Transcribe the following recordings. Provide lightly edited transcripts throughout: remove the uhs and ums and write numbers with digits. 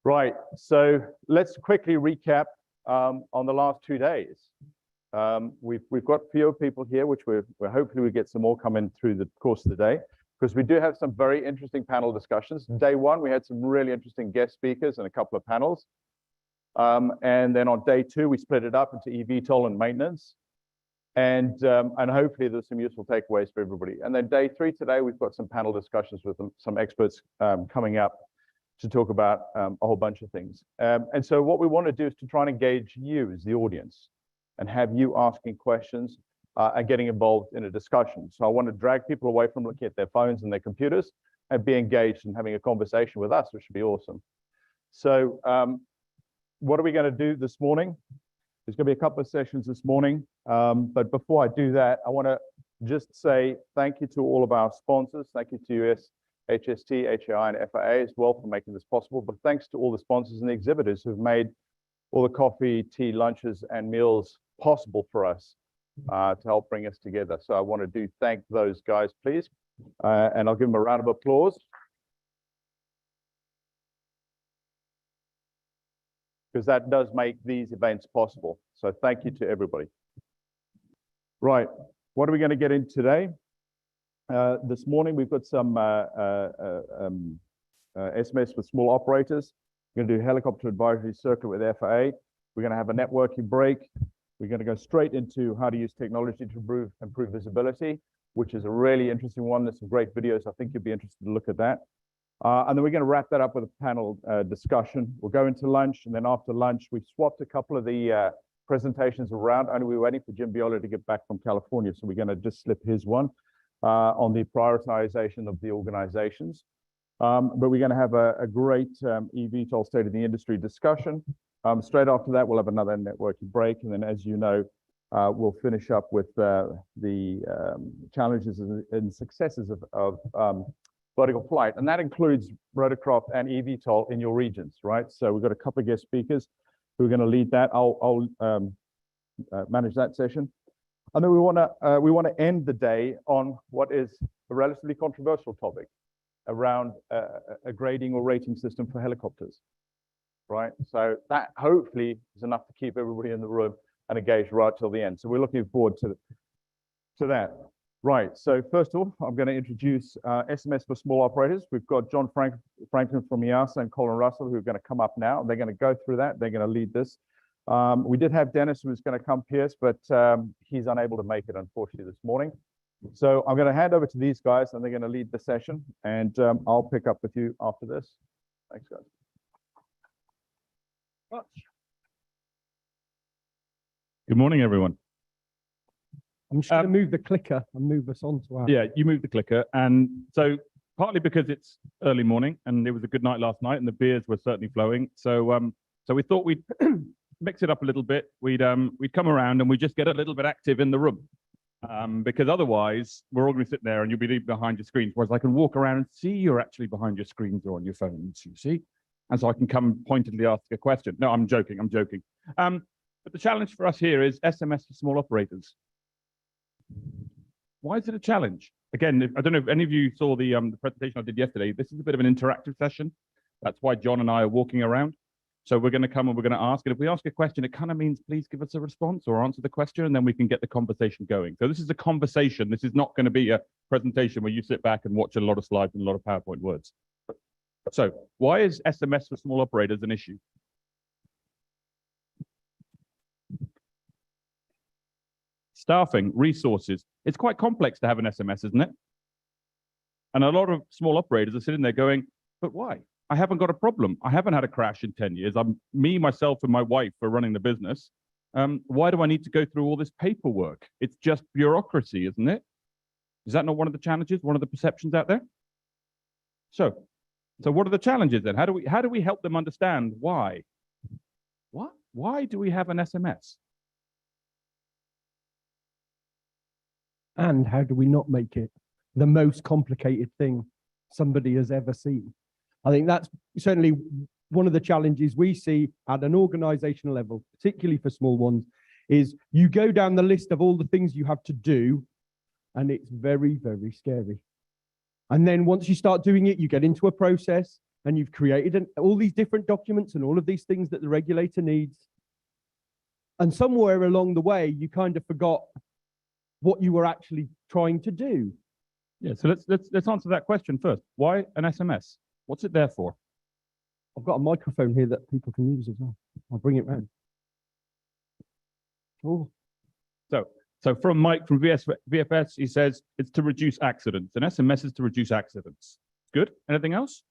Right, so let's quickly recap on the last 2 days. We've got fewer people here, which we're hopefully we get some more coming through the course of the day, because we do have some very interesting panel discussions. Day one, we had some really interesting guest speakers and a couple of panels. And then on day two, we split it up into eVTOL and maintenance. And hopefully there's some useful takeaways for everybody. And then day three today, we've got some panel discussions with some experts coming up to talk about a whole bunch of things. And so what we want to do is to try and engage you as the audience and have you asking questions and getting involved in a discussion. So I want to drag people away from looking at their phones and their computers and be engaged in having a conversation with us, which would be awesome. So what are we going to do this morning? There's going to be a couple of sessions this morning. But before I do that, I want to just say thank you to all of our sponsors. Thank you to US HST, HAI, and FAA as well for making this possible. But thanks to all the sponsors and the exhibitors who've made all the coffee, tea, lunches, and meals possible for us to help bring us together. So I want to thank those guys, please. And I'll give them a round of applause. Because that does make these events possible. So thank you to everybody. Right, what are we going to get in today? This morning, we've got some SMS with small operators. We're going to do helicopter advisory circuit with FAA. We're going to have a networking break. We're going to go straight into how to use technology to improve visibility, which is a really interesting one. There's some great videos. I think you'll be interested to look at that. And then we're going to wrap that up with a panel discussion. We'll go into lunch, and then after lunch, we've swapped a couple of the presentations around. Only we're waiting for Jim Viola to get back from California, so we're going to just slip his one. On the prioritization of the organizations. But we're going to have a great eVTOL state of the industry discussion. Straight after that, we'll have another networking break. And then, as you know, we'll finish up with the challenges and successes of vertical flight. And that includes rotorcraft and eVTOL in your regions, right? So we've got a couple of guest speakers who are going to lead that. I'll manage that session. And then we want to end the day on what is a relatively controversial topic around a grading or rating system for helicopters, right? So that hopefully is enough to keep everybody in the room and engaged right till the end. So we're looking forward to that. Right, so first of all, I'm going to introduce SMS for small operators. We've got John Franklin from EASA and Colin Russell who are going to come up now. They're going to go through that. They're going to lead this. We did have Dennis who was going to come, Pierce, but he's unable to make it, unfortunately, this morning. So I'm going to hand over to these guys, and they're going to lead the session, and I'll pick up with you after this. Thanks, guys. Good morning, everyone. I'm just going to move the clicker and move us on to our... Yeah, you move the clicker. And so partly because it's early morning, and it was a good night last night, and the beers were certainly flowing. So we thought we'd mix it up a little bit. We'd come around and we just get a little bit active in the room, because otherwise we're all going to sit there and you'll be behind your screens. Whereas I can walk around and see you're actually behind your screens or on your phones, you see, and so I can come pointedly ask a question. No, I'm joking. I'm joking. But the challenge for us here is SMS for small operators. Why is it a challenge? Again, I don't know if any of you saw the presentation I did yesterday. This is a bit of an interactive session. That's why John and I are walking around. So we're going to come and we're going to ask. And if we ask a question, it kind of means please give us a response or answer the question, and then we can get the conversation going. So this is a conversation. This is not going to be a presentation where you sit back and watch a lot of slides and a lot of PowerPoint words. So why is SMS for small operators an issue? Staffing, resources. It's quite complex to have an SMS, isn't it? And a lot of small operators are sitting there going, but why? I haven't got a problem. I haven't had a crash in 10 years. Me, myself, and my wife are running the business. Why do I need to go through all this paperwork? It's just bureaucracy, isn't it? Is that not one of the challenges, one of the perceptions out there? So what are the challenges then? How do we help them understand why? What? Why do we have an SMS? And how do we not make it the most complicated thing somebody has ever seen? I think that's certainly one of the challenges we see at an organizational level, particularly for small ones, is you go down the list of all the things you have to do, and it's very, very scary. And then once you start doing it, you get into a process, and you've created all these different documents and all of these things that the regulator needs. And somewhere along the way, you kind of forgot what you were actually trying to do. Yeah, so let's answer that question first. Why an SMS? What's it there for? I've got a microphone here that people can use as well. I'll bring it round. Oh, So from Mike from VFS, he says it's to reduce accidents. An SMS is to reduce accidents. Good. Anything else?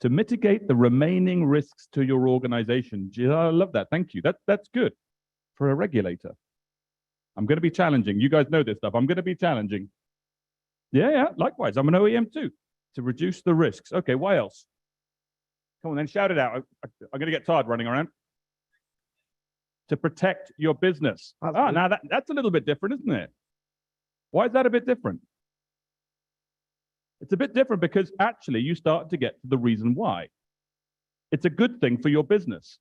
To mitigate the remaining risks to your organization. Gee, I love that. Thank you. That's good for a regulator. I'm going to be challenging. You guys know this stuff. I'm going to be challenging. Yeah, likewise. I'm an OEM too. To reduce the risks. Okay, why else? Come on then, shout it out. I'm going to get tired running around. To protect your business. Now that's a little bit different, isn't it? Why is that a bit different? It's a bit different because actually you start to get to the reason why. It's a good thing for your business.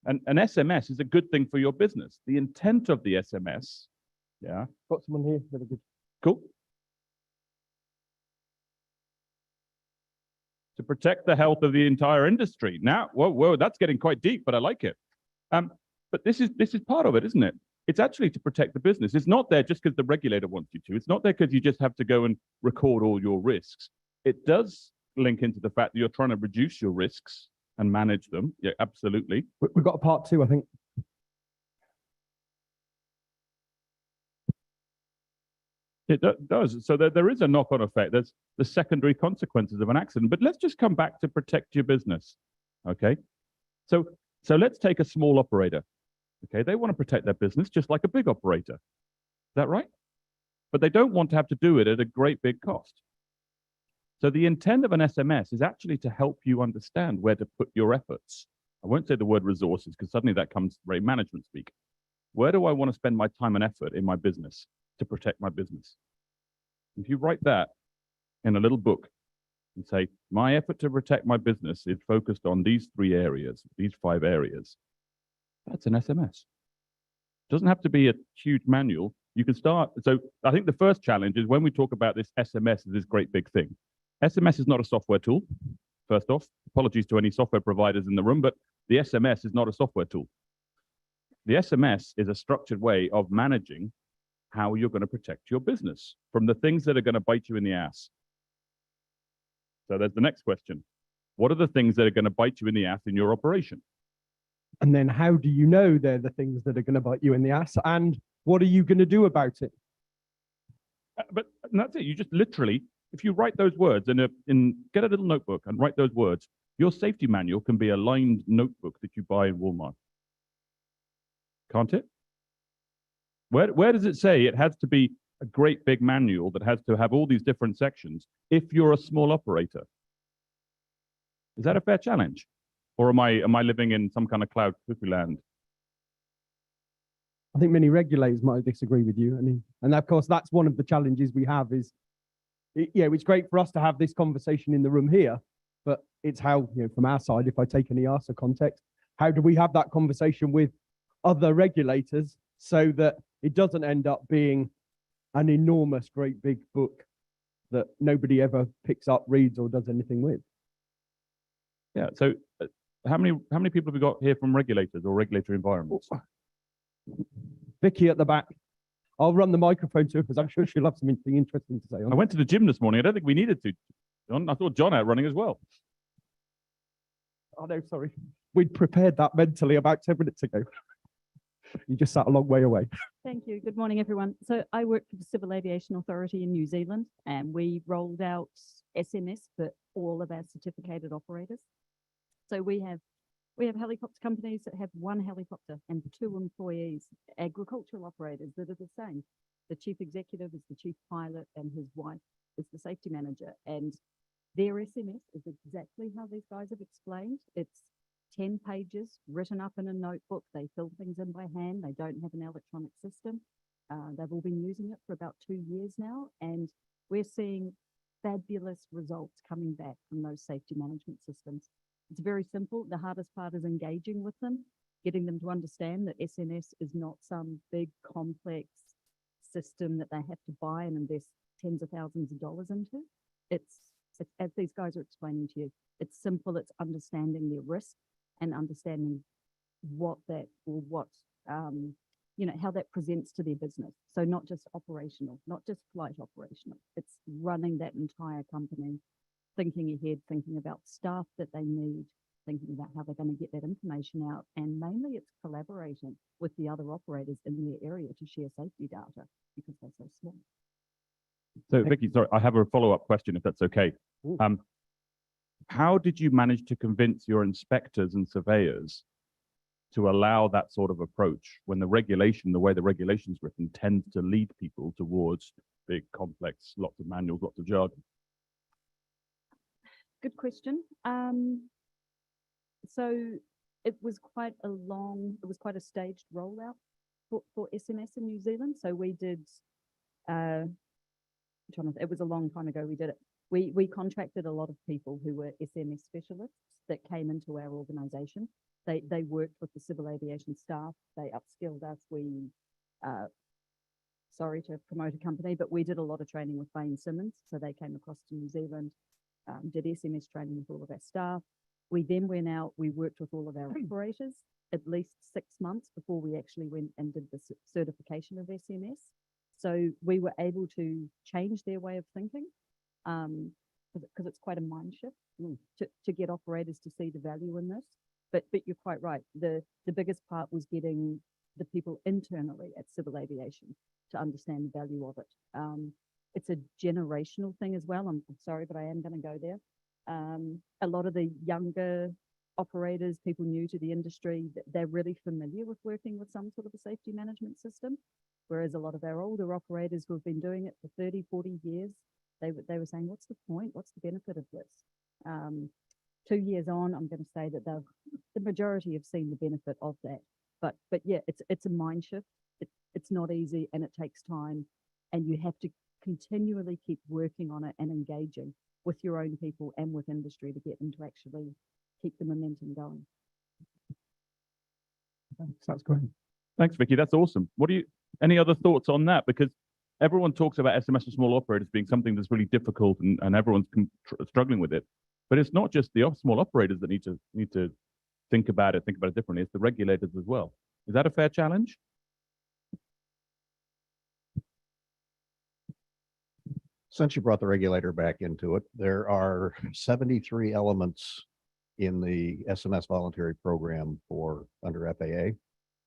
And an SMS is a good thing for your business. The intent of the SMS, yeah. got someone here with a good. Cool. To protect the health of the entire industry. Now, whoa, that's getting quite deep, but I like it. But this is part of it, isn't it? It's actually to protect the business. It's not there just because the regulator wants you to. It's not there because you just have to go and record all your risks. It does link into the fact that you're trying to reduce your risks and manage them. Yeah, absolutely. We've got a part two, I think. It does. So there is a knock-on effect. There's the secondary consequences of an accident. But let's just come back to protect your business. Okay. So let's take a small operator. Okay, they want to protect their business just like a big operator. Is that right? But they don't want to have to do it at a great big cost. So the intent of an SMS is actually to help you understand where to put your efforts. I won't say the word resources because suddenly that comes very management speak. Where do I want to spend my time and effort in my business to protect my business? If you write that in a little book and say, my effort to protect my business is focused on these 3 areas, these 5 areas, that's an SMS. It doesn't have to be a huge manual. You can start. So I think the first challenge is when we talk about this SMS as this great big thing. SMS is not a software tool. First off, apologies to any software providers in the room, but the SMS is not a software tool. The SMS is a structured way of managing how you're going to protect your business from the things that are going to bite you in the ass. So there's the next question. What are the things that are going to bite you in the ass in your operation? And then how do you know they're the things that are going to bite you in the ass? And what are you going to do about it? But that's it. You just literally, if you write those words get a little notebook and write those words, your safety manual can be a lined notebook that you buy in Walmart. Can't it? Where does it say it has to be a great big manual that has to have all these different sections if you're a small operator? Is that a fair challenge? Or am I living in some kind of cloud cuckoo land? I think many regulators might disagree with you. And of course, that's one of the challenges we have is, it's great for us to have this conversation in the room here, but it's how, from our side, if I take an EASA context, how do we have that conversation with other regulators so that it doesn't end up being an enormous, great big book that nobody ever picks up, reads, or does anything with? Yeah. So how many people have we got here from regulators or regulatory environments? Vicky at the back. I'll run the microphone to her because I'm sure she'll have something interesting to say. I went to the gym this morning. I don't think we needed to. John, I thought John out running as well. Oh no, sorry. We'd prepared that mentally about 10 minutes ago. You just sat a long way away. Thank you. Good morning, everyone. So I work for the Civil Aviation Authority in New Zealand, and we rolled out SMS for all of our certificated operators. So we have helicopter companies that have 1 helicopter and 2 employees, agricultural operators that are the same. The chief executive is the chief pilot and his wife is the safety manager. And their SMS is exactly how these guys have explained. It's 10 pages written up in a notebook. They fill things in by hand. They don't have an electronic system. They've all been using it for about 2 years now. And we're seeing fabulous results coming back from those safety management systems. It's very simple. The hardest part is engaging with them, getting them to understand that SNS is not some big complex system that they have to buy and invest tens of thousands of dollars into. It's as these guys are explaining to you, it's simple, it's understanding their risk and understanding what that or what how that presents to their business. So not just operational, not just flight operational, it's running that entire company, thinking ahead, thinking about staff that they need, thinking about how they're going to get that information out. And mainly it's collaborating with the other operators in their area to share safety data because they're so small. So Vicky, sorry, I have a follow-up question if that's okay. Ooh. How did you manage to convince your inspectors and surveyors to allow that sort of approach when the way the regulation is written tends to lead people towards big, complex, lots of manuals, lots of jargon? Good question. So it was quite a staged rollout for SMS in New Zealand. So we did, it was a long time ago we did it. We contracted a lot of people who were SMS specialists that came into our organization. They worked with the civil aviation staff. They upskilled us. Sorry to promote a company, but we did a lot of training with Bain Simmons. So they came across to New Zealand, did SMS training with all of our staff. We then went out, we worked with all of our operators at least 6 months before we actually went and did the certification of SMS. So we were able to change their way of thinking because it's quite a mind shift to get operators to see the value in this. But you're quite right. The biggest part was getting the people internally at civil aviation to understand the value of it. It's a generational thing as well. I'm sorry, but I am going to go there. A lot of the younger operators, people new to the industry, they're really familiar with working with some sort of a safety management system. Whereas a lot of our older operators who have been doing it for 30, 40 years, they were saying, what's the point? What's the benefit of this? 2 years on, I'm going to say that the majority have seen the benefit of that. But yeah, it's a mind shift. It's not easy and it takes time. And you have to continually keep working on it and engaging with your own people and with industry to get them to actually keep the momentum going. That's great. Thanks, Vicky. That's awesome. Any other thoughts on that? Because everyone talks about SMS for small operators being something that's really difficult and everyone's struggling with it. But it's not just the small operators that need to think about it differently. It's the regulators as well. Is that a fair challenge? Since you brought the regulator back into it, there are 73 elements in the SMS voluntary program under FAA,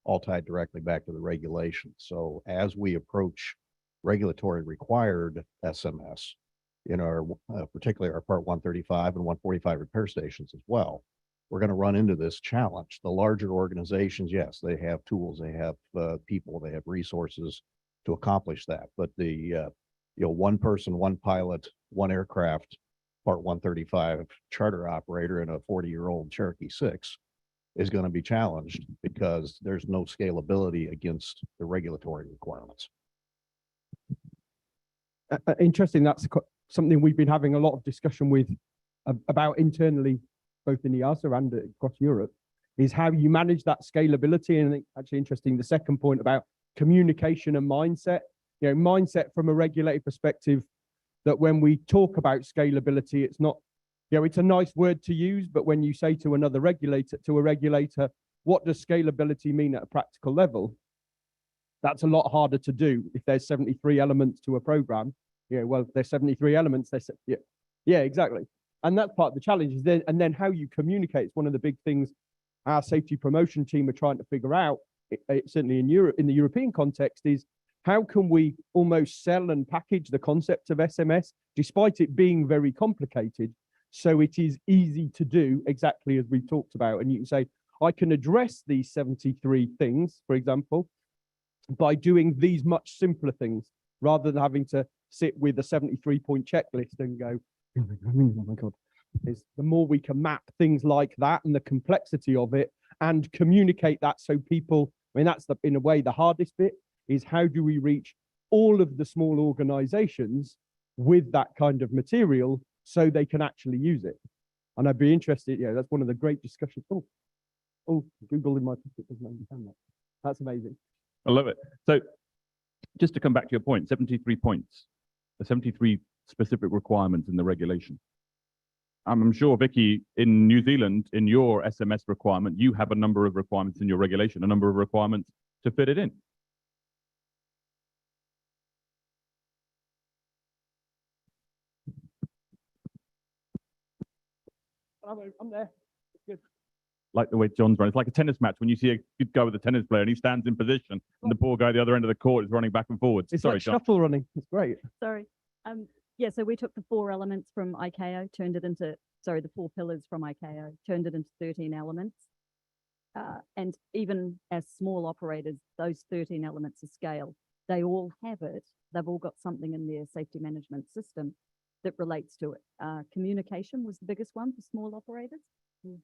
all tied directly back to the regulation. So as we approach regulatory required SMS in our, particularly our Part 135 and 145 repair stations as well, we're going to run into this challenge. The larger organizations, yes, they have tools, they have people, they have resources to accomplish that. But the one person, one pilot, one aircraft, Part 135 charter operator in a 40-year-old Cherokee 6 is going to be challenged because there's no scalability against the regulatory requirements. Interesting. That's something we've been having a lot of discussion with about internally, both in EASA and across Europe, is how you manage that scalability. And I think actually interesting, the second point about communication and mindset. Mindset from a regulated perspective, that when we talk about scalability, it's not, it's a nice word to use, but when you say to a regulator, what does scalability mean at a practical level? That's a lot harder to do if there's 73 elements to a program. Well, there's 73 elements. Yeah, exactly. And that's part of the challenge. And then how you communicate. It's one of the big things our safety promotion team are trying to figure out, certainly in Europe, in the European context, is how can we almost sell and package the concept of SMS, despite it being very complicated, so it is easy to do exactly as we've talked about. And you can say, I can address these 73 things, for example, by doing these much simpler things, rather than having to sit with a 73-point checklist and go, oh my God. The more we can map things like that and the complexity of it and communicate that so people, that's in a way the hardest bit, is how do we reach all of the small organizations with that kind of material so they can actually use it. And I'd be interested, that's one of the great discussions. Oh, Google in my pocket doesn't understand that. That's amazing. I love it. So just to come back to your point, 73 points. the 73 specific requirements in the regulation. I'm sure, Vicky, in New Zealand, in your SMS requirement, you have a number of requirements in your regulation, a number of requirements to fit it in. I'm there. Good. Like the way John's running. It's like a tennis match when you see a good guy with a tennis player and he stands in position and the poor guy at the other end of the court is running back and forwards. It's Sorry, like John. shuttle running. It's great. Sorry. Yeah, so we took the 4 elements from ICAO, turned it into, sorry, the 4 pillars from ICAO, turned it into 13 elements. And even as small operators, those 13 elements of scale, they all have it. They've all got something in their safety management system that relates to it. Communication was the biggest one for small operators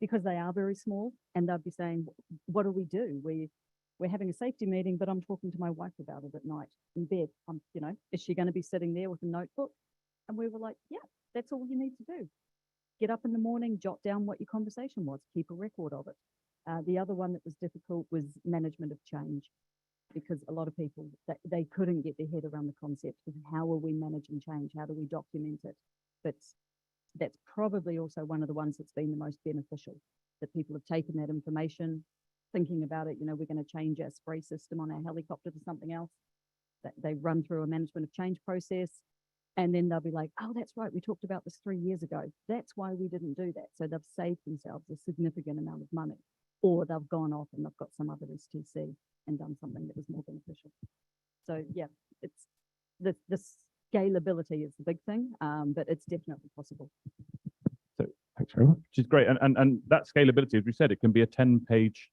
because they are very small, and they'll be saying, what do? We're having a safety meeting, but I'm talking to my wife about it at night in bed. You know, is she going to be sitting there with a notebook? And we were like, yeah, that's all you need to do. Get up in the morning, jot down what your conversation was, keep a record of it. The other one that was difficult was management of change, because a lot of people, they couldn't get their head around the concept of how are we managing change? How do we document it? But that's probably also one of the ones that's been the most beneficial, that people have taken that information, thinking about it, you know, we're going to change our spray system on our helicopter to something else. That they run through a management of change process. And then they'll be like, oh, that's right, we talked about this 3 years ago. That's why we didn't do that. So they've saved themselves a significant amount of money, or they've gone off and they've got some other STC and done something that was more beneficial. So yeah, it's the scalability is the big thing, but it's definitely possible. Thanks very much. Which is great. And that scalability, as we said, it can be a 10-page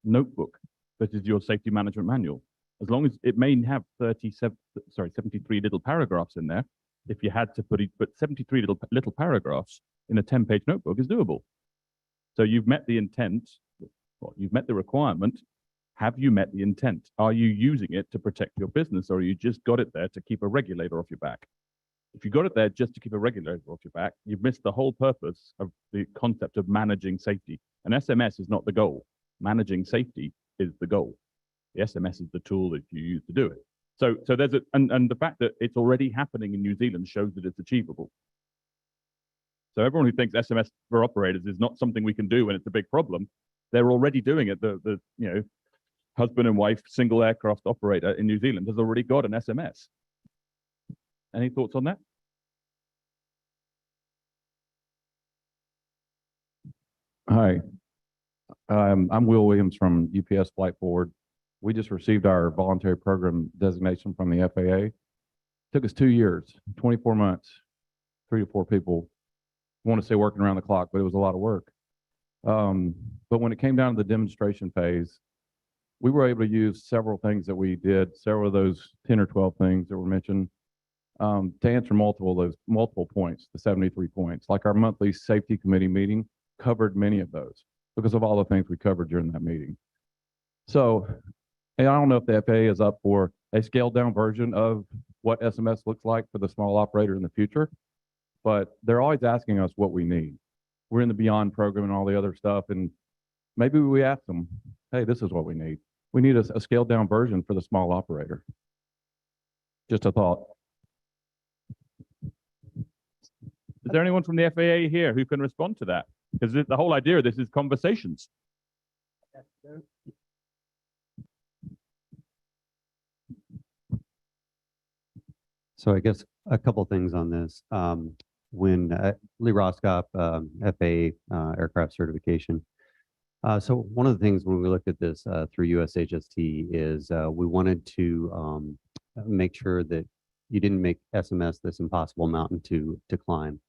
notebook that is your safety management manual. As long as it may have 73 little paragraphs in there. If you had to put 73 little paragraphs in a 10-page notebook is doable. So you've met the intent, well, you've met the requirement. Have you met the intent? Are you using it to protect your business, or you just got it there to keep a regulator off your back? If you got it there just to keep a regulator off your back, you've missed the whole purpose of the concept of managing safety. An SMS is not the goal. Managing safety is the goal. The SMS is the tool that you use to do it. So there's and the fact that it's already happening in New Zealand shows that it's achievable. So everyone who thinks SMS for operators is not something we can do when it's a big problem, they're already doing it. The you know, husband and wife single aircraft operator in New Zealand has already got an SMS. Any thoughts on that? Hi, I'm Will Williams from UPS Flight Forward. We just received our voluntary program designation from the FAA. Took us 2 years, 24 months, 3 to 4 people. I want to say working around the clock, but it was a lot of work. But when it came down to the demonstration phase, we were able to use several things that we did, several of those 10 or 12 things that were mentioned, to answer multiple points, the 73 points. Like our monthly safety committee meeting covered many of those because of all the things we covered during that meeting. So, and I don't know if the FAA is up for a scaled down version of what SMS looks like for the small operator in the future, but they're always asking us what we need. We're in the Beyond program and all the other stuff, and maybe we ask them, hey, this is what we need. We need a scaled down version for the small operator. Just a thought. Is there anyone from the FAA here who can respond to that? Because the whole idea of this is conversations. So I guess a couple things on this. When Lee Roskop, FAA aircraft certification. So one of the things when we looked at this through USHST is we wanted to make sure that you didn't make SMS this impossible mountain to climb.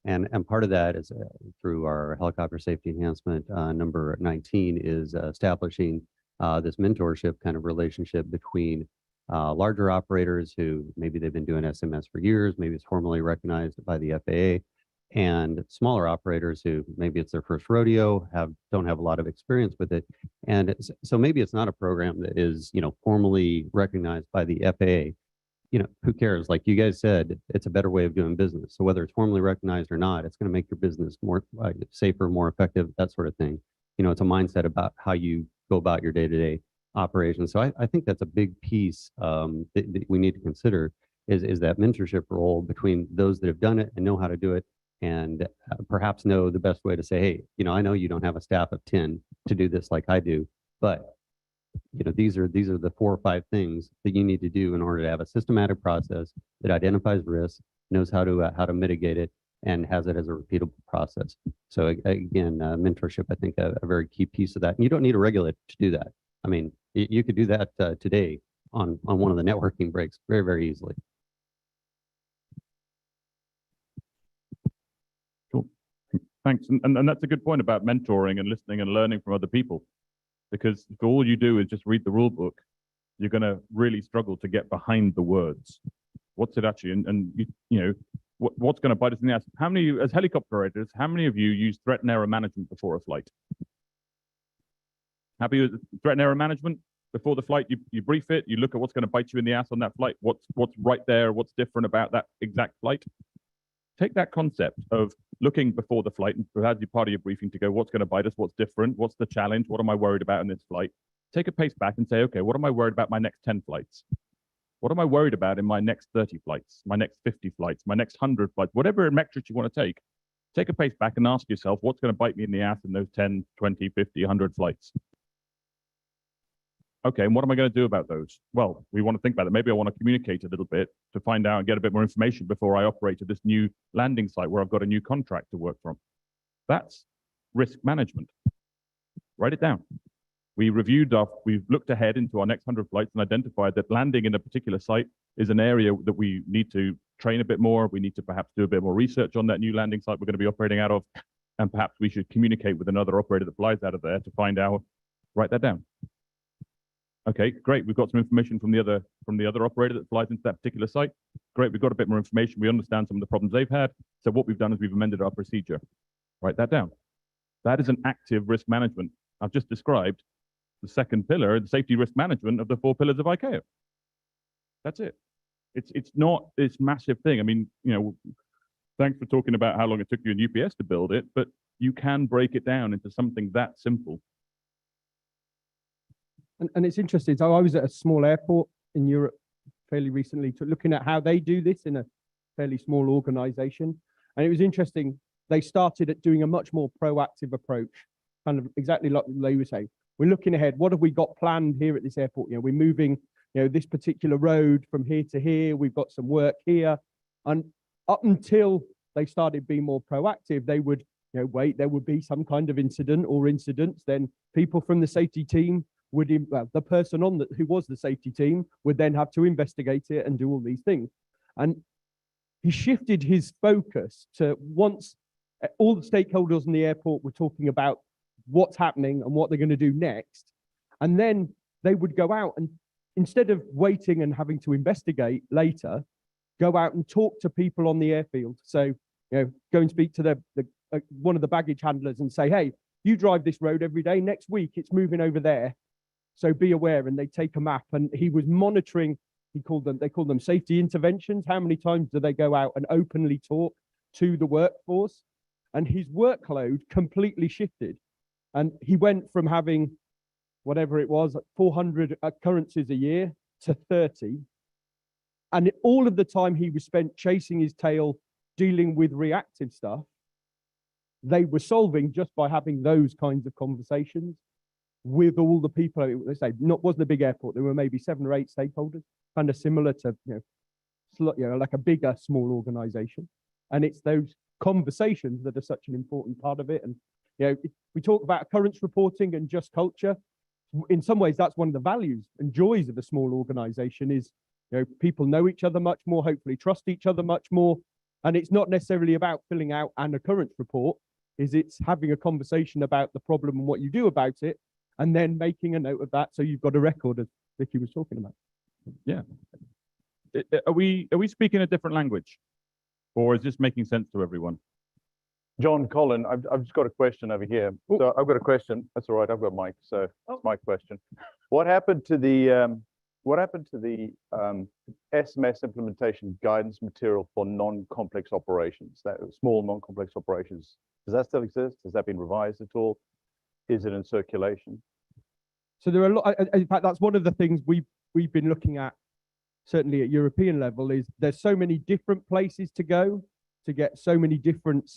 And part of that is through our helicopter safety enhancement number 19 is establishing this mentorship kind of relationship between larger operators who maybe they've been doing SMS for years, maybe it's formally recognized by the FAA, and smaller operators who maybe it's their first rodeo, don't have a lot of experience with it. And so maybe it's not a program that is, you know, formally recognized by the FAA. You know, who cares? Like you guys said, it's a better way of doing business. So whether it's formally recognized or not, it's going to make your business more safer, more effective, that sort of thing. You know, it's a mindset about how you go about your day-to-day operations. So I think that's a big piece that we need to consider. is that mentorship role between those that have done it and know how to do it, and perhaps know the best way to say, hey, I know you don't have a staff of 10 to do this like I do, but these are the 4 or 5 things that you need to do in order to have a systematic process that identifies risk, knows how to mitigate it, and has it as a repeatable process. So again, mentorship, I think a very key piece of that. And you don't need a regulator to do that. I mean, you could do that today on one of the networking breaks very, very easily. Cool. Thanks. And that's a good point about mentoring and listening and learning from other people. Because if all you do is just read the rule book, you're going to really struggle to get behind the words. What's it actually? And what's going to bite us in the ass? How many, as helicopter operators, how many of you use threat and error management before a flight? Happy with threat and error management? Before the flight, you brief it, you look at what's going to bite you in the ass on that flight, what's right there, what's different about that exact flight. Take that concept of looking before the flight and as part of your briefing to go, what's going to bite us, what's different, what's the challenge, what am I worried about in this flight? Take a pace back and say, okay, what am I worried about my next 10 flights? What am I worried about in my next 30 flights, my next 50 flights, my next 100 flights, whatever metrics you want to take a pace back and ask yourself, what's going to bite me in the ass in those 10, 20, 50, 100 flights? Okay, and what am I going to do about those? Well, we want to think about it. Maybe I want to communicate a little bit to find out and get a bit more information before I operate at this new landing site where I've got a new contract to work from. That's risk management. Write it down. We've looked ahead into our next 100 flights and identified that landing in a particular site is an area that we need to train a bit more. We need to perhaps do a bit more research on that new landing site we're going to be operating out of. And perhaps we should communicate with another operator that flies out of there to find out, write that down. Okay, great. We've got some information from the other operator that flies into that particular site. Great, we've got a bit more information. We understand some of the problems they've had. So what we've done is we've amended our procedure. Write that down. That is an active risk management. I've just described the second pillar, the safety risk management of the 4 pillars of ICAO. That's it. It's not this massive thing. I mean, thanks for talking about how long it took you in UPS to build it, but you can break it down into something that simple. And it's interesting. So I was at a small airport in Europe fairly recently, looking at how they do this in a fairly small organization. And it was interesting. They started at doing a much more proactive approach, kind of exactly like they were saying. We're looking ahead. What have we got planned here at this airport? We're moving, this particular road from here to here. We've got some work here. And up until they started being more proactive, they would, wait, there would be some kind of incident or incidents. Then people from the safety team the person who was the safety team would then have to investigate it and do all these things. And he shifted his focus to once all the stakeholders in the airport were talking about what's happening and what they're going to do next. And then they would go out and instead of waiting and having to investigate later, go out and talk to people on the airfield. So, go and speak to one of the baggage handlers and say, hey, you drive this road every day. Next week, it's moving over there. So be aware, and they take a map, and he was monitoring. They called them safety interventions. How many times do they go out and openly talk to the workforce? And his workload completely shifted, and he went from having whatever it was, 400 occurrences a year to 30, and all of the time he was spent chasing his tail, dealing with reactive stuff. They were solving just by having those kinds of conversations with all the people. They say wasn't a big airport. There were maybe 7 or 8 stakeholders, kind of similar to like a bigger small organization. And it's those conversations that are such an important part of it. And we talk about occurrence reporting and just culture. In some ways, that's one of the values and joys of a small organization is people know each other much more, hopefully trust each other much more. And it's not necessarily about filling out an occurrence report. It's having a conversation about the problem and what you do about it, and then making a note of that so you've got a record, as Vicky was talking about. Yeah. Are we speaking a different language, or is this making sense to everyone? John, Colin, I've just got a question over here. So I've got a question. That's all right. I've got Mike, so it's my question. What happened to the SMS implementation guidance material for non-complex operations? That small non-complex operations. Does that still exist? Has that been revised at all? Is it in circulation? So there are a lot. In fact, that's one of the things we've been looking at certainly at European level, is there's so many different places to go to get so many different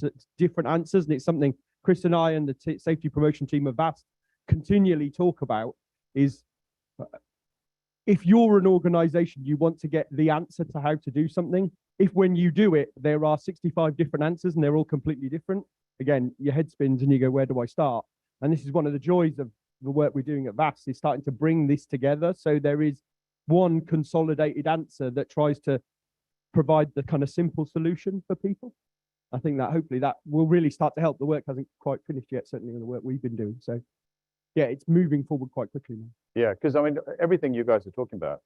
answers. And it's something Chris and I and the safety promotion team of VAST continually talk about is if you're an organization, you want to get the answer to how to do something. If when you do it, there are 65 different answers and they're all completely different, again, your head spins and you go, where do I start? And this is one of the joys of the work we're doing at VAST, is starting to bring this together. So there is one consolidated answer that tries to provide the kind of simple solution for people. I think that hopefully that will really start to help. The work hasn't quite finished yet, certainly in the work we've been doing. So yeah, it's moving forward quite quickly now. Yeah, because I mean, everything you guys are talking about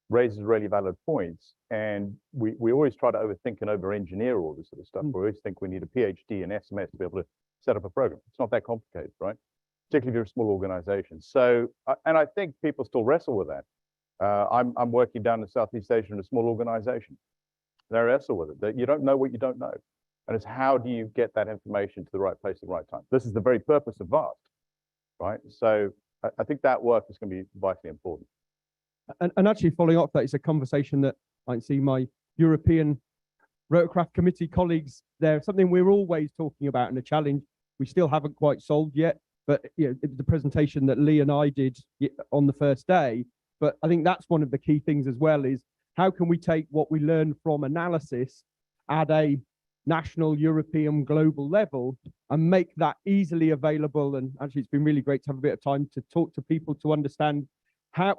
raises really valid points. And we always try to overthink and over-engineer all this sort of stuff. We always think we need a PhD in SMS to be able to set up a program. It's not that complicated, right? Particularly if you're a small organization. So, and I think people still wrestle with that. I'm working down in Southeast Asia in a small organization. They wrestle with it. That you don't know what you don't know. And it's how do you get that information to the right place at the right time? This is the very purpose of VAST, right? So I think that work is going to be vitally important. And actually following up that, it's a conversation that I can see my European Rotorcraft Committee colleagues there, something we're always talking about and a challenge we still haven't quite solved yet. But you know, the presentation that Lee and I did on the first day, but I think that's one of the key things as well, is how can we take what we learn from analysis at a national, European, global level and make that easily available. And actually, it's been really great to have a bit of time to talk to people to understand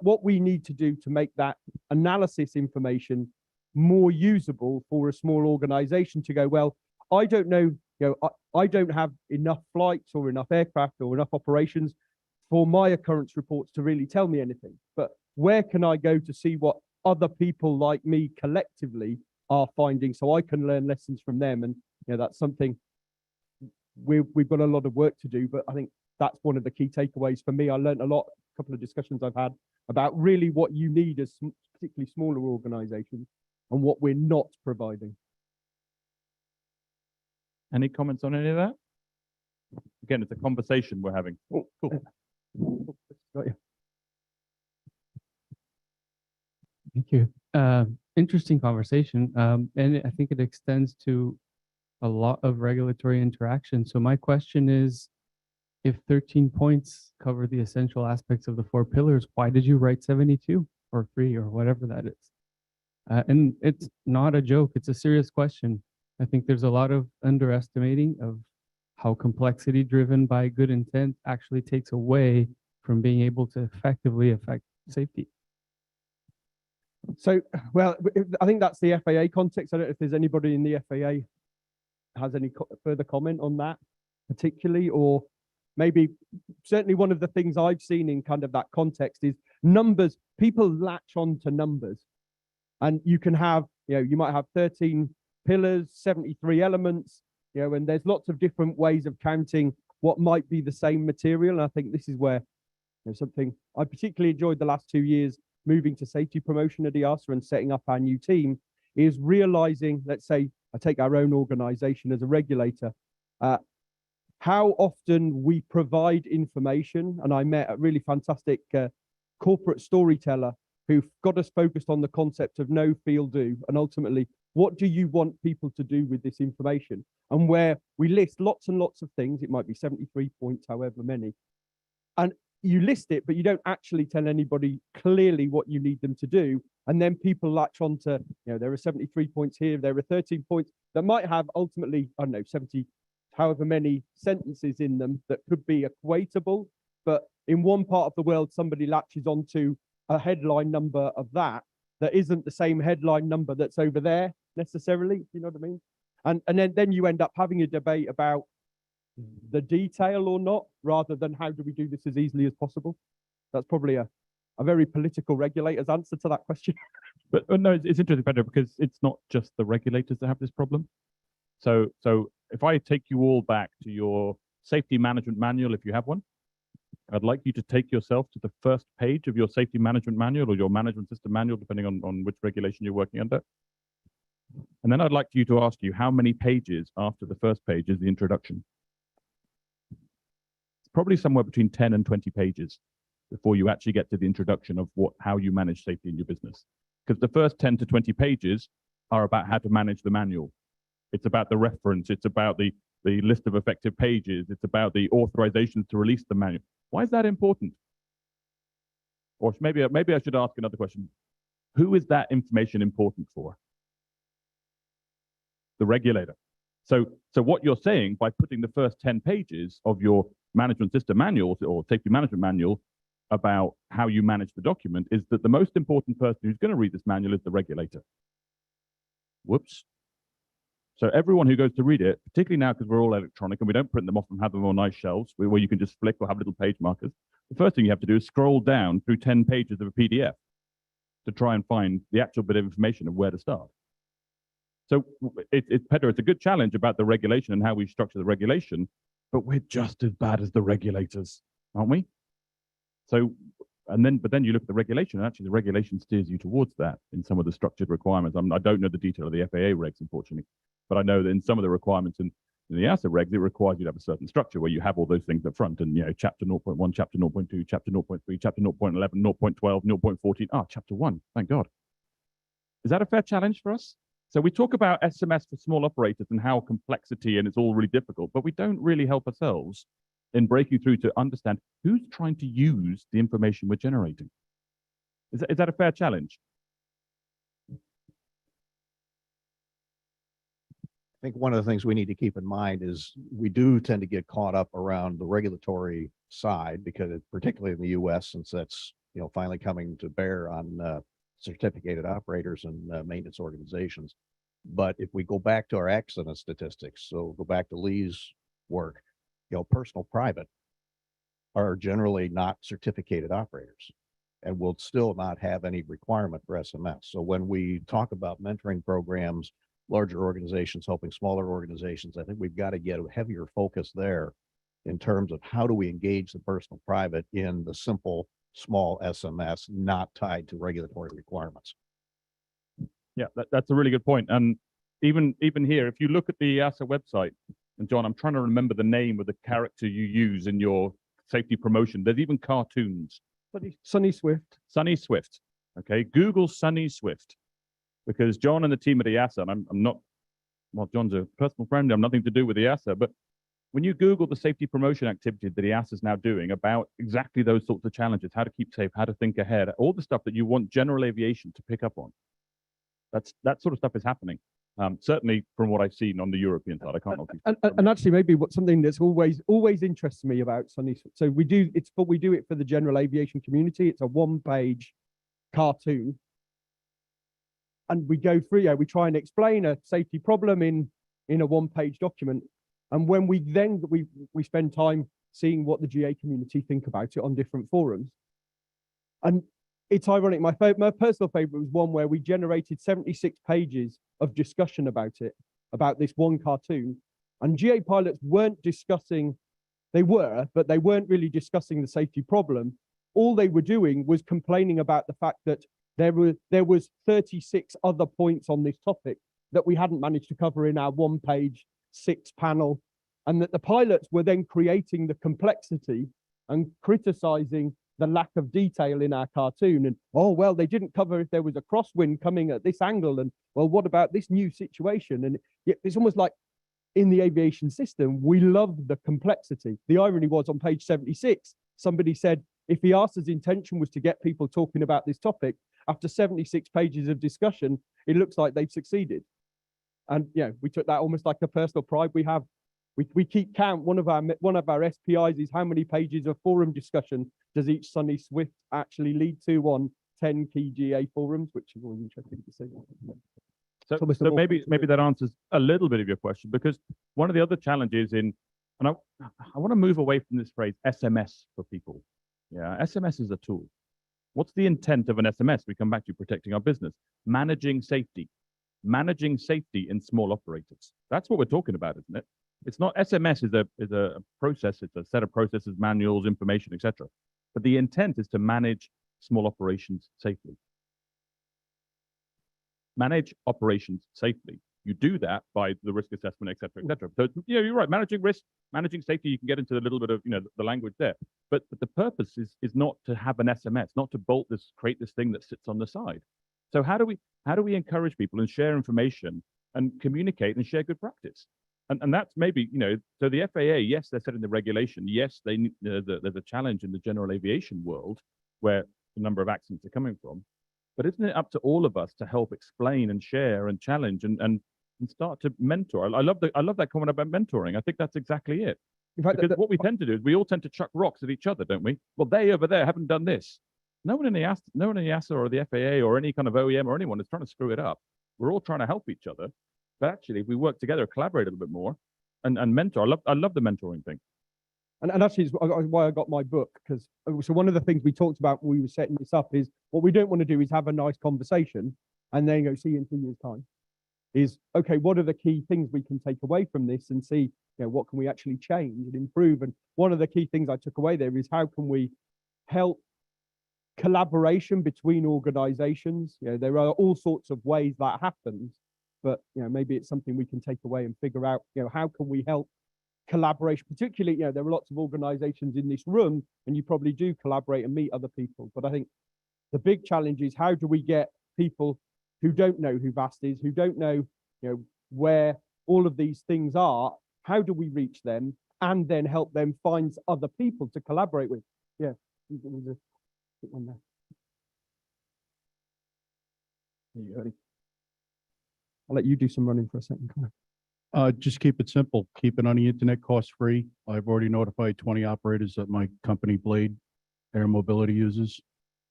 what we need to do to make that analysis information more usable for a small organization to go, well, I don't know, I don't have enough flights or enough aircraft or enough operations for my occurrence reports to really tell me anything. But where can I go to see what other people like me collectively are finding, so I can learn lessons from them? And that's something we've got a lot of work to do, but I think that's one of the key takeaways for me. I learned a lot, a couple of discussions I've had about really what you need as particularly smaller organizations and what we're not providing. Any comments on any of that? Again, it's a conversation we're having. Oh, cool. Got you. Thank you. Interesting conversation. And I think it extends to a lot of regulatory interaction. So my question is, if 13 points cover the essential aspects of the 4 pillars, why did you write 72 or 3 or whatever that is? And it's not a joke. It's a serious question. I think there's a lot of underestimating of how complexity driven by good intent actually takes away from being able to effectively affect safety. So, well, I think that's the FAA context. I don't know if there's anybody in the FAA has any further comment on that particularly, or maybe certainly one of the things I've seen in kind of that context is numbers. People latch on to numbers, and you can have, you might have 13 pillars, 73 elements, and there's lots of different ways of counting what might be the same material. And I think this is where something I particularly enjoyed the last 2 years moving to safety promotion at EASA and setting up our new team, is realizing, let's say I take our own organization as a regulator, how often we provide information. And I met a really fantastic corporate storyteller who got us focused on the concept of know, feel, do, and ultimately, what do you want people to do with this information? And where we list lots and lots of things, it might be 73 points, however many, and you list it, but you don't actually tell anybody clearly what you need them to do. And then people latch on to, there are 73 points here, there are 13 points that might have ultimately, I don't know, 70, however many sentences in them that could be equatable. But in one part of the world, somebody latches onto a headline number of that isn't the same headline number that's over there necessarily, you know what I mean? And then you end up having a debate about the detail or not, rather than how do we do this as easily as possible. That's probably a very political regulator's answer to that question. But no, it's interesting, Pedro, because it's not just the regulators that have this problem. So if I take you all back to your safety management manual, if you have one, I'd like you to take yourself to the first page of your safety management manual or your management system manual, depending on which regulation you're working under. And then I'd like you to ask you how many pages after the first page is the introduction. It's probably somewhere between 10 and 20 pages before you actually get to the introduction of how you manage safety in your business. because the first 10 to 20 pages are about how to manage the manual. It's about the reference. It's about the list of effective pages. It's about the authorizations to release the manual. Why is that important? Or maybe I should ask another question. Who is that information important for? The regulator. So what you're saying by putting the first 10 pages of your management system manual or safety management manual about how you manage the document is that the most important person who's going to read this manual is the regulator. Whoops. So everyone who goes to read it, particularly now because we're all electronic and we don't print them off and have them on nice shelves where you can just flick or have little page markers, the first thing you have to do is scroll down through 10 pages of a PDF to try and find the actual bit of information of where to start. So Peter, it's a good challenge about the regulation and how we structure the regulation, but we're just as bad as the regulators, aren't we? So, but then you look at the regulation, and actually the regulation steers you towards that in some of the structured requirements. I don't know the detail of the FAA regs, unfortunately, but I know that in some of the requirements in the EASA regs, it requires you to have a certain structure where you have all those things up front, and chapter 0.1, chapter 0.2, chapter 0.3, chapter 0.11, 0.12, 0.14. Chapter 1, thank God. Is that a fair challenge for us? So we talk about SMS for small operators and how complexity and it's all really difficult, but we don't really help ourselves in breaking through to understand who's trying to use the information we're generating. Is that a fair challenge? I think one of the things we need to keep in mind is we do tend to get caught up around the regulatory side because particularly in the US, since that's finally coming to bear on certificated operators and maintenance organizations. But if we go back to our accident statistics, so go back to Lee's work, personal private are generally not certificated operators and will still not have any requirement for SMS. So when we talk about mentoring programs, larger organizations helping smaller organizations, I think we've got to get a heavier focus there in terms of how do we engage the personal private in the simple small SMS not tied to regulatory requirements. Yeah, that's a really good point. And even here, if you look at the EASA website, and John, I'm trying to remember the name of the character you use in your safety promotion. There's even cartoons. Sunny Swift. Sunny Swift. Okay, Google Sunny Swift. Because John and the team at EASA, and I'm not, well, John's a personal friend, I'm nothing to do with EASA, but when you Google the safety promotion activity that EASA is now doing about exactly those sorts of challenges, how to keep safe, how to think ahead, all the stuff that you want general aviation to pick up on, that sort of stuff is happening. Certainly from what I've seen on the European side, I can't. And actually, maybe something that's always interests me about Sunny. So we do it for the general aviation community. It's a one-page cartoon, and we go through. We try and explain a safety problem in a one-page document. And when we spend time seeing what the GA community think about it on different forums. And it's ironic, my personal favorite was one where we generated 76 pages of discussion about it, about this one cartoon. And GA pilots weren't discussing, but they weren't really discussing the safety problem. All they were doing was complaining about the fact that there was 36 other points on this topic that we hadn't managed to cover in our one-page 6-panel, and that the pilots were then creating the complexity and criticizing the lack of detail in our cartoon. And, oh, well, they didn't cover if there was a crosswind coming at this angle. And, well, what about this new situation? And it's almost like in the aviation system, we love the complexity. The irony was on page 76, somebody said, if EASA's intention was to get people talking about this topic, after 76 pages of discussion, it looks like they've succeeded. And we took that almost like a personal pride we have. We keep count. One of our SPIs is how many pages of forum discussion does each Sunny Swift actually lead to on 10 key GA forums, which is always interesting to see. So maybe that answers a little bit of your question, because one of the other challenges and I want to move away from this phrase SMS for people. Yeah, SMS is a tool. What's the intent of an SMS? We come back to protecting our business, managing safety in small operators. That's what we're talking about, isn't it? It's not SMS is a process. It's a set of processes, manuals, information, etc. But the intent is to manage small operations safely. Manage operations safely. You do that by the risk assessment, etc., etc. So you're right. Managing risk, managing safety. You can get into a little bit of the language there. But the purpose is not to have an SMS, not to create this thing that sits on the side. So how do we encourage people and share information and communicate and share good practice? And that's maybe, so the FAA, yes, they're setting the regulation. Yes, there's a challenge in the general aviation world where the number of accidents are coming from. But isn't it up to all of us to help explain and share and challenge and start to mentor? I love that comment about mentoring. I think that's exactly it. In fact, Because what we tend to do is we all tend to chuck rocks at each other, don't we? Well, they over there haven't done this. No one in the EASA or the FAA or any kind of OEM or anyone is trying to screw it up. We're all trying to help each other. But actually, if we work together, collaborate a little bit more, and mentor. I love the mentoring thing. And actually, it's why I got my book, because so one of the things we talked about when we were setting this up is what we don't want to do is have a nice conversation and then go see you in 2 years' time. Is okay, what are the key things we can take away from this and see, what can we actually change and improve? And one of the key things I took away there is how can we help collaboration between organizations? There are all sorts of ways that happens, but maybe it's something we can take away and figure out, how can we help collaboration, particularly, there are lots of organizations in this room and you probably do collaborate and meet other people. But I think the big challenge is how do we get people who don't know who VAST is, who don't know, where all of these things are, how do we reach them and then help them find other people to collaborate with? Yeah. One there. I'll let you do some running for a second. Just keep it simple. Keep it on the internet, cost free. I've already notified 20 operators that my company Blade Air Mobility uses.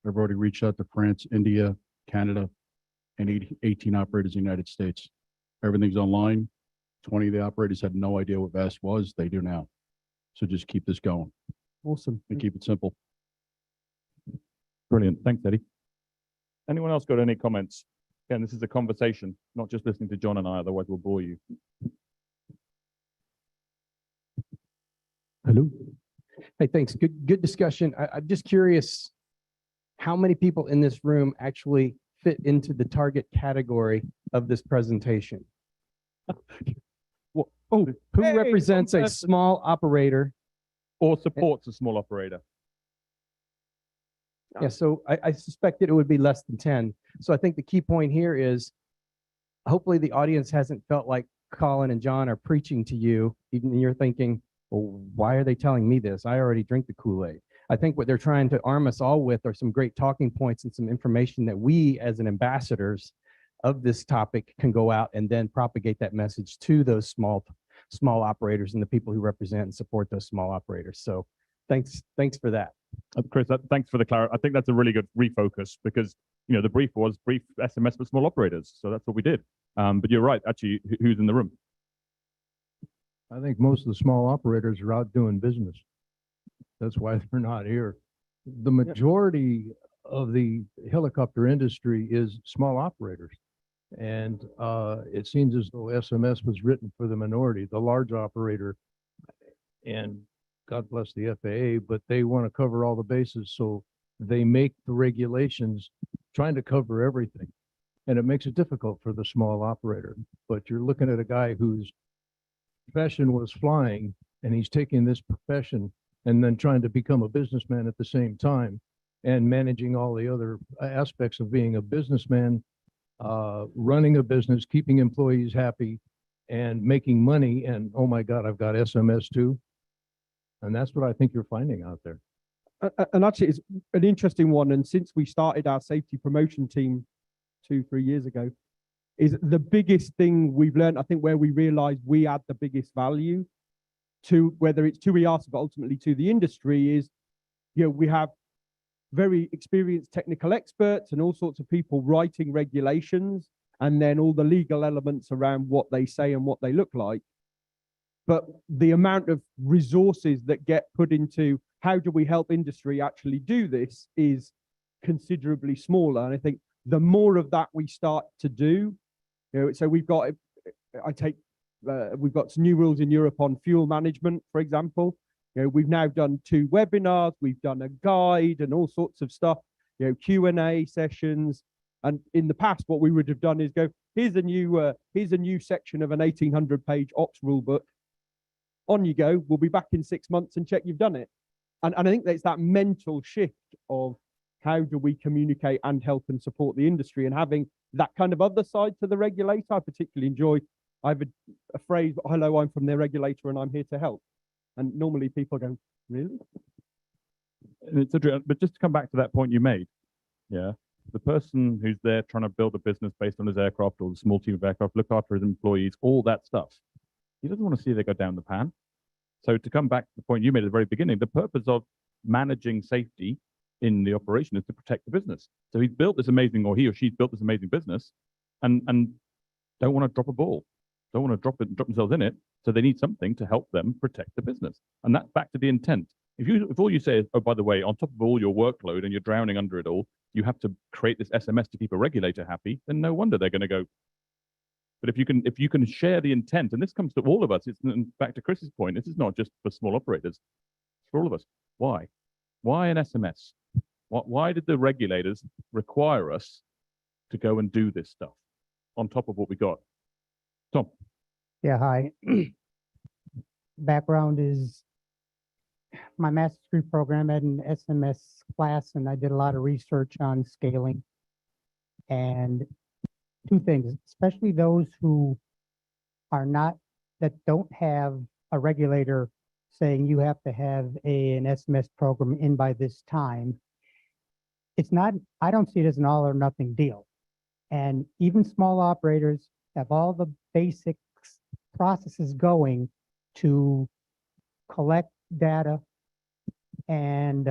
I've already reached out to France, India, Canada, and 18 operators in the United States. Everything's online. 20 of the operators had no idea what VAST was. They do now. So just keep this going Awesome. and keep it simple. Brilliant. Thanks, Eddie. Anyone else got any comments? Again, this is a conversation, not just listening to John and I, otherwise we'll bore you. Hello. Hey, thanks. Good discussion. I'm just curious how many people in this room actually fit into the target category of this presentation? Who represents a small operator? Or supports a small operator. Yeah, so I suspected it would be less than 10. So I think the key point here is hopefully the audience hasn't felt like Colin and John are preaching to you, even you're thinking, well, why are they telling me this? I already drink the Kool-Aid. I think what they're trying to arm us all with are some great talking points and some information that we as an ambassadors of this topic can go out and then propagate that message to those small operators and the people who represent and support those small operators. So thanks for that. Chris, thanks for the clarity. I think that's a really good refocus because, the brief was brief SMS for small operators. So that's what we did. But you're right, actually, who's in the room? I think most of the small operators are out doing business. That's why they're not here. The majority of the helicopter industry is small operators. And it seems as though SMS was written for the minority, the large operator, and God bless the FAA, but they want to cover all the bases. So they make the regulations trying to cover everything. And it makes it difficult for the small operator. But you're looking at a guy whose profession was flying, and he's taking this profession and then trying to become a businessman at the same time and managing all the other aspects of being a businessman, running a business, keeping employees happy and making money. And oh my God, I've got SMS too. And that's what I think you're finding out there. And actually, it's an interesting one. And since we started our safety promotion team 2-3 years ago, is the biggest thing we've learned, I think, where we realized we add the biggest value to whether it's to EASA, but ultimately to the industry is, we have very experienced technical experts and all sorts of people writing regulations and then all the legal elements around what they say and what they look like. But the amount of resources that get put into how do we help industry actually do this is considerably smaller. And I think the more of that we start to do, so we've got, we've got some new rules in Europe on fuel management, for example. We've now done 2 webinars, we've done a guide and all sorts of stuff, Q&A sessions. And in the past, what we would have done is go, here's a new section of an 1800-page ops rule book. On you go, we'll be back in 6 months and check you've done it. And I think that's that mental shift of how do we communicate and help and support the industry? And having that kind of other side to the regulator, I particularly enjoy. I have a phrase, hello, I'm from the regulator and I'm here to help. And normally people go, really? And but just to come back to that point you made, yeah, the person who's there trying to build a business based on his aircraft or the small team of aircraft, look after his employees, all that stuff, he doesn't want to see they go down the pan. So to come back to the point you made at the very beginning, the purpose of managing safety in the operation is to protect the business. So he's built this amazing, or he or she's built this amazing business, and don't want to drop a ball, don't want to drop themselves in it. So they need something to help them protect the business, and that's back to the intent. If all you say is, oh, by the way, on top of all your workload and you're drowning under it all, you have to create this SMS to keep a regulator happy, then no wonder they're going to go. But if you can share the intent, and this comes to all of us, it's back to Chris's point, this is not just for small operators, it's for all of us. Why? Why an SMS? Why did the regulators require us to go and do this stuff on top of what we got? Tom. Yeah, hi. Background is my master's degree program at an SMS class, and I did a lot of research on scaling. And two things, especially those who are not, that don't have a regulator saying you have to have an SMS program in by this time. It's not, I don't see it as an all or nothing deal. And even small operators have all the basic processes going to collect data and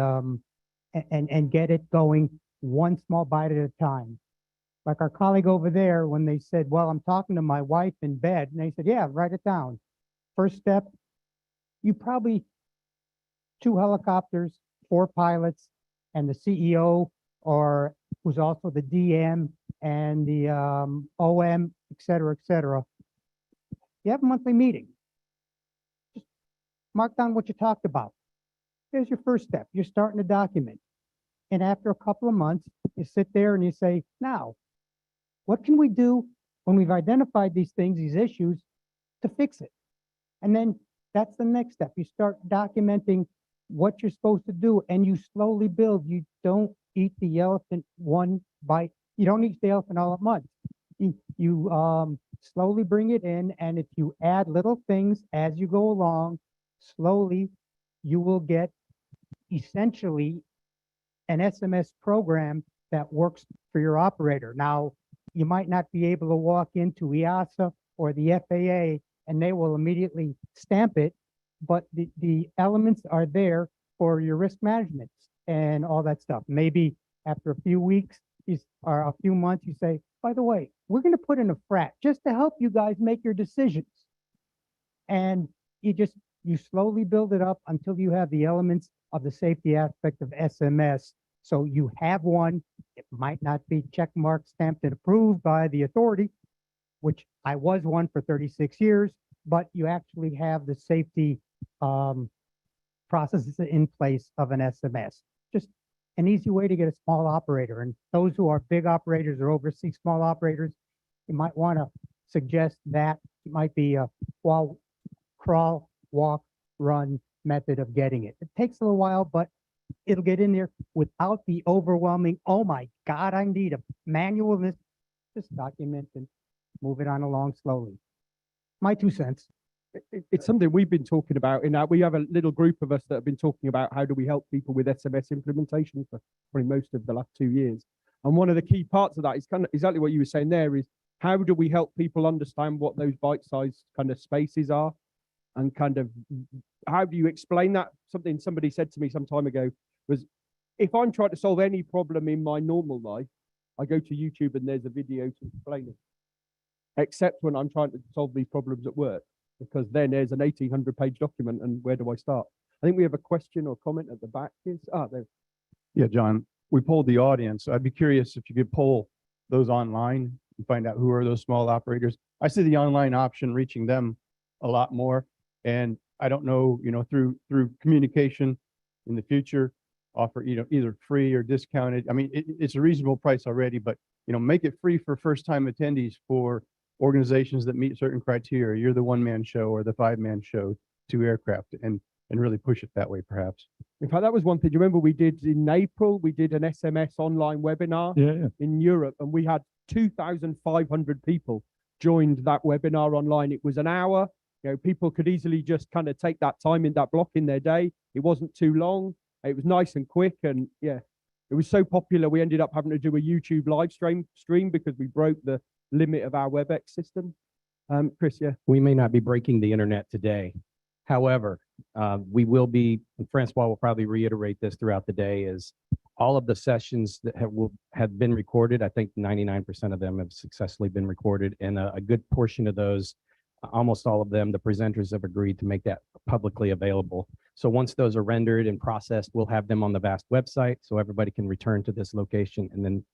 get it going one small bite at a time. Like our colleague over there, when they said, well, I'm talking to my wife in bed, and they said, yeah, write it down. First step, you probably 2 helicopters, 4 pilots, and the CEO, or who's also the DM and the OM, et cetera, et cetera. You have a monthly meeting. Just mark down what you talked about. Here's your first step. You're starting to document. And after a couple of months, you sit there and you say, now, what can we do when we've identified these things, these issues, to fix it? And then that's the next step. You start documenting what you're supposed to do, and you slowly build. You don't eat the elephant one bite. You don't eat the elephant all at once. You slowly bring it in, and if you add little things as you go along, slowly, you will get essentially an SMS program that works for your operator. Now, you might not be able to walk into EASA or the FAA and they will immediately stamp it, but the elements are there for your risk management and all that stuff. Maybe after a few weeks or a few months, you say, by the way, we're going to put in a FRAT just to help you guys make your decisions. And you slowly build it up until you have the elements of the safety aspect of SMS. So you have one, it might not be check mark stamped and approved by the authority, which I was one for 36 years, but you actually have the safety processes in place of an SMS. Just an easy way to get a small operator. And those who are big operators or oversee small operators, you might want to suggest that it might be a crawl, walk, run method of getting it. It takes a little while, but it'll get in there without the overwhelming, oh my God, I need a manual. Just document and move it on along slowly. My 2 cents. It's something we've been talking about in that we have a little group of us that have been talking about how do we help people with SMS implementation for probably most of the last 2 years. And one of the key parts of that is kind of exactly what you were saying there is how do we help people understand what those bite-sized kind of spaces are, and kind of how do you explain that? Something somebody said to me some time ago was, if I'm trying to solve any problem in my normal life, I go to YouTube and there's a video to explain it. Except when I'm trying to solve these problems at work, because then there's an 1,800-page document, and where do I start? I think we have a question or comment at the back. There. Yeah, John, we polled the audience. I'd be curious if you could poll those online and find out who are those small operators. I see the online option reaching them a lot more. And I don't know, through communication in the future, offer, either free or discounted. I mean, it's a reasonable price already, but, make it free for first-time attendees for organizations that meet certain criteria. You're the one-man show or the 5-man show, 2 aircraft. And and really push it that way, perhaps. In fact, that was one thing. Do you remember we did in April, we did an SMS online webinar Yeah. in Europe, and we had 2,500 people joined that webinar online. It was an hour. You know, people could easily just kind of take that time in that block in their day. It wasn't too long. It was nice and quick. And yeah, it was so popular. We ended up having to do a YouTube live stream because we broke the limit of our WebEx system. Chris, yeah. We may not be breaking the internet today. However, we will be, and Francois will probably reiterate this throughout the day, is all of the sessions that have been recorded. I think 99% of them have successfully been recorded, and a good portion of those, almost all of them, the presenters have agreed to make that publicly available. So once those are rendered and processed, we'll have them on the VAST website so everybody can return to this location and then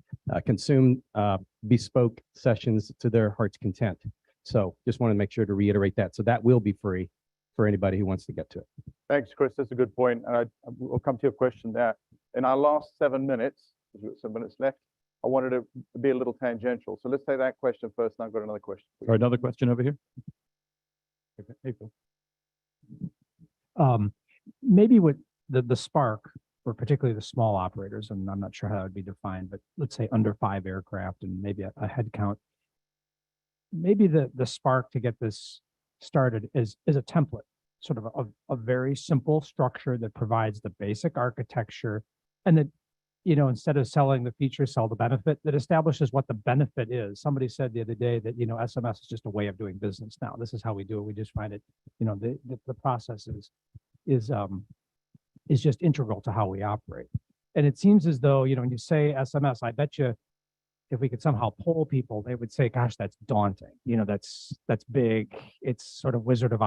consume bespoke sessions to their heart's content. So just want to make sure to reiterate that. So that will be free for anybody who wants to get to it. Thanks, Chris. That's a good point. And we'll come to your question there. In our last 7 minutes, we've got some minutes left, I wanted to be a little tangential. So let's take that question first, and I've got another question. for you. Or another question over here? Hey, Phil. Maybe with the Spark, or particularly the small operators, and I'm not sure how that would be defined, but let's say under 5 aircraft and maybe a head count. Maybe the Spark to get this started is a template, sort of a very simple structure that provides the basic architecture, and that, you know, instead of selling the feature, sell the benefit, that establishes what the benefit is. Somebody said the other day that, you know, SMS is just a way of doing business now. This is how we do it. We just find it, you know, the process is just integral to how we operate. And it seems as though, you know, when you say SMS, I bet you if we could somehow poll people, they would say, gosh, that's daunting. You know, that's big. It's sort of Wizard of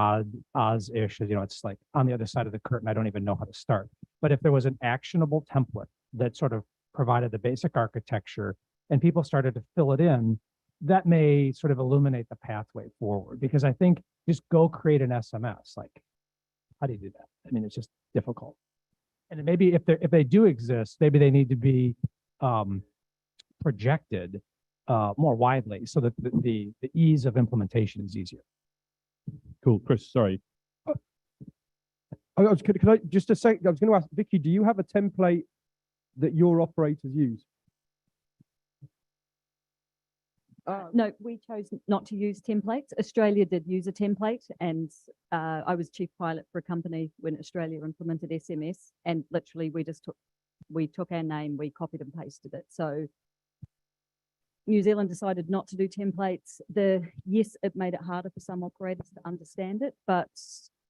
Oz-ish. You know, it's like on the other side of the curtain. I don't even know how to start. But if there was an actionable template that sort of provided the basic architecture and people started to fill it in, that may sort of illuminate the pathway forward. Because I think just go create an SMS. Like, how do you do that? I mean, it's just difficult. And maybe if they do exist, maybe they need to be projected more widely so that the ease of implementation is easier. Cool. Chris, sorry. Could I just a sec? I was going to ask Vicky, do you have a template that your operators use? No, we chose not to use templates. Australia did use a template, and I was chief pilot for a company when Australia implemented SMS, and literally we took our name, we copied and pasted it. So New Zealand decided not to do templates. Yes, it made it harder for some operators to understand it, but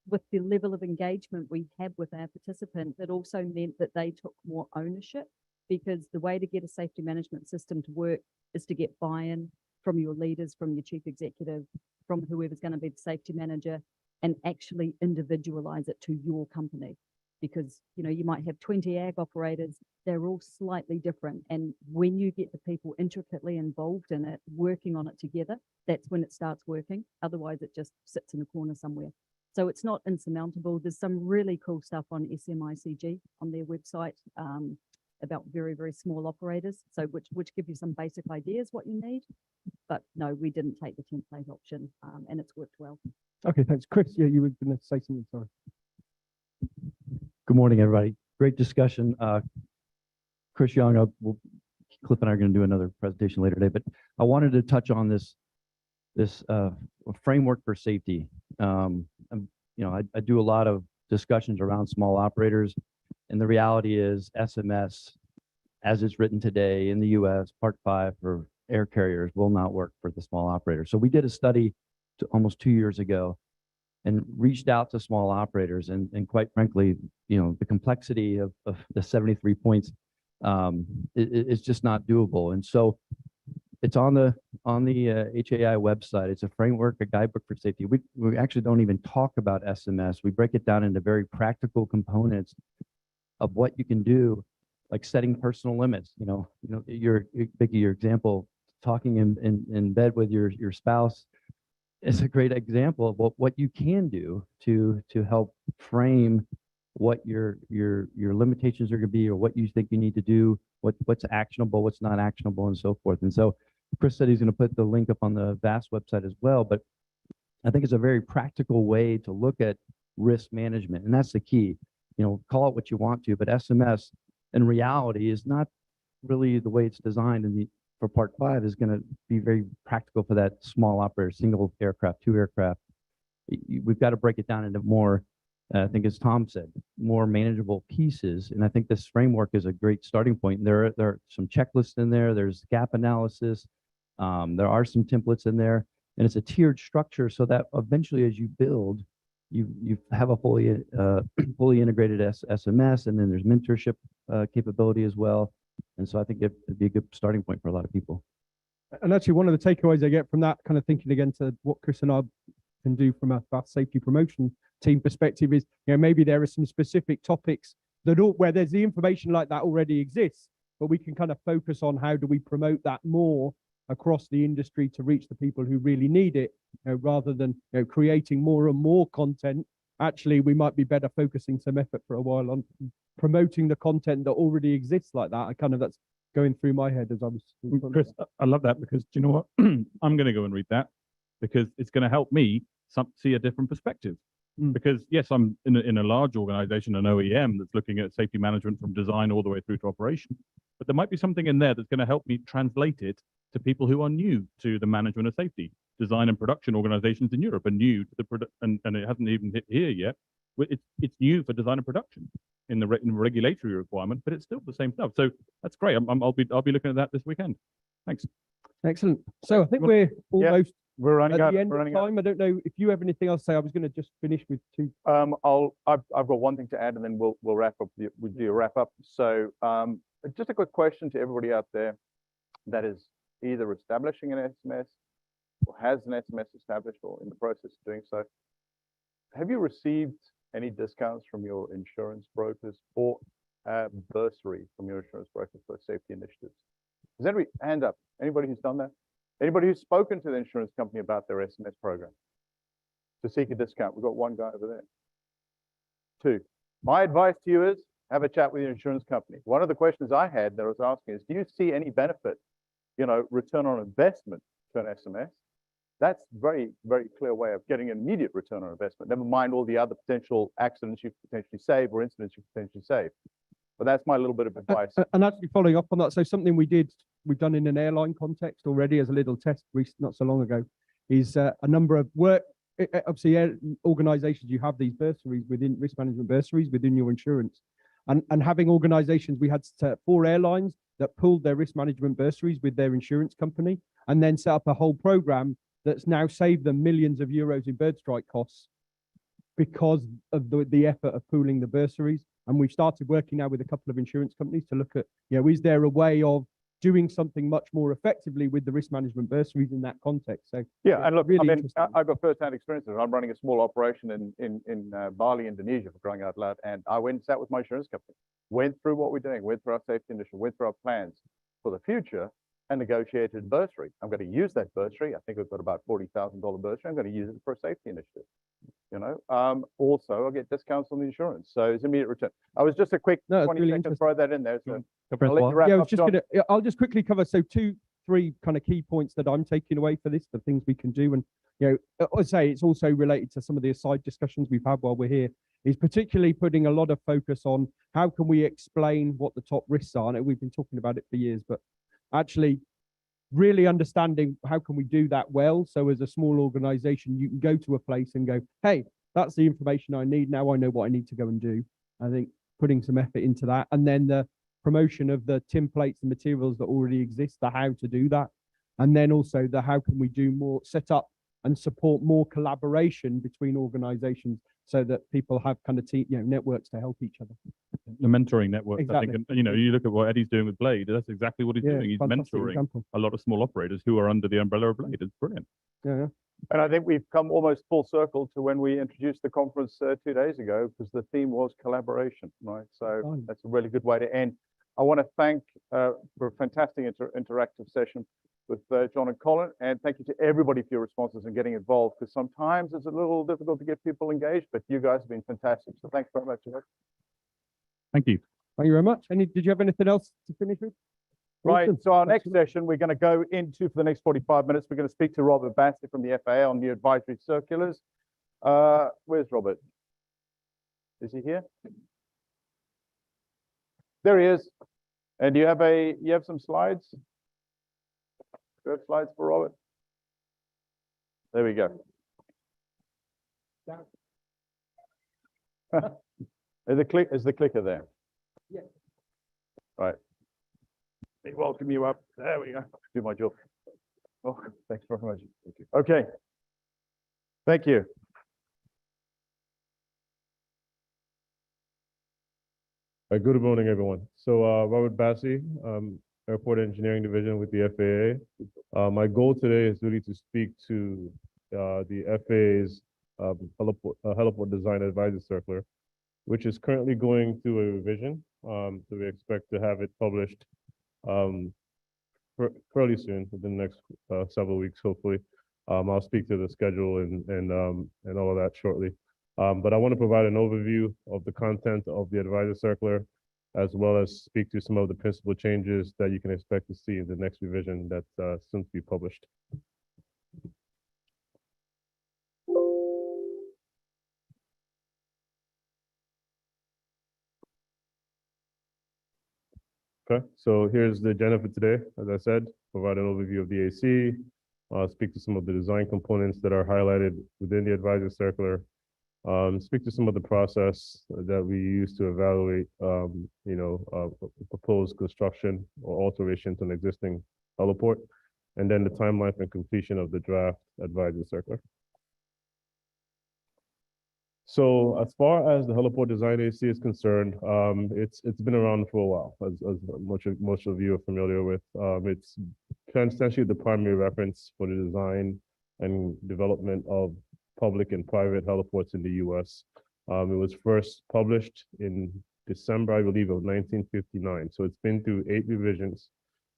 with the level of engagement we have with our participants, it also meant that they took more ownership, because the way to get a safety management system to work is to get buy-in from your leaders, from your chief executive, from whoever's going to be the safety manager, and actually individualize it to your company. Because, you know, you might have 20 ag operators, they're all slightly different. And when you get the people intricately involved in it, working on it together, that's when it starts working. Otherwise, it just sits in a corner somewhere. So it's not insurmountable. There's some really cool stuff on SMICG on their website about very, very small operators. So which give you some basic ideas what you need. But no, we didn't take the template option, and it's worked well. Okay, thanks. Chris, yeah, you were going to say something, sorry. Good morning, everybody. Great discussion. Chris Young, Cliff and I are going to do another presentation later today, but I wanted to touch on this framework for safety. I do a lot of discussions around small operators, and the reality is SMS, as it's written today in the US, Part 5 for air carriers will not work for the small operator. So we did a study almost 2 years ago and reached out to small operators, and quite frankly, you know, the complexity of the 73 points is just not doable. And so it's on the HAI website. It's a framework, a guidebook for safety. We actually don't even talk about SMS. We break it down into very practical components of what you can do, like setting personal limits. Vicky, your example, talking in bed with your spouse is a great example of what you can do to help frame what your limitations are going to be, or what you think you need to do, what's actionable, what's not actionable, and so forth. And so Chris said he's going to put the link up on the VAST website as well, but I think it's a very practical way to look at risk management. And that's the key. You know, call it what you want to, but SMS in reality is not really the way it's designed for Part 5 is going to be very practical for that small operator, single aircraft, 2 aircraft. We've got to break it down into more, I think as Tom said, more manageable pieces. And I think this framework is a great starting point. There are some checklists in there. There's gap analysis. There are some templates in there, and it's a tiered structure so that eventually as you build, you have a fully integrated SMS, and then there's mentorship capability as well. And so I think it'd be a good starting point for a lot of people. And actually, one of the takeaways I get from that, kind of thinking again to what Chris and I can do from a fast safety promotion team perspective, is, maybe there are some specific topics where there's the information like that already exists, but we can kind of focus on how do we promote that more across the industry to reach the people who really need it, rather than creating more and more content. Actually, we might be better focusing some effort for a while on promoting the content that already exists like that. That's going through my head as I was. Chris, I love that, because do you know what? I'm going to go and read that, because it's going to help me see a different perspective. Because yes, I'm in a large organization, an OEM that's looking at safety management from design all the way through to operation. But there might be something in there that's going to help me translate it to people who are new to the management of safety. Design and production organizations in Europe are new to the and it hasn't even hit here yet. It's new for design and production in the regulatory requirement, but it's still the same stuff. So that's great. I'll be looking at that this weekend. Thanks. Excellent. So I think we're almost We're running at out. the end We're of running out. time. I don't know if you have anything else to say. I was going to just finish with 2. I've got one thing to add, and then we'll wrap up. We'll do a wrap up. So just a quick question to everybody out there that is either establishing an SMS or has an SMS established or in the process of doing so. Have you received any discounts from your insurance brokers or bursary from your insurance brokers for safety initiatives? Does anybody hand up? Anybody who's done that? Anybody who's spoken to the insurance company about their SMS program to seek a discount? We've got one guy over there. 2. My advice to you is have a chat with your insurance company. One of the questions I had that I was asking is, do you see any benefit, return on investment to an SMS? That's very, very clear way of getting an immediate return on investment. Never mind all the other potential accidents you potentially save or incidents you potentially save. But that's my little bit of advice. And actually following up on that, so something we've done in an airline context already as a little test not so long ago, is a number of obviously organizations, you have these bursaries within risk management bursaries within your insurance. And having organizations, we had 4 airlines that pulled their risk management bursaries with their insurance company and then set up a whole program that's now saved them millions of euros in bird strike costs because of the effort of pooling the bursaries. And we've started working now with a couple of insurance companies to look at, is there a way of doing something much more effectively with the risk management bursaries in that context? So yeah, and look, really I've got first-hand experience. I'm running a small operation in Bali, Indonesia, for crying out loud. And I went and sat with my insurance company, went through what we're doing, went through our safety initiative, went through our plans for the future, and negotiated bursary. I'm going to use that bursary. I think we've got about $40,000 bursary. I'm going to use it for a safety initiative. Also, I'll get discounts on the insurance. So it's immediate return. I was just a quick 20 really seconds, throw that in there. So Chris, I'll let you wrap I up, was just John. I'll just quickly cover. So 2, 3 kind of key points that I'm taking away for this, the things we can do. And, I'd say it's also related to some of the aside discussions we've had while we're here, is particularly putting a lot of focus on how can we explain what the top risks are. And we've been talking about it for years, but actually really understanding how can we do that well. So as a small organization, you can go to a place and go, hey, that's the information I need. Now I know what I need to go and do. I think putting some effort into that, and then the promotion of the templates and materials that already exist, the how to do that. And then also the how can we do more, set up and support more collaboration between organizations so that people have kind of networks to help each other. The mentoring network, Exactly. I think, and you look at what Eddie's doing with Blade, that's exactly what he's doing. He's fantastic mentoring example. a lot of small operators who are under the umbrella of Blade. It's brilliant. Yeah. And I think we've come almost full circle to when we introduced the conference 2 days ago, because the theme was collaboration, right? So that's a really good way to end. I want to thank for a fantastic interactive session with John and Colin, and thank you to everybody for your responses and getting involved, because sometimes it's a little difficult to get people engaged, but you guys have been fantastic. So thanks very much. Thank you. Thank you very much. Did you have anything else to finish with? Right, Awesome. so our next session, we're going to go into, for the next 45 minutes, we're going to speak to Robert Bassett from the FAA on new advisory circulars. Where's Robert? Is he here? There he is. And you have some slides? Do you have slides for Robert? There we go. Is the clicker there? Yeah. Right. Let me welcome you up. There we go. Do my job. Oh, thanks very much. Thank you. Okay. Thank you. Good morning, everyone. So Robert Bassi, Airport Engineering Division with the FAA. My goal today is really to speak to the FAA's heliport design advisory circular, which is currently going through a revision. So we expect to have it published fairly soon, within the next several weeks, hopefully. I'll speak to the schedule and all of that shortly. But I want to provide an overview of the content of the advisor circular, as well as speak to some of the principal changes that you can expect to see in the next revision that's soon to be published. Okay, so here's the agenda for today. As I said, provide an overview of the AC, speak to some of the design components that are highlighted within the advisor circular, speak to some of the process that we use to evaluate, proposed construction or alteration to an existing heliport, and then the timeline for completion of the draft advisory circular. So as far as the heliport design AC is concerned, it's been around for a while, as most of you are familiar with. It's essentially the primary reference for the design and development of public and private heliports in the US. It was first published in December, I believe, of 1959. So it's been through 8 revisions.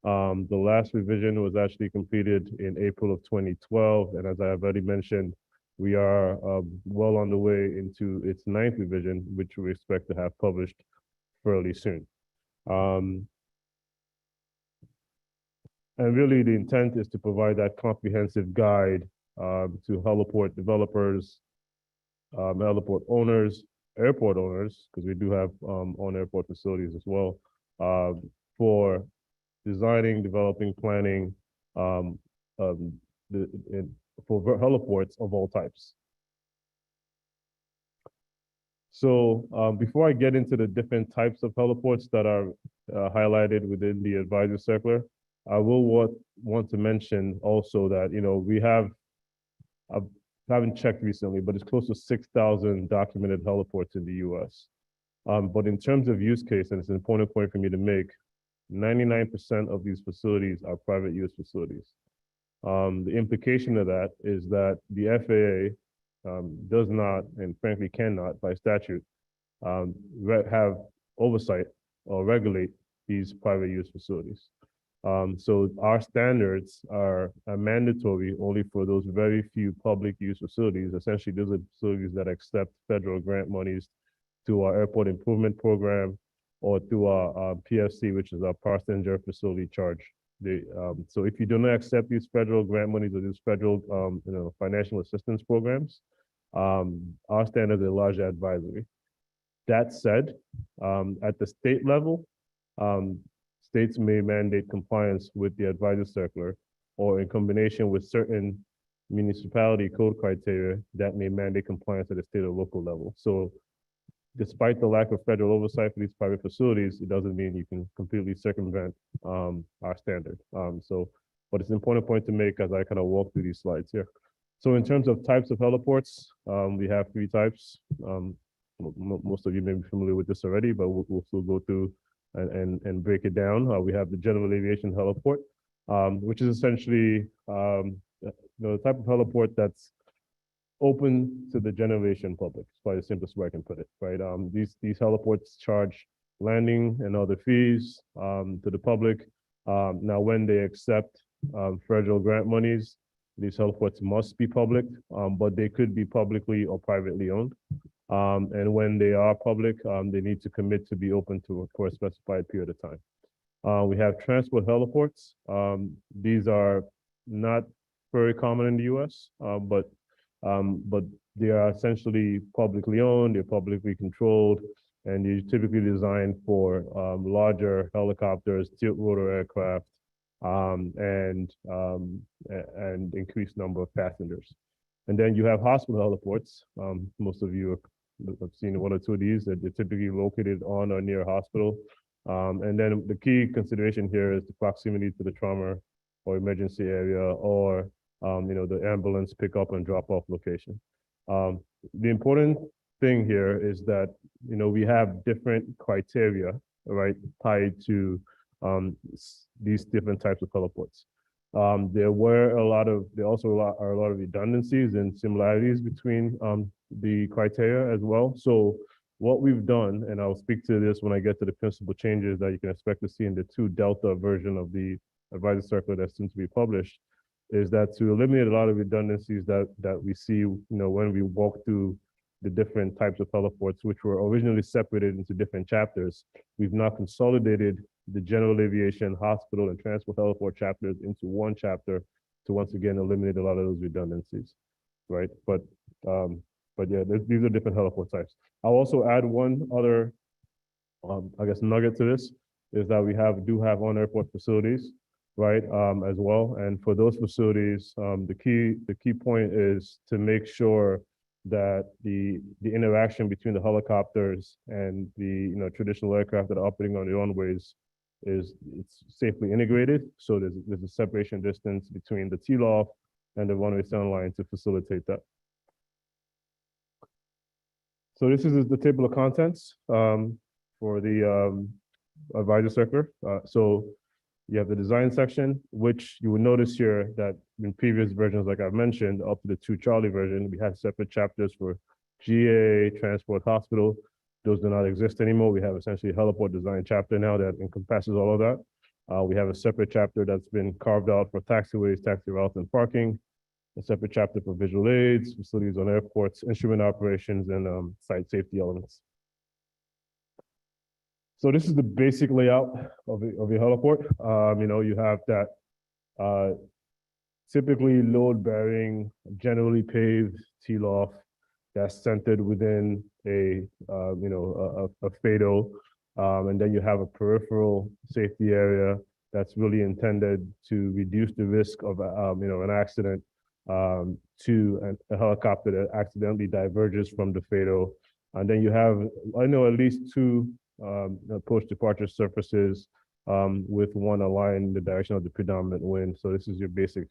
The last revision was actually completed in April of 2012. And as I have already mentioned, we are well on the way into its 9th revision, which we expect to have published fairly soon. And really the intent is to provide that comprehensive guide to heliport developers, heliport owners, airport owners, because we do have on airport facilities as well, for designing, developing, planning for heliports of all types. So before I get into the different types of heliports that are highlighted within the advisor circular, I will want to mention also that, I haven't checked recently, but it's close to 6,000 documented heliports in the US. But in terms of use case, and it's an important point for me to make, 99% of these facilities are private use facilities. The implication of that is that the FAA does not, and frankly cannot by statute, have oversight or regulate these private use facilities. So our standards are mandatory only for those very few public use facilities. Essentially, those are facilities that accept federal grant monies through our airport improvement program or through our PFC, which is our passenger facility charge. So if you do not accept these federal grant monies or these federal financial assistance programs, our standards are largely advisory. That said, at the state level, states may mandate compliance with the advisor circular, or in combination with certain municipality code criteria that may mandate compliance at the state or local level. So despite the lack of federal oversight for these private facilities, it doesn't mean you can completely circumvent our standard. But it's an important point to make as I kind of walk through these slides here. So in terms of types of heliports, we have 3 types. Most of you may be familiar with this already, but we'll still go through and break it down. We have the general aviation heliport, which is essentially the type of heliport that's open to the general aviation public. It's probably the simplest way I can put it, right? These heliports charge landing and other fees to the public. Now, when they accept federal grant monies, these heliports must be public, but they could be publicly or privately owned. And when they are public, they need to commit to be open for a specified period of time. We have transport heliports. These are not very common in the US, but but they are essentially publicly owned, they're publicly controlled, and they're typically designed for larger helicopters, tilt rotor aircraft, and increased number of passengers. And then you have hospital heliports. Most of you have seen one or two of these that they're typically located on or near a hospital. And then the key consideration here is the proximity to the trauma or emergency area, or the ambulance pickup and drop off location. The important thing here is that we have different criteria, right, tied to these different types of heliports. There also are a lot of redundancies and similarities between the criteria as well. So what we've done, and I'll speak to this when I get to the principal changes that you can expect to see in the 2 Delta version of the advisor circular that's soon to be published, is that to eliminate a lot of redundancies that we see, when we walk through the different types of heliports, which were originally separated into different chapters, we've now consolidated the general aviation, hospital, and transport heliport chapters into one chapter to once again eliminate a lot of those redundancies, right? But yeah, these are different heliport types. I'll also add one other, I guess, nugget to this, is that we do have on-airport facilities, right, as well. And for those facilities, the key point is to make sure that the interaction between the helicopters and the traditional aircraft that are operating on the runways it's safely integrated. So there's a separation distance between the TLOF and the runway center line to facilitate that. So this is the table of contents for the advisor circular. So you have the design section, which you will notice here that in previous versions, like I've mentioned, up to the 2 Charlie version, we had separate chapters for GA, transport, hospital. Those do not exist anymore. We have essentially a heliport design chapter now that encompasses all of that. We have a separate chapter that's been carved out for taxiways, taxi routes, and parking. A separate chapter for visual aids, facilities on airports, instrument operations, and site safety elements. So this is the basic layout of your heliport. You have that typically load-bearing, generally paved TLOF that's centered within a FADO, and then you have a peripheral safety area that's really intended to reduce the risk of an accident to a helicopter that accidentally diverges from the FADO. And then you have, at least 2 post-departure surfaces with one aligned in the direction of the predominant wind. So this is your basic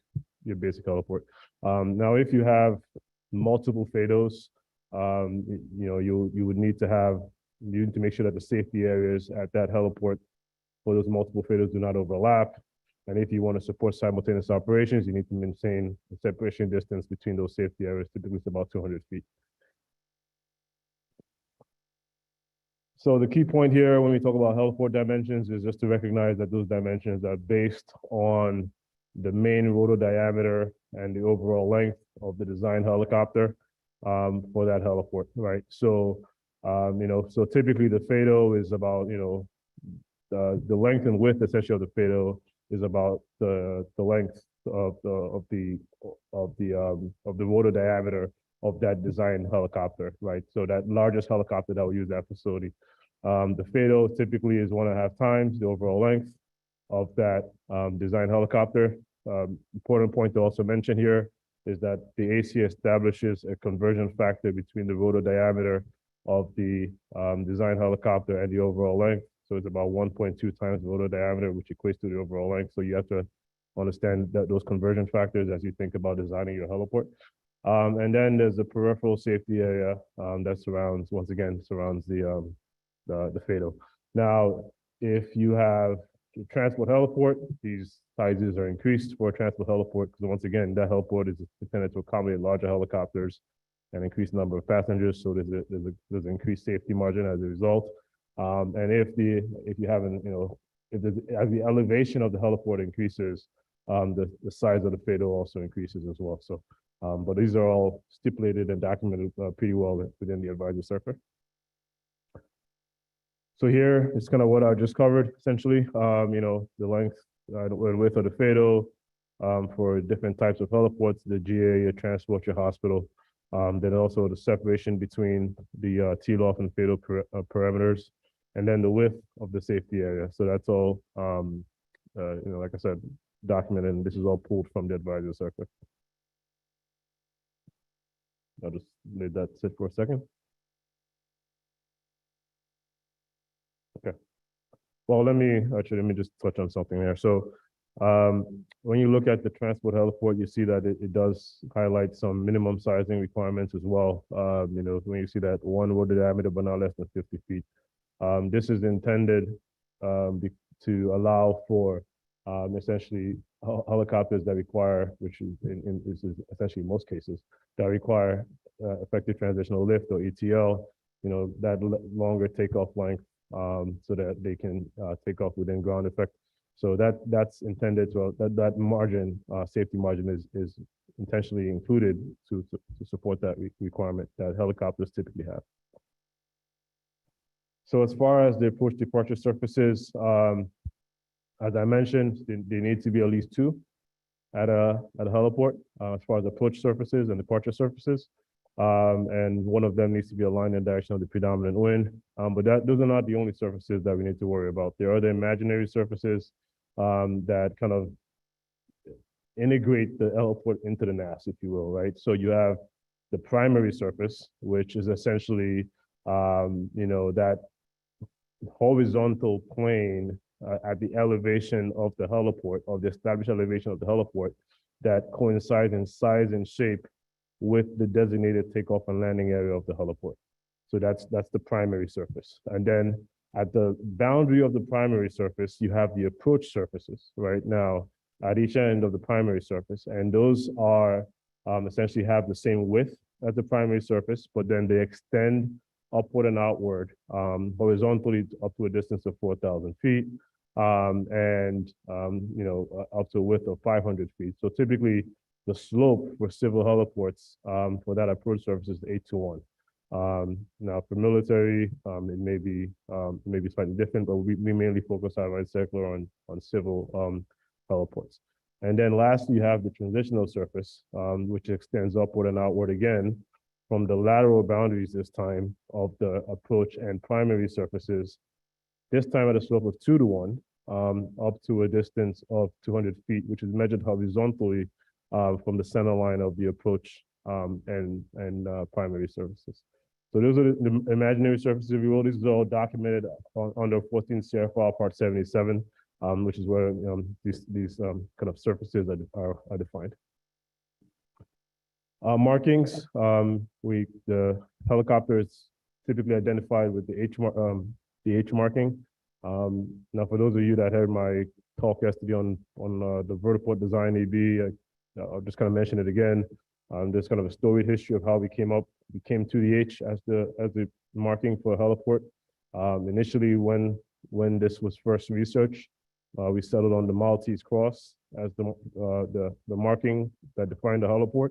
heliport. Now, if you have multiple FADOs, you would need to make sure that the safety areas at that heliport for those multiple FADOs do not overlap. And if you want to support simultaneous operations, you need to maintain a separation distance between those safety areas, typically it's about 200 feet. So the key point here when we talk about heliport dimensions is just to recognize that those dimensions are based on the main rotor diameter and the overall length of the design helicopter for that heliport, right? So, so typically the FADO is about, the length and width essentially of the FADO is about the length of the rotor diameter of that design helicopter, right? So that largest helicopter that will use that facility. The FADO typically is 1.5 times the overall length of that design helicopter. Important point to also mention here is that the AC establishes a conversion factor between the rotor diameter of the design helicopter and the overall length. So it's about 1.2 times the rotor diameter, which equates to the overall length. So you have to understand those conversion factors as you think about designing your heliport. And then there's a peripheral safety area that surrounds the FADO. Now, if you have a transport heliport, these sizes are increased for a transport heliport because once again, that heliport is intended to accommodate larger helicopters and increase the number of passengers. So there's an increased safety margin as a result. And as the elevation of the heliport increases, the size of the FADO also increases as well. So, but these are all stipulated and documented pretty well within the advisor circular. So here is kind of what I just covered essentially. The length and width of the FADO for different types of heliports, the GA, your transport, your hospital. Then also the separation between the teal-off and fatal parameters, and then the width of the safety area. So that's all, like I said, documented, and this is all pulled from the advisory circular. I'll just let that sit for a second. Okay. Well, let me just touch on something there. So when you look at the transport heliport, you see that it does highlight some minimum sizing requirements as well. When you see that one rotor diameter, but not less than 50 feet. This is intended to allow for essentially helicopters that require, which is this is essentially most cases, that require effective transitional lift or ETL, that longer takeoff length so that they can take off within ground effect. So that's intended to, that margin, safety margin is intentionally included to support that requirement that helicopters typically have. So as far as the approach departure surfaces, as I mentioned, they need to be at least two at a heliport as far as approach surfaces and departure surfaces. And one of them needs to be aligned in the direction of the predominant wind. But those are not the only surfaces that we need to worry about. There are the imaginary surfaces that kind of integrate the heliport into the NAS, if you will, right? So you have the primary surface, which is essentially, that horizontal plane at the elevation of the heliport, of the established elevation of the heliport, that coincides in size and shape with the designated takeoff and landing area of the heliport. So that's the primary surface. And then at the boundary of the primary surface, you have the approach surfaces right now at each end of the primary surface. And those are essentially have the same width as the primary surface, but then they extend upward and outward horizontally up to a distance of 4,000 feet and up to a width of 500 feet. So typically the slope for civil heliports for that approach surface is 8-to-1. Now for military, it may be slightly different, but we mainly focus on right circular on civil heliports. And then lastly, you have the transitional surface, which extends upward and outward again from the lateral boundaries this time of the approach and primary surfaces, this time at a slope of 2-to-1, up to a distance of 200 feet, which is measured horizontally from the center line of the approach and primary surfaces. So those are the imaginary surfaces, if you will. These are all documented under 14 CFR Part 77, which is where these kind of surfaces are defined. Markings, the helicopter is typically identified with the H marking. Now, for those of you that heard my talk yesterday on the vertiport design AB, I'll just kind of mention it again. There's kind of a storied history of how we came to the H as the marking for a heliport. Initially, when this was first researched, we settled on the Maltese cross as the marking that defined the heliport.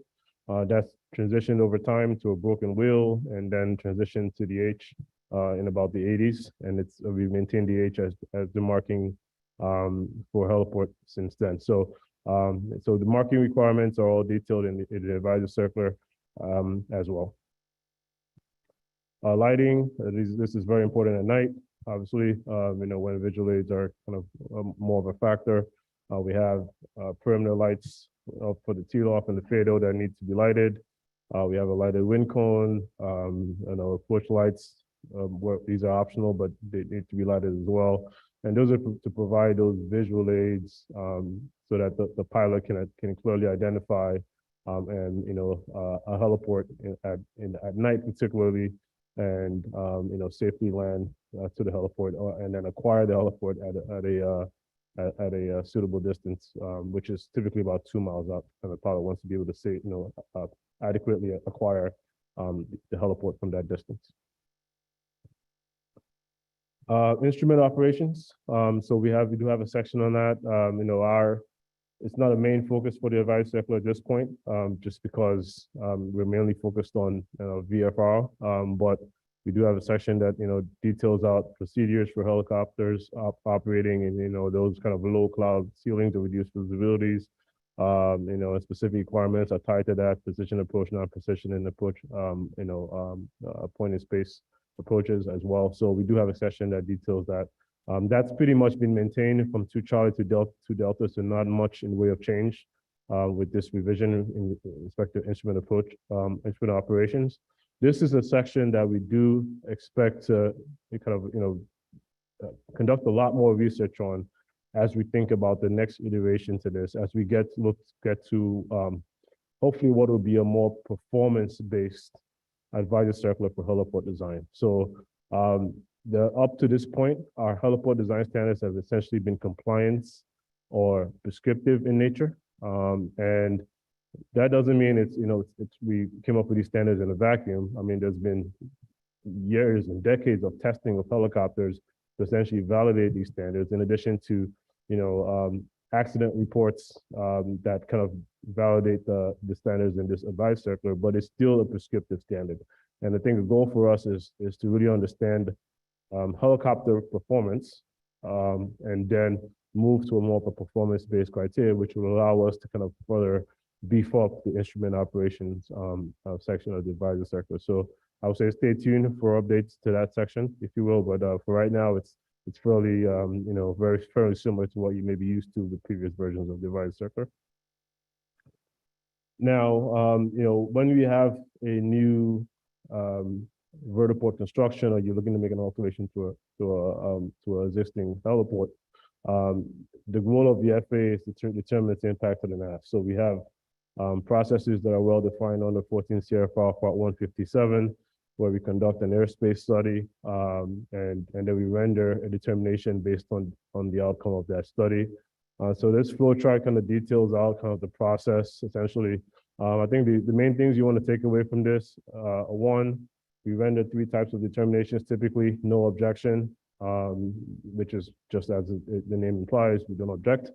That's transitioned over time to a broken wheel and then transitioned to the H in about the 80s. And we've maintained the H as the marking for heliport since then. So the marking requirements are all detailed in the advisor circular as well. Lighting, this is very important at night. Obviously, when visual aids are kind of more of a factor. We have perimeter lights for the teal-off and the FADO that need to be lighted. We have a lighted wind cone, approach lights. These are optional, but they need to be lighted as well. And those are to provide those visual aids so that the pilot can clearly identify a heliport at night particularly, and safely land to the heliport and then acquire the heliport at a suitable distance, which is typically about 2 miles out, and the pilot wants to be able to say, adequately acquire the heliport from that distance. Instrument operations. So we do have a section on that. It's not a main focus for the advice circular at this point, just because we're mainly focused on VFR, but we do have a section that details out procedures for helicopters operating in those kind of low cloud ceilings to reduce visibilities, And specific requirements are tied to that position approach, non-precision and approach, point and space approaches as well. So we do have a session that details that. That's pretty much been maintained from 2 Charlie to Delta, so not much in way of change with this revision in respect to instrument approach, instrument operations. This is a section that we do expect to kind of, conduct a lot more research on as we think about the next iteration to this, as we get to hopefully what will be a more performance-based advisor circular for heliport design. So up to this point, our heliport design standards have essentially been compliance or prescriptive in nature. And that doesn't mean we came up with these standards in a vacuum. I mean, there's been years and decades of testing of helicopters to essentially validate these standards, in addition to, accident reports that kind of validate the standards in this advice circular, but it's still a prescriptive standard. And I think the goal for us is to really understand helicopter performance and then move to a more of a performance-based criteria, which will allow us to kind of further beef up the instrument operations section of the advisor circular. So I would say stay tuned for updates to that section, if you will. But for right now, it's fairly, fairly similar to what you may be used to with previous versions of the advisor circular. Now, when we have a new vertiport construction, or you're looking to make an alteration to an existing heliport, the goal of the FAA is to determine its impact on the NAF. So we have processes that are well defined under 14 CFR Part 157, where we conduct an airspace study, and then we render a determination based on the outcome of that study. So this flow chart kind of details out kind of the process, essentially. I think the main things you want to take away from this, one, we render 3 types of determinations, typically no objection, which is just as the name implies, we don't object.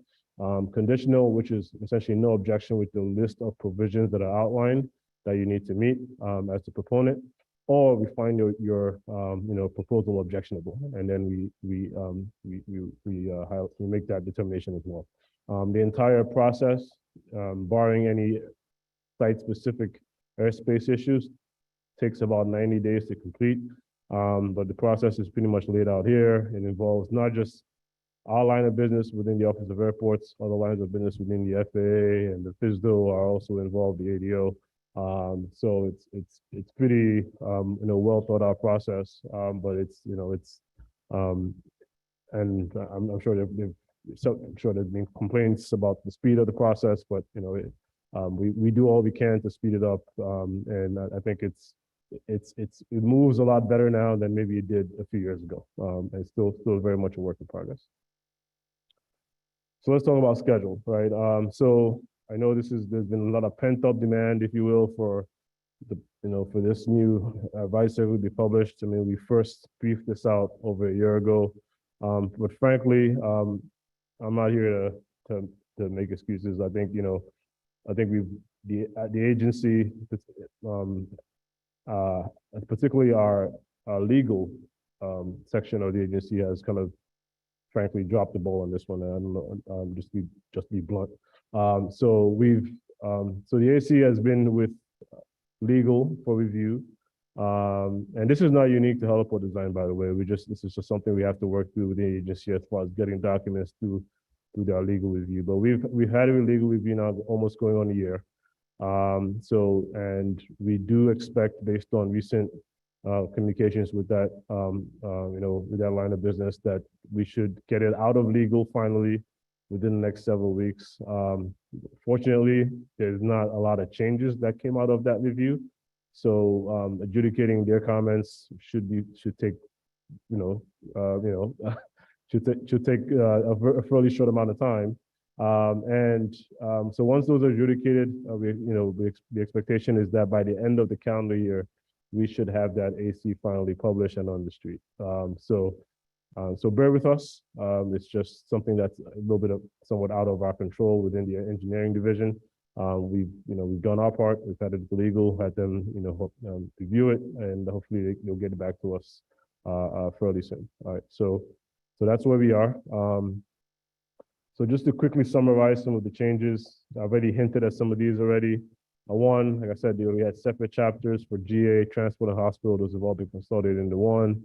Conditional, which is essentially no objection with the list of provisions that are outlined that you need to meet as the proponent, or we find your proposal objectionable, and then we make that determination as well. The entire process, barring any site-specific airspace issues, takes about 90 days to complete. But the process is pretty much laid out here. It involves not just our line of business within the Office of Airports, other lines of business within the FAA and the FSDO are also involved, the ADO. So it's pretty well thought out process, but and I'm sure there've been complaints about the speed of the process, but we do all we can to speed it up, and I think it moves a lot better now than maybe it did a few years ago, and still very much a work in progress. So let's talk about schedule, right? So I know there's been a lot of pent up demand, if you will, for for this new advice that will be published. I mean, we first briefed this out over a year ago, but frankly, I'm not here to make excuses. I think the agency, particularly our legal section of the agency, has kind of frankly dropped the ball on this one. I don't know, just be blunt. So the AC has been with legal for review, and this is not unique to heliport design, by the way. This is just something we have to work through with the agency as far as getting documents through their legal review. But we've had a legal review now almost going on a year. And we do expect, based on recent communications with that, with that line of business, that we should get it out of legal finally within the next several weeks. Fortunately, there's not a lot of changes that came out of that review. So adjudicating their comments should take a fairly short amount of time. So once those are adjudicated, the expectation is that by the end of the calendar year, we should have that AC finally published and on the street. So bear with us. It's just something that's a little bit of somewhat out of our control within the engineering division. We've done our part. We've had it to legal, had them, review it, and hopefully they'll get it back to us fairly soon. All right. So that's where we are. So just to quickly summarize some of the changes, I've already hinted at some of these already. One, like I said, we had separate chapters for GA, transport, and hospital. Those have all been consolidated into one.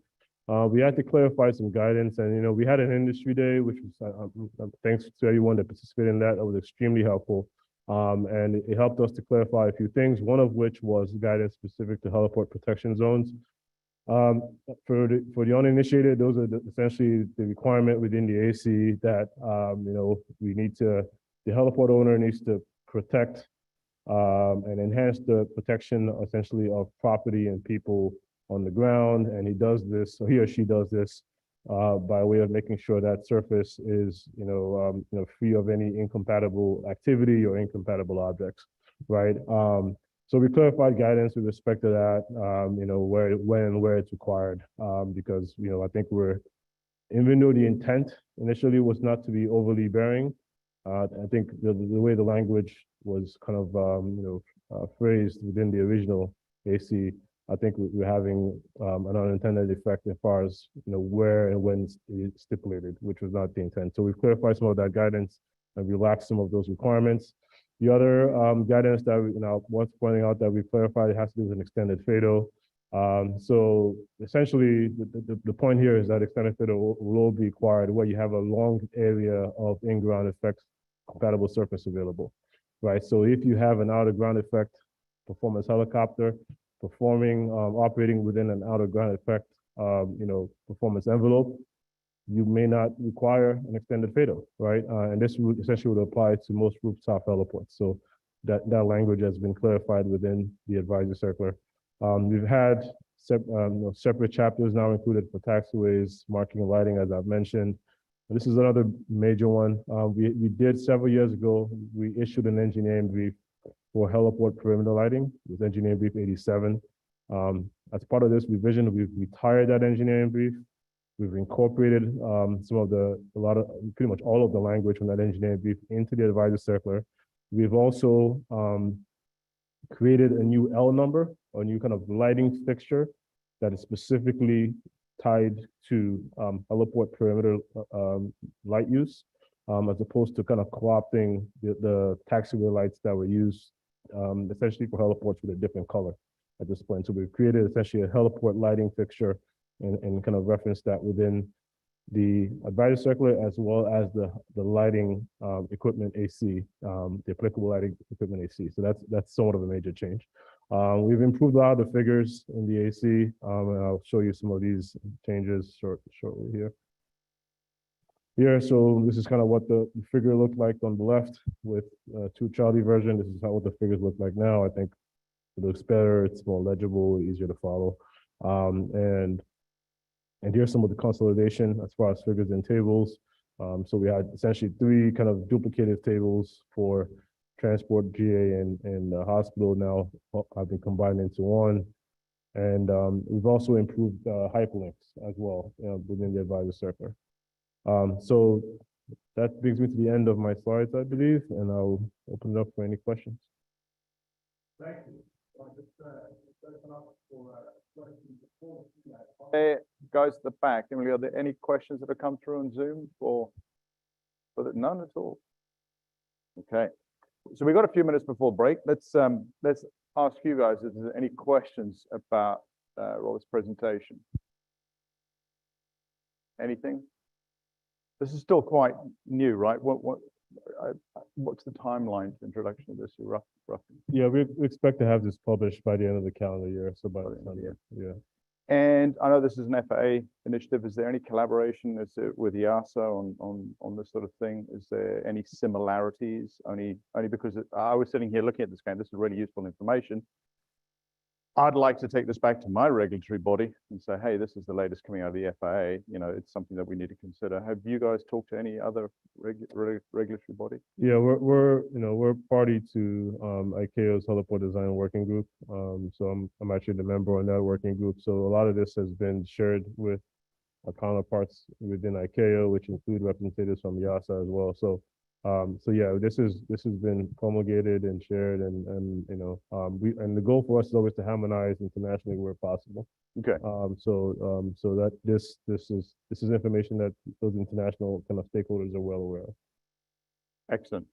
We had to clarify some guidance, and we had an industry day, which was thanks to everyone that participated in that. That was extremely helpful, and it helped us to clarify a few things. One of which was guidance specific to heliport protection zones. For the uninitiated, those are essentially the requirement within the AC that we need to. The heliport owner needs to protect and enhance the protection essentially of property and people on the ground. And he does this, or he or she does this by way of making sure that surface is, free of any incompatible activity or incompatible objects, right? So we clarified guidance with respect to that, where, when and where it's required, because, I think even though the intent initially was not to be overly bearing, I think the way the language was kind of, phrased within the original AC, I think we're having an unintended effect as far as, where and when it's stipulated, which was not the intent. So we've clarified some of that guidance and relaxed some of those requirements. The other guidance that worth pointing out that we clarified, it has to do with an extended FADO. So essentially, the point here is that extended FADO will all be required where you have a long area of in-ground effects compatible surface available, right? So if you have an out-of-ground effect performance helicopter performing, operating within an out-of-ground effect, performance envelope, you may not require an extended FADO, right? And this would essentially would apply to most rooftop heliports. So that language has been clarified within the advisory circular. We've had separate chapters now included for taxiways, marking and lighting, as I've mentioned. And this is another major one. We did several years ago, we issued an engineering brief for heliport perimeter lighting. It was engineering brief 87. As part of this revision, we've retired that engineering brief. We've incorporated pretty much all of the language from that engineering brief into the advisory circular. We've also created a new L number, a new kind of lighting fixture that is specifically tied to heliport perimeter light use, as opposed to kind of co-opting the taxiway lights that were used essentially for heliports with a different color at this point. So we've created essentially a heliport lighting fixture and kind of reference that within the advisory circular, as well as the lighting equipment AC, the applicable lighting equipment AC. So that's sort of a major change. We've improved a lot of the figures in the AC, and I'll show you some of these changes shortly here. So this is kind of what the figure looked like on the left with 2 Charlie version. This is what the figures look like now. I think it looks better. It's more legible, easier to follow. And here's some of the consolidation as far as figures and tables. So we had essentially 3 kind of duplicative tables for transport, GA, and hospital now have been combined into one. And we've also improved hyperlinks as well within the advisory circular. So that brings me to the end of my slides, I believe, and I'll open it up for any questions. Thank you. Hey, guys at the back, Emily, are there any questions that have come through on Zoom or none at all? Okay, so we've got a few minutes before break. Let's ask you guys if there's any questions about Robert's presentation. Anything? This is still quite new, right? What's the timeline for introduction of this, roughly? Yeah, we expect to have this published by the end of the calendar year, so by the time, yeah. And I know this is an FAA initiative. Is there any collaboration with EASA on this sort of thing? Is there any similarities? Only because I was sitting here looking at this game. This is really useful information. I'd like to take this back to my regulatory body and say, hey, this is the latest coming out of the FAA. It's something that we need to consider. Have you guys talked to any other regulatory body? Yeah, we're party to ICAO's Heliport Design Working Group. So I'm actually the member on that working group. So a lot of this has been shared with our counterparts within ICAO, which include representatives from EASA as well. So yeah, this has been promulgated and shared, and the goal for us is always to harmonize internationally where possible. Okay. So that this is information that those international kind of stakeholders are well aware of. Excellent.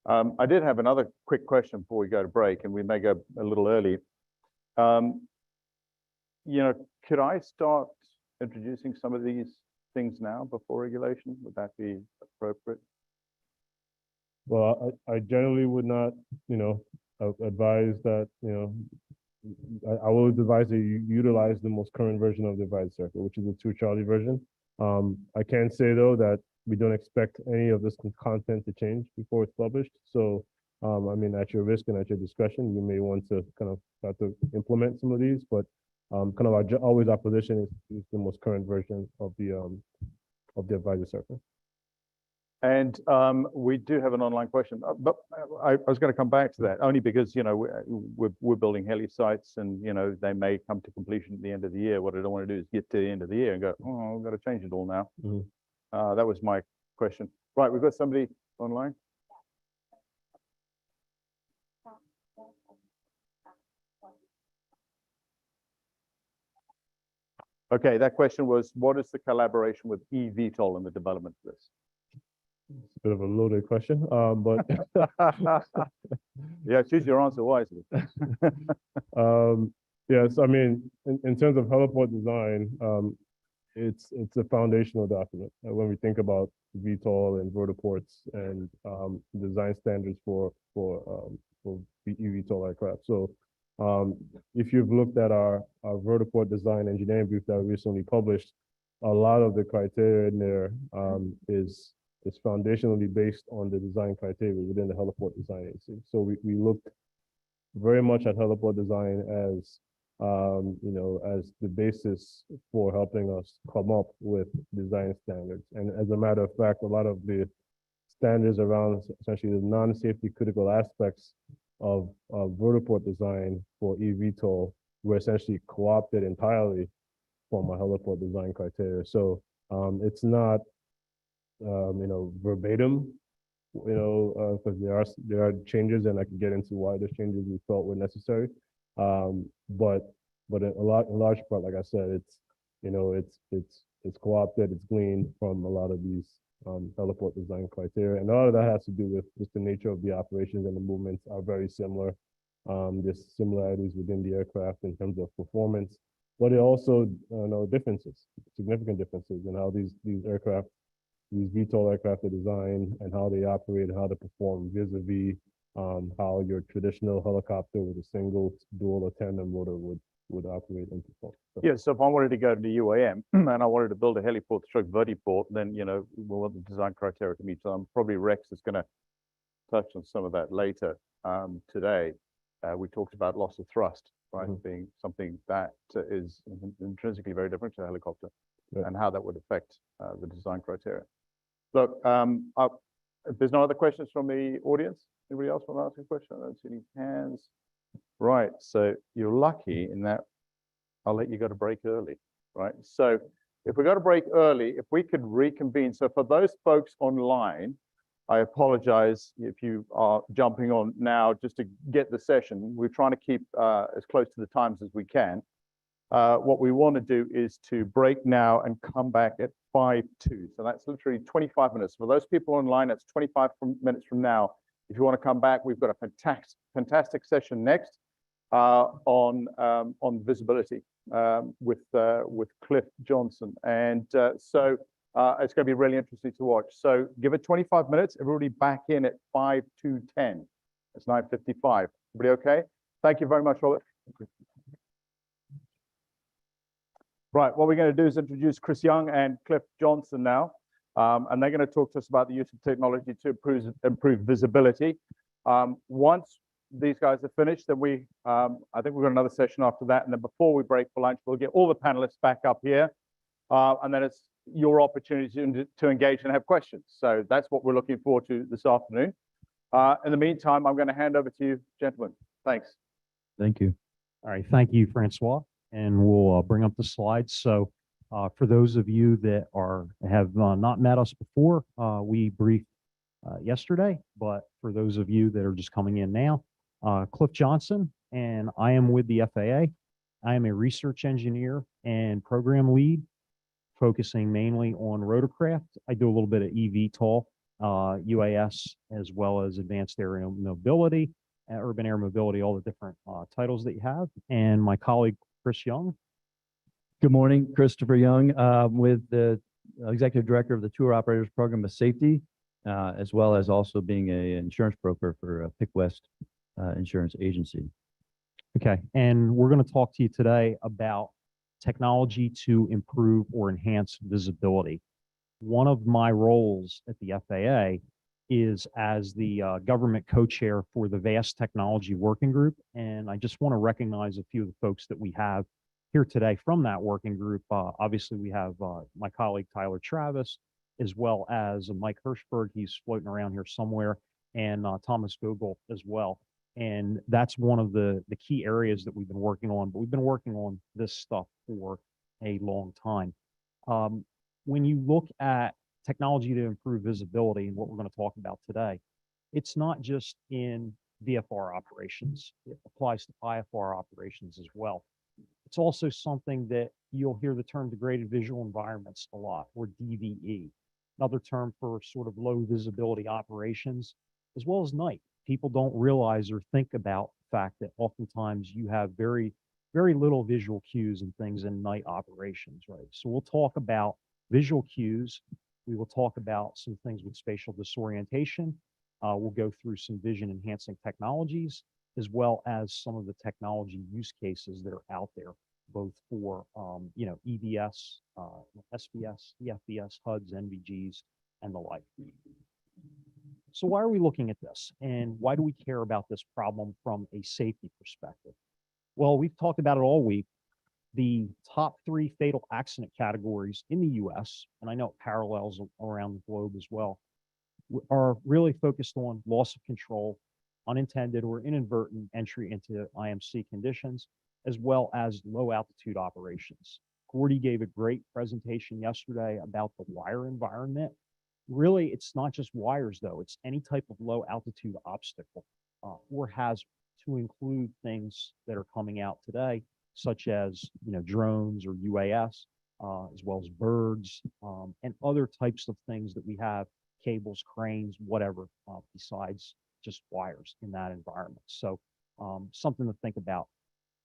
I did have another quick question before we go to break, and we may go a little early. Could I start introducing some of these things now before regulation? Would that be appropriate? Well, I generally would not, advise that, I always advise that you utilize the most current version of the advisor circuit, which is the 2 Charlie version. I can say though that we don't expect any of this content to change before it's published. So, at your risk and at your discretion, you may want to kind of start to implement some of these, but always our position is the most current version of the advisor circuit. And we do have an online question, but I was going to come back to that only because, we're building heli sites and, they may come to completion at the end of the year. What I don't want to do is get to the end of the year and go, oh, I've got to change it all now. That was my question. Right, we've got somebody online. Okay, that question was, what is the collaboration with eVTOL in the development of this? It's a bit of a loaded question, but yeah, choose your answer wisely. Yes, in terms of heliport design, it's a foundational document. When we think about VTOL and vertiports and design standards for eVTOL aircraft. So if you've looked at our vertiport design engineering brief that we recently published, a lot of the criteria in there is foundationally based on the design criteria within the heliport design agency. So we looked very much at heliport design as as the basis for helping us come up with design standards. And as a matter of fact, a lot of the standards around essentially the non-safety critical aspects of vertiport design for eVTOL were essentially co-opted entirely from our heliport design criteria. So it's not verbatim, because there are changes, and I can get into why those changes we felt were necessary. But in large part, like I said, it's co-opted, it's gleaned from a lot of these heliport design criteria, and a lot of that has to do with just the nature of the operations, and the movements are very similar. There's similarities within the aircraft in terms of performance, but it also differences, significant differences in how these aircraft, these VTOL aircraft are designed and how they operate and how they perform vis-a-vis how your traditional helicopter with a single dual or tandem motor would operate and perform. So, yeah, so if I wanted to go to the UAM and I wanted to build a heliport stroke vertiport, then, we want the design criteria to meet. So probably Rex is going to touch on some of that later today. We talked about loss of thrust, right, being something that is intrinsically very different to a helicopter, and how that would affect the design criteria. Look, if there's no other questions from the audience, anybody else want to ask a question? I don't see any hands. Right, so you're lucky in that I'll let you go to break early, right? So if we go to break early, if we could reconvene. So for those folks online, I apologize if you are jumping on now just to get the session. We're trying to keep as close to the times as we can. What we want to do is to break now and come back at 5:02. So that's literally 25 minutes. For those people online, that's 25 minutes from now. If you want to come back, we've got a fantastic session next on visibility with Cliff Johnson. And so it's going to be really interesting to watch. So give it 25 minutes. Everybody back in at 5:10. It's 9:55. Everybody okay? Thank you very much, Robert. Right, what we're going to do is introduce Chris Young and Cliff Johnson now. And they're going to talk to us about the use of technology to improve visibility. Once these guys are finished, then I think we've got another session after that. And then before we break for lunch, we'll get all the panelists back up here. And then it's your opportunity to engage and have questions. So that's what we're looking forward to this afternoon. In the meantime, I'm going to hand over to you, gentlemen. Thanks. Thank you. All right, thank you, Francois. And we'll bring up the slides. So for those of you that have not met us before, we briefed yesterday, but for those of you that are just coming in now, Cliff Johnson, and I am with the FAA. I am a research engineer and program lead, focusing mainly on rotorcraft. I do a little bit of eVTOL UAS, as well as advanced aerial mobility, urban air mobility, all the different titles that you have. And my colleague, Chris Young. Good morning, Christopher Young, with the Executive Director of the Tour Operators Program of Safety, as well as also being a insurance broker for Pick West Insurance Agency. Okay, and we're going to talk to you today about technology to improve or enhance visibility. One of my roles at the FAA is as the government co-chair for the VAST Technology Working Group, and I just want to recognize a few of the folks that we have here today from that working group. Obviously, we have my colleague Tyler Travis, as well as Mike Hirschberg. He's floating around here somewhere, and Thomas Gogol as well. And that's one of the key areas that we've been working on, but we've been working on this stuff for a long time. When you look at technology to improve visibility and what we're going to talk about today, it's not just in VFR operations. It applies to IFR operations as well. It's also something that you'll hear the term degraded visual environments a lot, or DVE, another term for sort of low visibility operations, as well as night. People don't realize or think about the fact that oftentimes you have very, very little visual cues and things in night operations, right? So we'll talk about visual cues. We will talk about some things with spatial disorientation. We'll go through some vision enhancing technologies, as well as some of the technology use cases that are out there, both for, EVS, SBS, EFVS, HUDs, NVGs, and the like. So why are we looking at this? And why do we care about this problem from a safety perspective? Well, we've talked about it all week. The top 3 fatal accident categories in the US, and I know it parallels around the globe as well, are really focused on loss of control, unintended or inadvertent entry into IMC conditions, as well as low altitude operations. Gordy gave a great presentation yesterday about the wire environment. Really, it's not just wires though, it's any type of low altitude obstacle or hazard, to include things that are coming out today, such as drones or UAS, as well as birds, and other types of things that we have, cables, cranes, whatever, besides just wires in that environment. So something to think about.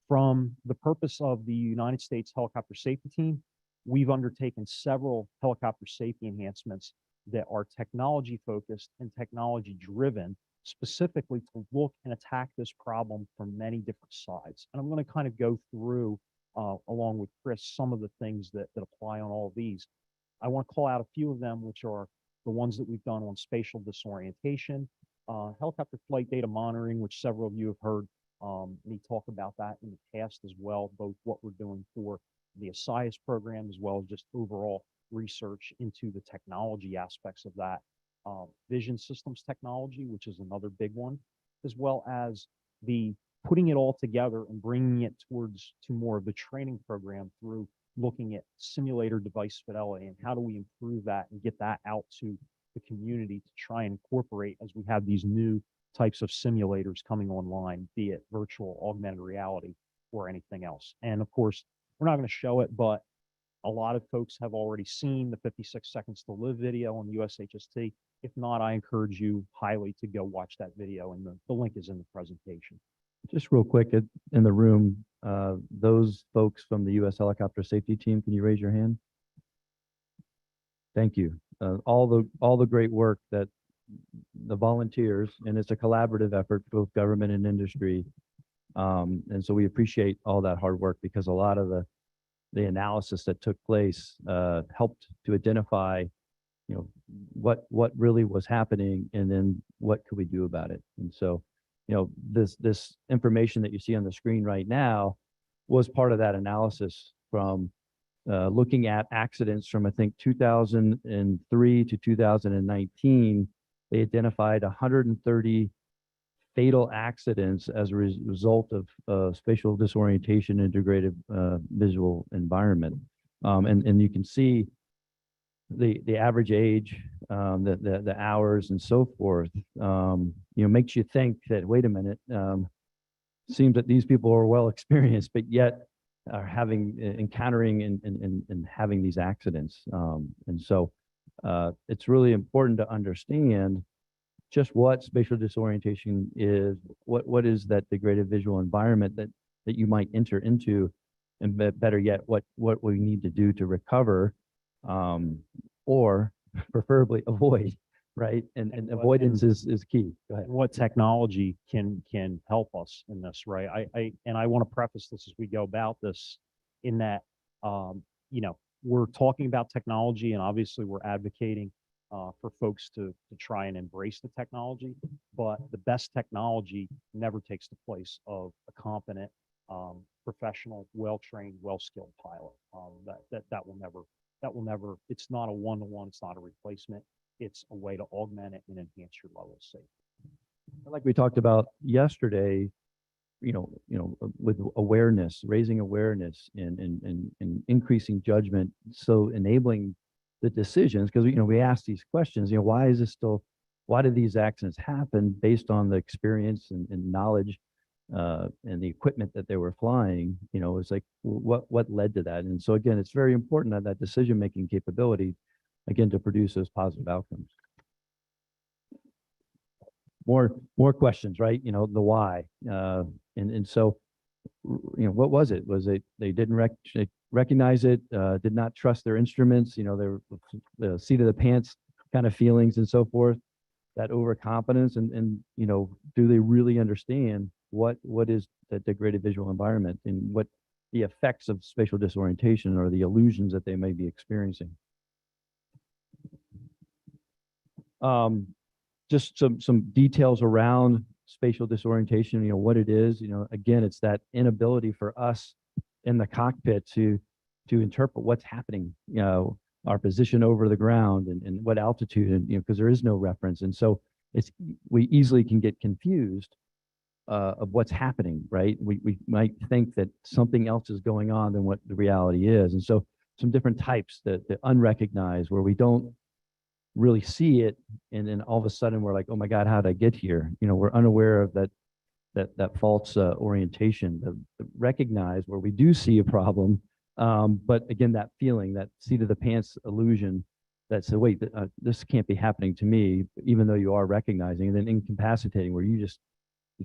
From the purpose of the United States Helicopter Safety Team, we've undertaken several helicopter safety enhancements that are technology focused and technology driven, specifically to look and attack this problem from many different sides. And I'm going to kind of go through, along with Chris, some of the things that apply on all of these. I want to call out a few of them, which are the ones that we've done on spatial disorientation, helicopter flight data monitoring, which several of you have heard me talk about that in the past as well, both what we're doing for the ASIAS program, as well as just overall research into the technology aspects of that. Vision systems technology, which is another big one, as well as the putting it all together and bringing it to more of the training program through looking at simulator device fidelity and how do we improve that and get that out to the community to try and incorporate as we have these new types of simulators coming online, be it virtual, augmented reality, or anything else. And of course, we're not going to show it, but a lot of folks have already seen the 56 Seconds to Live video on USHST. If not, I encourage you highly to go watch that video, and the link is in the presentation. Just real quick, in the room, those folks from the U.S. Helicopter Safety Team, can you raise your hand? Thank you. All the great work that the volunteers, and it's a collaborative effort, both government and industry. And so we appreciate all that hard work, because a lot of the analysis that took place helped to identify, what really was happening, and then what could we do about it. And so, this information that you see on the screen right now was part of that analysis from looking at accidents from, I think, 2003 to 2019. They identified 130 fatal accidents as a result of spatial disorientation and degraded visual environment. And you can see the average age, the hours and so forth, makes you think that, wait a minute, seems that these people are well experienced, but yet are encountering and having these accidents. And so it's really important to understand just what spatial disorientation is, what is that degraded visual environment that you might enter into, and better yet, what we need to do to recover, or preferably avoid, right? And avoidance is key. Go ahead. What technology can help us in this, right? I want to preface this as we go about this in that, we're talking about technology, and obviously we're advocating for folks to try and embrace the technology, but the best technology never takes the place of a competent, professional, well-trained, well-skilled pilot. That will never, it's not a one-to-one, it's not a replacement. It's a way to augment it and enhance your level of safety. Like we talked about yesterday, with awareness, raising awareness and increasing judgment, so enabling the decisions, because we ask these questions, why do these accidents happen based on the experience and knowledge and the equipment that they were flying. It's like what led to that. And so again, it's very important that decision-making capability, again, to produce those positive outcomes. More questions, right? The why. And so, what was it? Was it they didn't recognize it, did not trust their instruments, they were the seat of the pants kind of feelings and so forth, that overconfidence, and do they really understand what is the degraded visual environment and what the effects of spatial disorientation or the illusions that they may be experiencing? Just some details around spatial disorientation, what it is. Again, it's that inability for us in the cockpit to interpret what's happening, our position over the ground and what altitude, and because there is no reference. And so we easily can get confused of what's happening, right? We might think that something else is going on than what the reality is. And so some different types that unrecognized, where we don't really see it, and then all of a sudden we're like, oh my God, how did I get here? We're unaware of that false orientation. The recognize where we do see a problem, but again, that feeling, that seat of the pants illusion, that said, wait, this can't be happening to me, even though you are recognizing, and then incapacitating, where you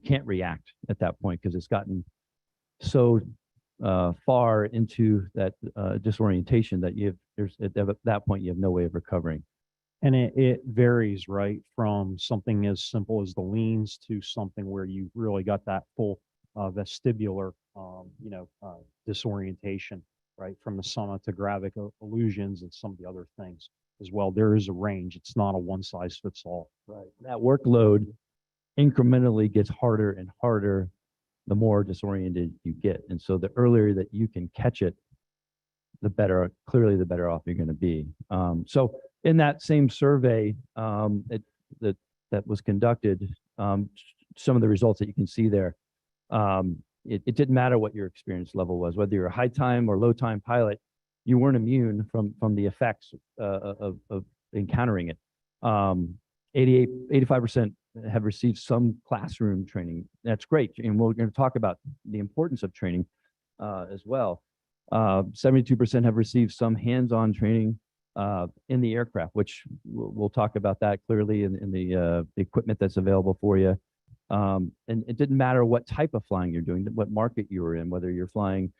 can't react at that point because it's gotten so far into that disorientation that at that point you have no way of recovering. And it varies, right, from something as simple as the leans to something where you really got that full vestibular, disorientation, right, from the sonotogravic illusions and some of the other things as well. There is a range. It's not a one size fits all. Right. That workload incrementally gets harder and harder the more disoriented you get. And so the earlier that you can catch it, clearly the better off you're going to be. So in that same survey that was conducted, some of the results that you can see there, it didn't matter what your experience level was, whether you're a high time or low time pilot, you weren't immune from the effects of encountering it. 85% have received some classroom training. That's great. And we're going to talk about the importance of training as well. 72% have received some hands-on training in the aircraft, which we'll talk about that clearly in the equipment that's available for you. And it didn't matter what type of flying you're doing, what market you were in, whether you're flying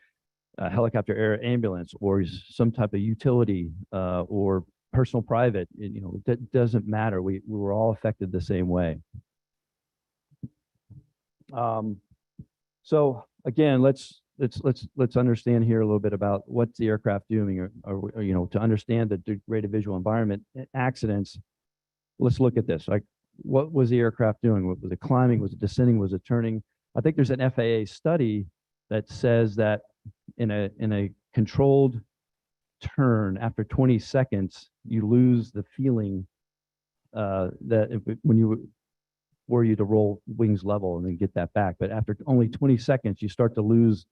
a helicopter, air, ambulance, or some type of utility or personal private. It doesn't matter. We were all affected the same way. So again, let's understand here a little bit about what's the aircraft doing, or to understand the degraded visual environment accidents. Let's look at this. Like, what was the aircraft doing? Was it climbing? Was it descending? Was it turning? I think there's an FAA study that says that in a controlled turn, after 20 seconds, you lose the feeling were you to roll wings level and then get that back. But after only 20 seconds, you start to lose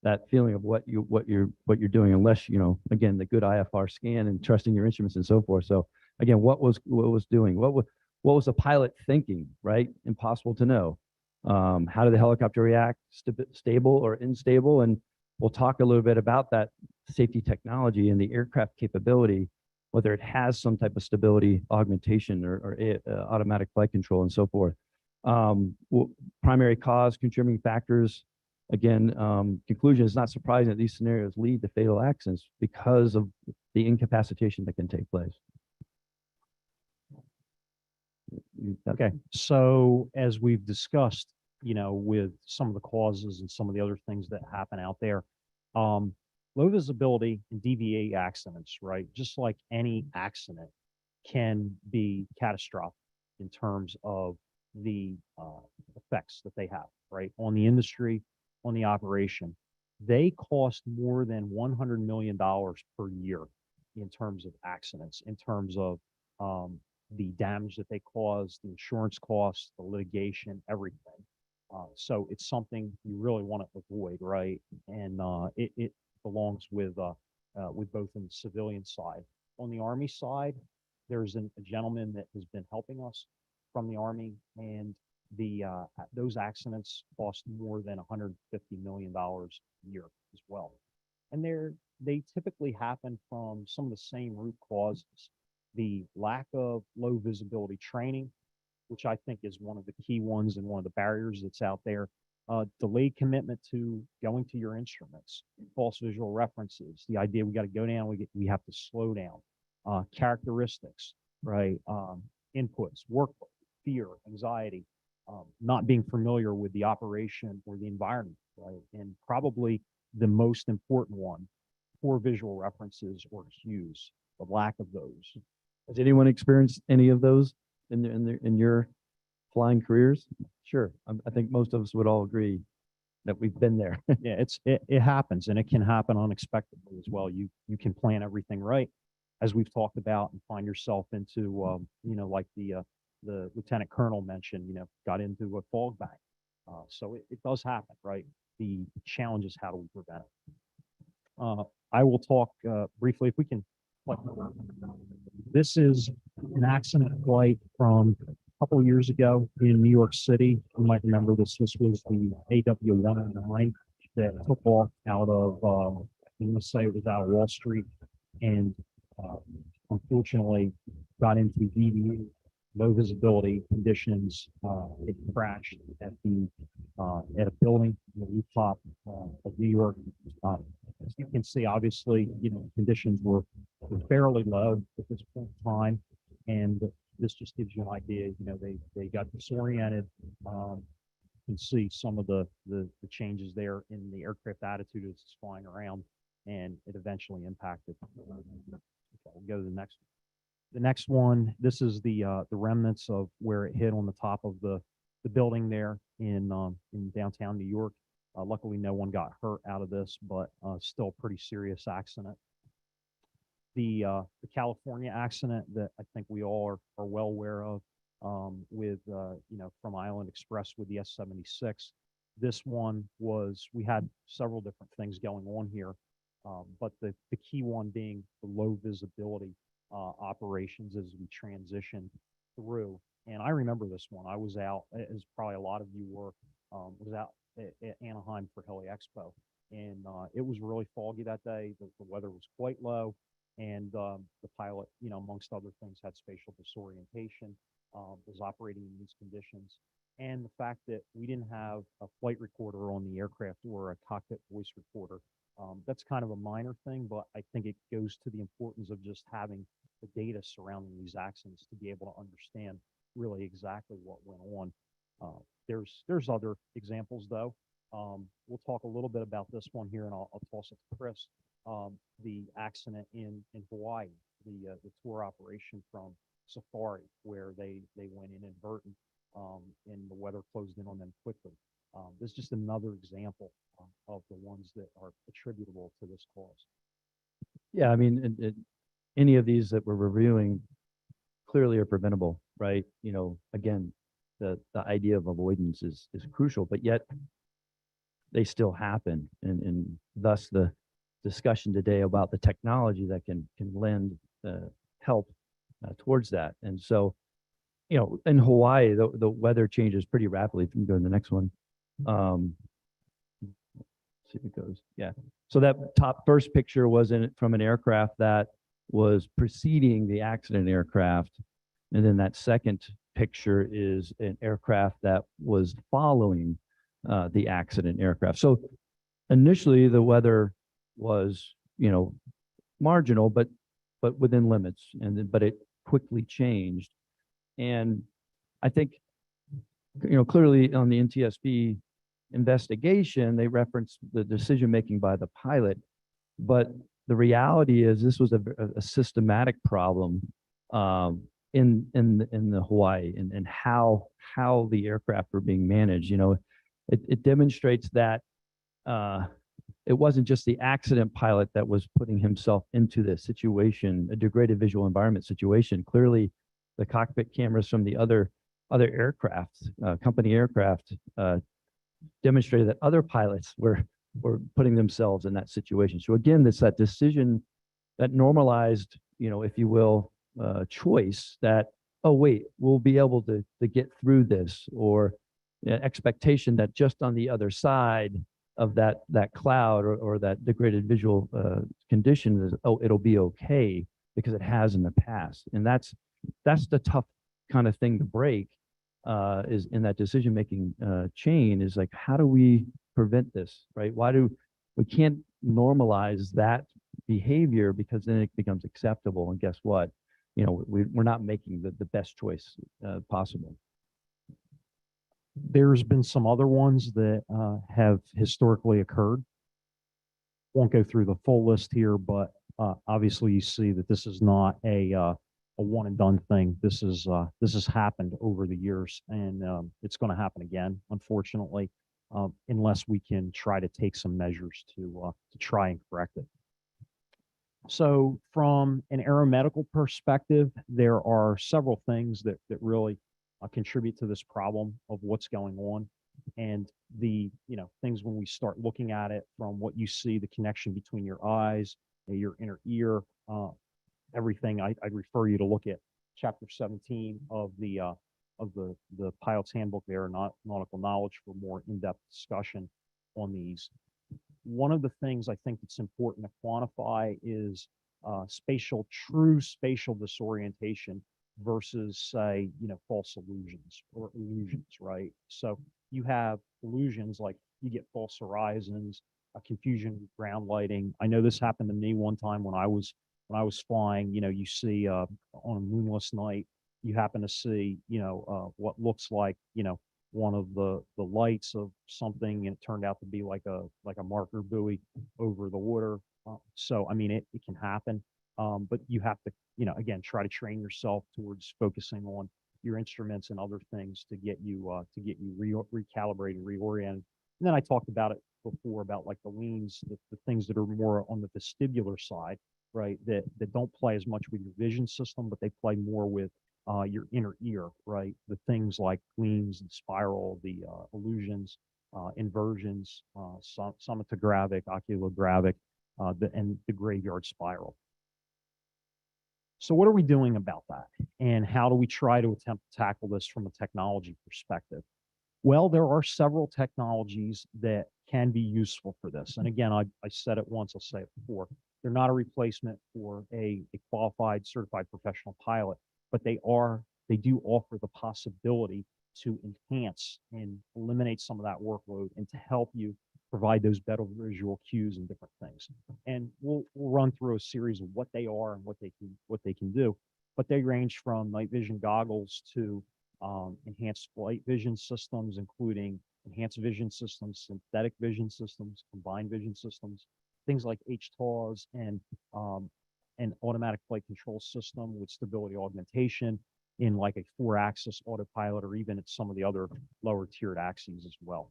that feeling of what you're doing, unless, again, the good IFR scan and trusting your instruments and so forth. So again, what was doing? What was the pilot thinking, right? Impossible to know. How did the helicopter react? Stable or unstable? And we'll talk a little bit about that safety technology and the aircraft capability whether it has some type of stability augmentation or automatic flight control and so forth. Primary cause, contributing factors. Again, conclusion is not surprising that these scenarios lead to fatal accidents because of the incapacitation that can take place. Okay, so as we've discussed, with some of the causes and some of the other things that happen out there, low visibility and DVA accidents, right? Just like any accident can be catastrophic in terms of the effects that they have, right? On the industry, on the operation. They cost more than $100 million per year in terms of accidents, in terms of the damage that they cause, the insurance costs, the litigation, everything. So it's something you really want to avoid, right? And it belongs with both in the civilian side. On the Army side, there's a gentleman that has been helping us from the Army, and those accidents cost more than $150 million a year as well. And they typically happen from some of the same root causes. The lack of low visibility training, which I think is one of the key ones and one of the barriers that's out there. Delayed commitment to going to your instruments, false visual references, the idea we got to go down, we have to slow down. Characteristics, right? Inputs, workload, fear, anxiety, not being familiar with the operation or the environment, right? And probably the most important one, poor visual references or cues, the lack of those. Has anyone experienced any of those in your flying careers? Sure. I think most of us would all agree that we've been there. Yeah, it happens, and it can happen unexpectedly as well. You can plan everything right, as we've talked about, and find yourself into like the lieutenant colonel mentioned, got into a fog bank. So it does happen, right? The challenge is how do we prevent it? I will talk briefly if we can. This is an accident flight from a couple of years ago in New York City. You might remember this. This was the AW109 that took off out of, I'm going to say it was out of Wall Street, and unfortunately got into DVA, low visibility conditions. It crashed at a building on the rooftop of New York. As you can see, obviously, conditions were fairly low at this point in time, and this just gives you an idea. They got disoriented. You can see some of the changes there in the aircraft attitude as it's flying around, and it eventually impacted. Okay, we'll go to the next one. The next one, this is the remnants of where it hit on the top of the building there in downtown New York. Luckily, no one got hurt out of this, but still a pretty serious accident. The California accident that I think we all are well aware of, with from Island Express with the S-76. This one was, we had several different things going on here, but the key one being the low visibility operations as we transition through. And I remember this one. I was out, as probably a lot of you were, was out at Anaheim for Heli Expo, and it was really foggy that day. The weather was quite low, and the pilot, amongst other things, had spatial disorientation, was operating in these conditions. And the fact that we didn't have a flight recorder on the aircraft or a cockpit voice recorder, that's kind of a minor thing, but I think it goes to the importance of just having the data surrounding these accidents to be able to understand really exactly what went on. There's other examples though. We'll talk a little bit about this one here, and I'll toss it to Chris. The accident in Hawaii, the tour operation from Safari, where they went inadvertent, and the weather closed in on them quickly. This is just another example of the ones that are attributable to this cause. Yeah, I mean, any of these that we're reviewing clearly are preventable, right? Again, the idea of avoidance is crucial, but yet they still happen, and thus the discussion today about the technology that can lend help towards that. And so, in Hawaii, the weather changes pretty rapidly. If you can go to the next one. See if it goes. Yeah. So that top first picture was from an aircraft that was preceding the accident aircraft. And then that second picture is an aircraft that was following the accident aircraft. So initially the weather was, marginal, but within limits, but it quickly changed. And I think, clearly on the NTSB investigation, they referenced the decision-making by the pilot, but the reality is this was a systematic problem in the Hawaii and how the aircraft were being managed. It demonstrates that it wasn't just the accident pilot that was putting himself into this situation, a degraded visual environment situation. Clearly, the cockpit cameras from the other aircraft, company aircraft, demonstrated that other pilots were putting themselves in that situation. So again, it's that decision, that normalized, if you will, choice that, oh wait, we'll be able to get through this, or expectation that just on the other side of that cloud or that degraded visual condition is, oh, it'll be okay because it has in the past. And that's the tough kind of thing to break, is in that decision-making chain, is like, how do we prevent this, right? We can't normalize that behavior, because then it becomes acceptable. And guess what? We're not making the best choice possible. There's been some other ones that have historically occurred. Won't go through the full list here, but obviously you see that this is not a one and done thing. This has happened over the years, and it's going to happen again, unfortunately, unless we can try to take some measures to try and correct it. So from an aeromedical perspective, there are several things that really contribute to this problem of what's going on. And the things, when we start looking at it from what you see, the connection between your eyes, your inner ear, everything, I'd refer you to look at chapter 17 of the pilot's handbook there, nautical knowledge, for more in-depth discussion on these. One of the things I think that's important to quantify is true spatial disorientation versus, say, false illusions, right? So you have illusions like you get false horizons, confusion with ground lighting. I know this happened to me one time when I was flying. You see on a moonless night, you happen to see what looks like one of the lights of something, and it turned out to be like a marker buoy over the water. So I mean, it can happen, but you have to again, try to train yourself towards focusing on your instruments and other things to get you recalibrated, reoriented. And then I talked about it before about like the leans, the things that are more on the vestibular side, right? That don't play as much with your vision system, but they play more with your inner ear, right? The things like gleams and spiral, the illusions, inversions, somatogravic, oculogravic, and the graveyard spiral. So what are we doing about that? And how do we try to attempt to tackle this from a technology perspective? Well, there are several technologies that can be useful for this. And again, I said it once, I'll say it before. They're not a replacement for a qualified, certified professional pilot, but they do offer the possibility to enhance and eliminate some of that workload, and to help you provide those better visual cues and different things. And we'll run through a series of what they are and what they can do. But they range from night vision goggles to enhanced flight vision systems, including enhanced vision systems, synthetic vision systems, combined vision systems, things like HTAWs, and an automatic flight control system with stability augmentation in like a 4-axis autopilot, or even at some of the other lower tiered axes as well.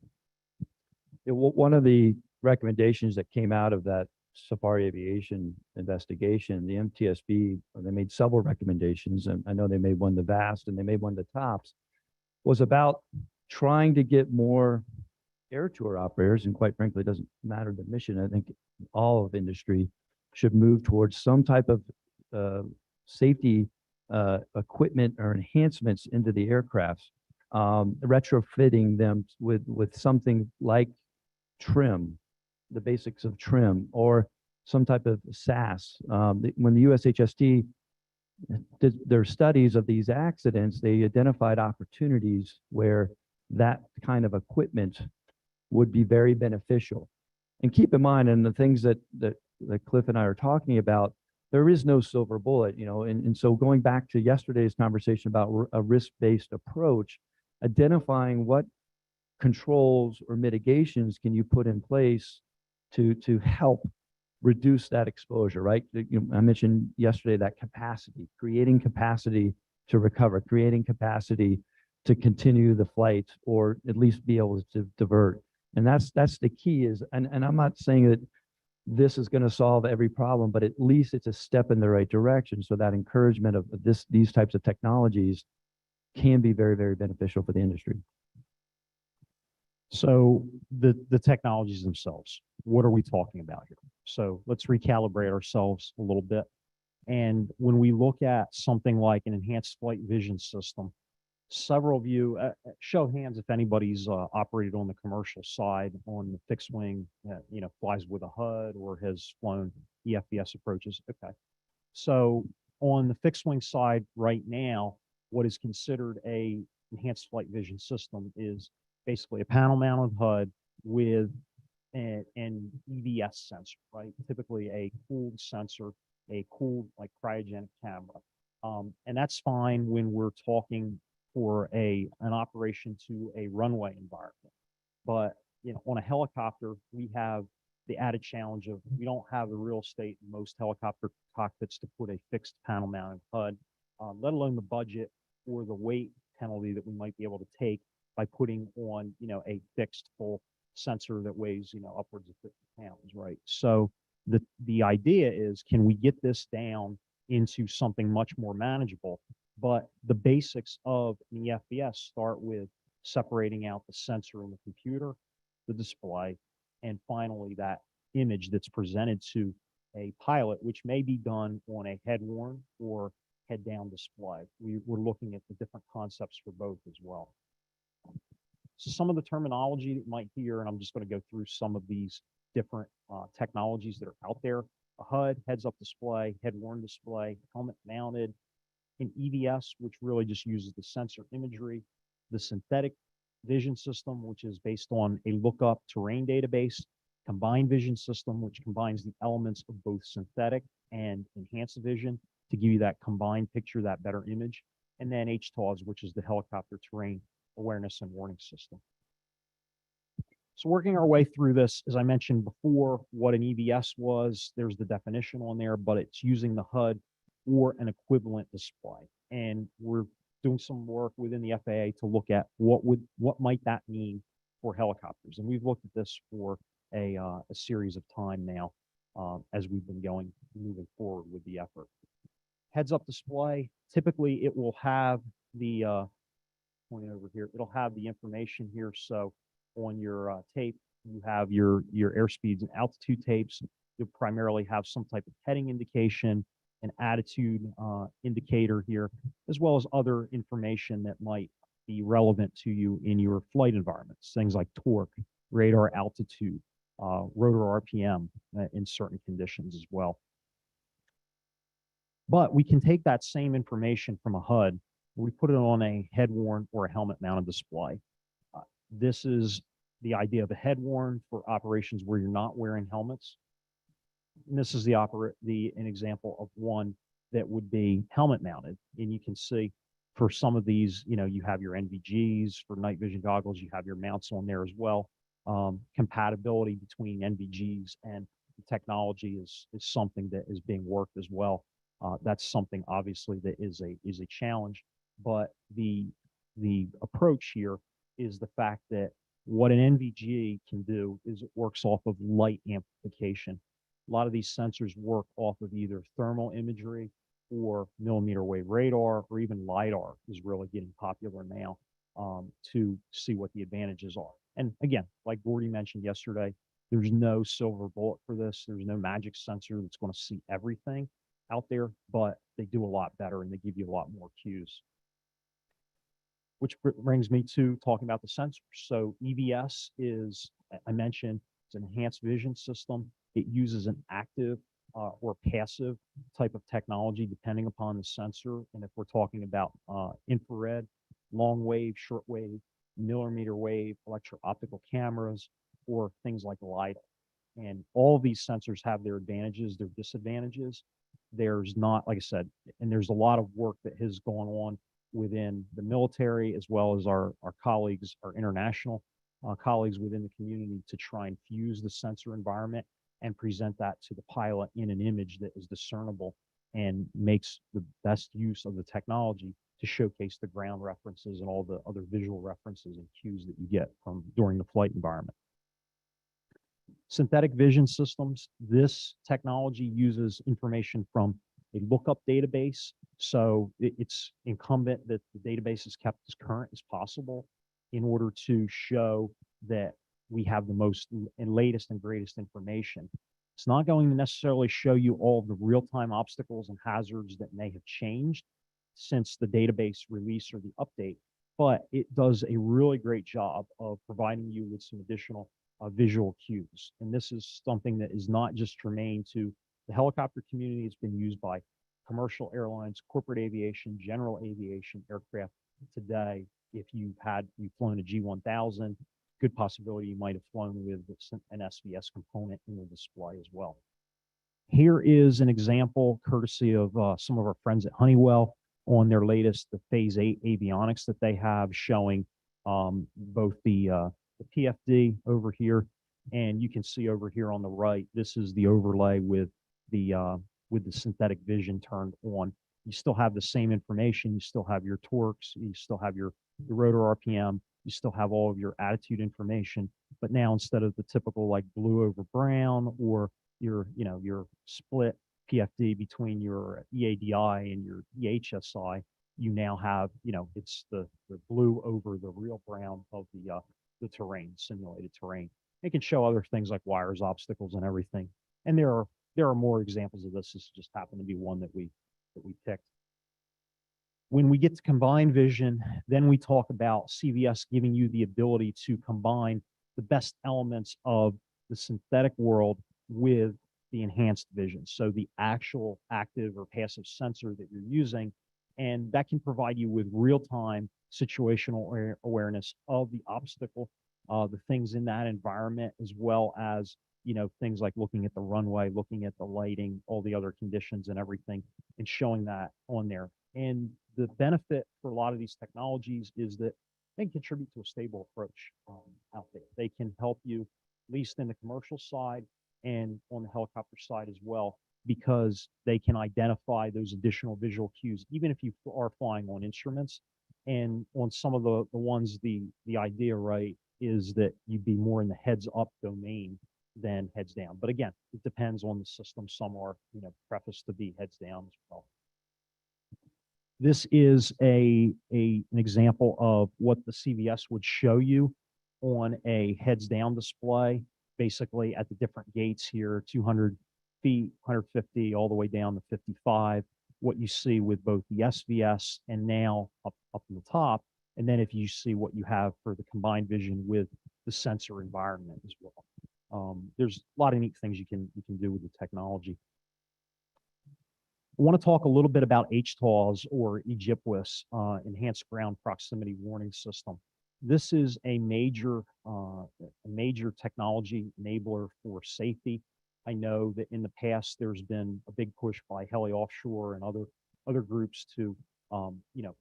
One of the recommendations that came out of that Safari Aviation investigation, the MTSB, they made several recommendations, and I know they made one to VAST and they made one to TOPS, was about trying to get more air tour operators, and quite frankly, it doesn't matter the mission. I think all of industry should move towards some type of safety equipment or enhancements into the aircrafts, retrofitting them with something like trim, the basics of trim, or some type of SAS. When the USHST did their studies of these accidents, they identified opportunities where that kind of equipment would be very beneficial. And keep in mind, and the things that Cliff and I are talking about, there is no silver bullet, and so going back to yesterday's conversation about a risk-based approach, identifying what controls or mitigations can you put in place to help reduce that exposure, right? I mentioned yesterday that capacity, creating capacity to recover, creating capacity to continue the flight, or at least be able to divert. And that's the key is, and I'm not saying that this is going to solve every problem, but at least it's a step in the right direction. So that encouragement of these types of technologies can be very, very beneficial for the industry. So the technologies themselves, what are we talking about here? So let's recalibrate ourselves a little bit. And when we look at something like an enhanced flight vision system, several of you, show of hands if anybody's operated on the commercial side on the fixed wing, flies with a HUD or has flown EFVS approaches. Okay. So on the fixed wing side right now, what is considered a enhanced flight vision system is basically a panel mounted HUD with an EVS sensor, right? Typically a cooled sensor, a cooled like cryogenic camera. And that's fine when we're talking for an operation to a runway environment. But on a helicopter, we have the added challenge of we don't have the real estate in most helicopter cockpits to put a fixed panel mounted HUD, let alone the budget or the weight penalty that we might be able to take by putting on, a fixed full sensor that weighs, upwards of 50 pounds, right? So the idea is, can we get this down into something much more manageable? But the basics of an EFVS start with separating out the sensor in the computer, the display, and finally that image that's presented to a pilot, which may be done on a head worn or head down display. We're looking at the different concepts for both as well. So some of the terminology that you might hear, and I'm just going to go through some of these different technologies that are out there. A HUD, heads-up display, head-worn display, helmet-mounted, an EVS, which really just uses the sensor imagery, the synthetic vision system, which is based on a lookup terrain database, combined vision system, which combines the elements of both synthetic and enhanced vision to give you that combined picture, that better image, and then HTAWS, which is the helicopter terrain awareness and warning system. So working our way through this, as I mentioned before, what an EVS was, there's the definition on there, but it's using the HUD or an equivalent display. And we're doing some work within the FAA to look at what might that mean for helicopters. And we've looked at this for a series of time now as we've been moving forward with the effort. Heads-up display, typically it will have the point over here. It'll have the information here. So on your tape, you have your airspeeds and altitude tapes. You'll primarily have some type of heading indication, an attitude indicator here, as well as other information that might be relevant to you in your flight environments. Things like torque, radar altitude, rotor RPM in certain conditions as well. But we can take that same information from a HUD, we put it on a head-worn or a helmet-mounted display. This is the idea of a head-worn for operations where you're not wearing helmets. And this is an example of one that would be helmet-mounted. And you can see for some of these, you have your NVGs. For night vision goggles, you have your mounts on there as well. Compatibility between NVGs and the technology is something that is being worked as well. That's something obviously that is a challenge, but the approach here is the fact that what an NVG can do is it works off of light amplification. A lot of these sensors work off of either thermal imagery or millimeter wave radar, or even LiDAR is really getting popular now to see what the advantages are. And again, like Gordy mentioned yesterday, there's no silver bullet for this. There's no magic sensor that's going to see everything out there, but they do a lot better and they give you a lot more cues. Which brings me to talking about the sensors. So EVS is, I mentioned, it's an enhanced vision system. It uses an active or passive type of technology depending upon the sensor. And if we're talking about infrared, long wave, short wave, millimeter wave, electro-optical cameras, or things like LiDAR. And all of these sensors have their advantages, their disadvantages. There's not, like I said, and there's a lot of work that has gone on within the military as well as our colleagues, our international colleagues within the community to try and fuse the sensor environment and present that to the pilot in an image that is discernible and makes the best use of the technology to showcase the ground references and all the other visual references and cues that you get from during the flight environment. Synthetic vision systems, this technology uses information from a lookup database. So it's incumbent that the database is kept as current as possible in order to show that we have the most and latest and greatest information. It's not going to necessarily show you all of the real-time obstacles and hazards that may have changed since the database release or the update, but it does a really great job of providing you with some additional visual cues. And this is something that is not just germane to the helicopter community. It's been used by commercial airlines, corporate aviation, general aviation aircraft today. If you've flown a G1000, good possibility you might have flown with an SVS component in the display as well. Here is an example, courtesy of some of our friends at Honeywell, on their latest, the Phase 8 avionics that they have, showing both the PFD over here, and you can see over here on the right, this is the overlay with the synthetic vision turned on. You still have the same information. You still have your torques. You still have your rotor RPM. You still have all of your attitude information. But now, instead of the typical like blue over brown or your split PFD between your EADI and your EHSI, you now have, it's the blue over the real brown of the terrain, simulated terrain. It can show other things like wires, obstacles, and everything. And there are more examples of this. This just happened to be one that we picked. When we get to combined vision, then we talk about CVS giving you the ability to combine the best elements of the synthetic world with the enhanced vision. So the actual active or passive sensor that you're using, and that can provide you with real-time situational awareness of the obstacle, the things in that environment, as well as things like looking at the runway, looking at the lighting, all the other conditions and everything, and showing that on there. And the benefit for a lot of these technologies is that they can contribute to a stable approach out there. They can help you, at least in the commercial side and on the helicopter side as well, because they can identify those additional visual cues, even if you are flying on instruments. And on some of the ones, the idea, right, is that you'd be more in the heads up domain than heads down. But again, it depends on the system. Some are, prefaced to be heads down as well. This is an example of what the CVS would show you on a heads down display, basically at the different gates here, 200 feet, 150, all the way down to 55. What you see with both the SVS and now up in the top. And then if you see what you have for the combined vision with the sensor environment as well. There's a lot of neat things you can do with the technology. I want to talk a little bit about HTOS or EGIPWIS, Enhanced Ground Proximity Warning System. This is a major technology enabler for safety. I know that in the past there's been a big push by Heli Offshore and other groups to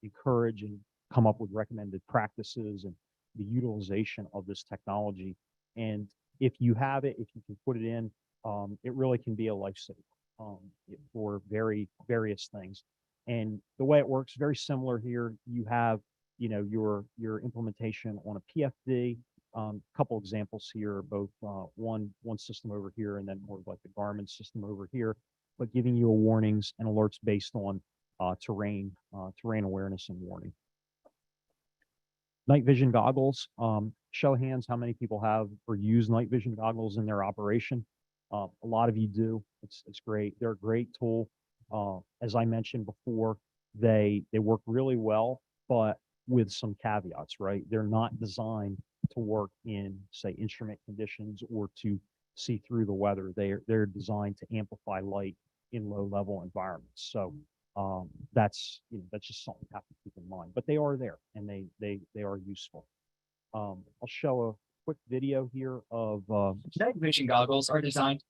encourage and come up with recommended practices and the utilization of this technology. And if you have it, if you can put it in, it really can be a lifesaver for various things. And the way it works, very similar here. You have, your implementation on a PFD. Couple examples here, both one system over here and then more like the Garmin system over here, but giving you warnings and alerts based on terrain awareness and warning. Night vision goggles. Show of hands, how many people have or use night vision goggles in their operation? A lot of you do. It's great. They're a great tool. As I mentioned before, they work really well, but with some caveats, right? They're not designed to work in, say, instrument conditions or to see through the weather. They're designed to amplify light in low level environments. So that's just something you have to keep in mind. But they are there and they are useful. I'll show a quick video here of Night vision goggles are designed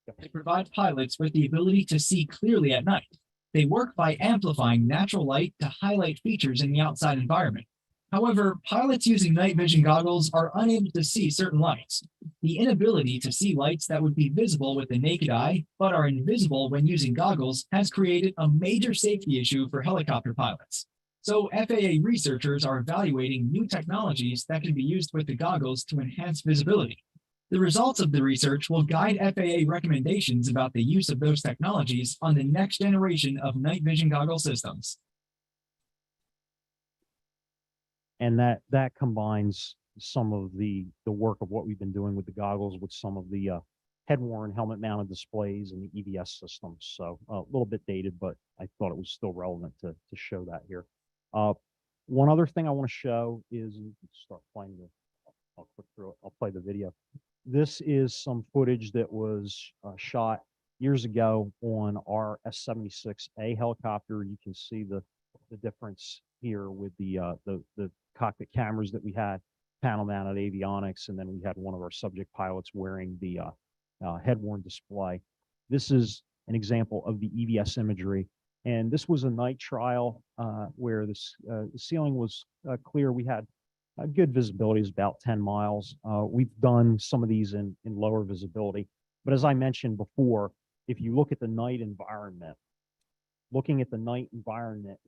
to provide pilots with the ability to see clearly at night. They work by amplifying natural light to highlight features in the outside environment. However, pilots using night vision goggles are unable to see certain lights. The inability to see lights that would be visible with the naked eye, but are invisible when using goggles, has created a major safety issue for helicopter pilots. So FAA researchers are evaluating new technologies that can be used with the goggles to enhance visibility. The results of the research will guide FAA recommendations about the use of those technologies on the next generation of night vision goggle systems. And that combines some of the work of what we've been doing with the goggles with some of the head-worn helmet-mounted displays and the EVS systems. So a little bit dated, but I thought it was still relevant to show that here. One other thing I want to show is, you can start playing I'll click through it. I'll play the video. This is some footage that was shot years ago on our S-76A helicopter. You can see the difference here with the cockpit cameras that we had, panel mounted avionics, and then we had one of our subject pilots wearing the head-worn display. This is an example of the EVS imagery. And this was a night trial where the ceiling was clear. We had good visibility, is about 10 miles. We've done some of these in lower visibility. But as I mentioned before, if you look at the night environment,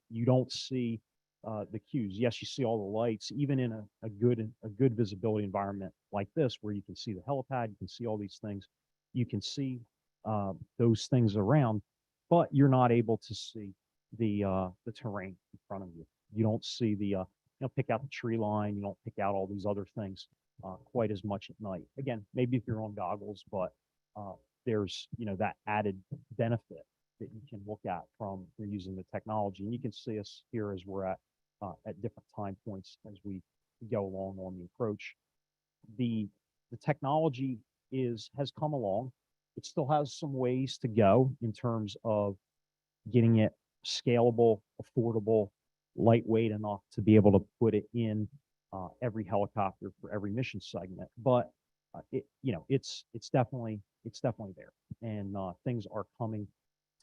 you don't see the cues. Yes, you see all the lights, even in a good visibility environment like this, where you can see the helipad, you can see all these things, you can see those things around, but you're not able to see the terrain in front of you. You don't see pick out the tree line, you don't pick out all these other things quite as much at night. Again, maybe if you're on goggles, but there's that added benefit that you can look at from using the technology. And you can see us here as we're at different time points as we go along on the approach. The technology has come along. It still has some ways to go in terms of getting it scalable, affordable, lightweight enough to be able to put it in every helicopter for every mission segment. But it's definitely there, and things are coming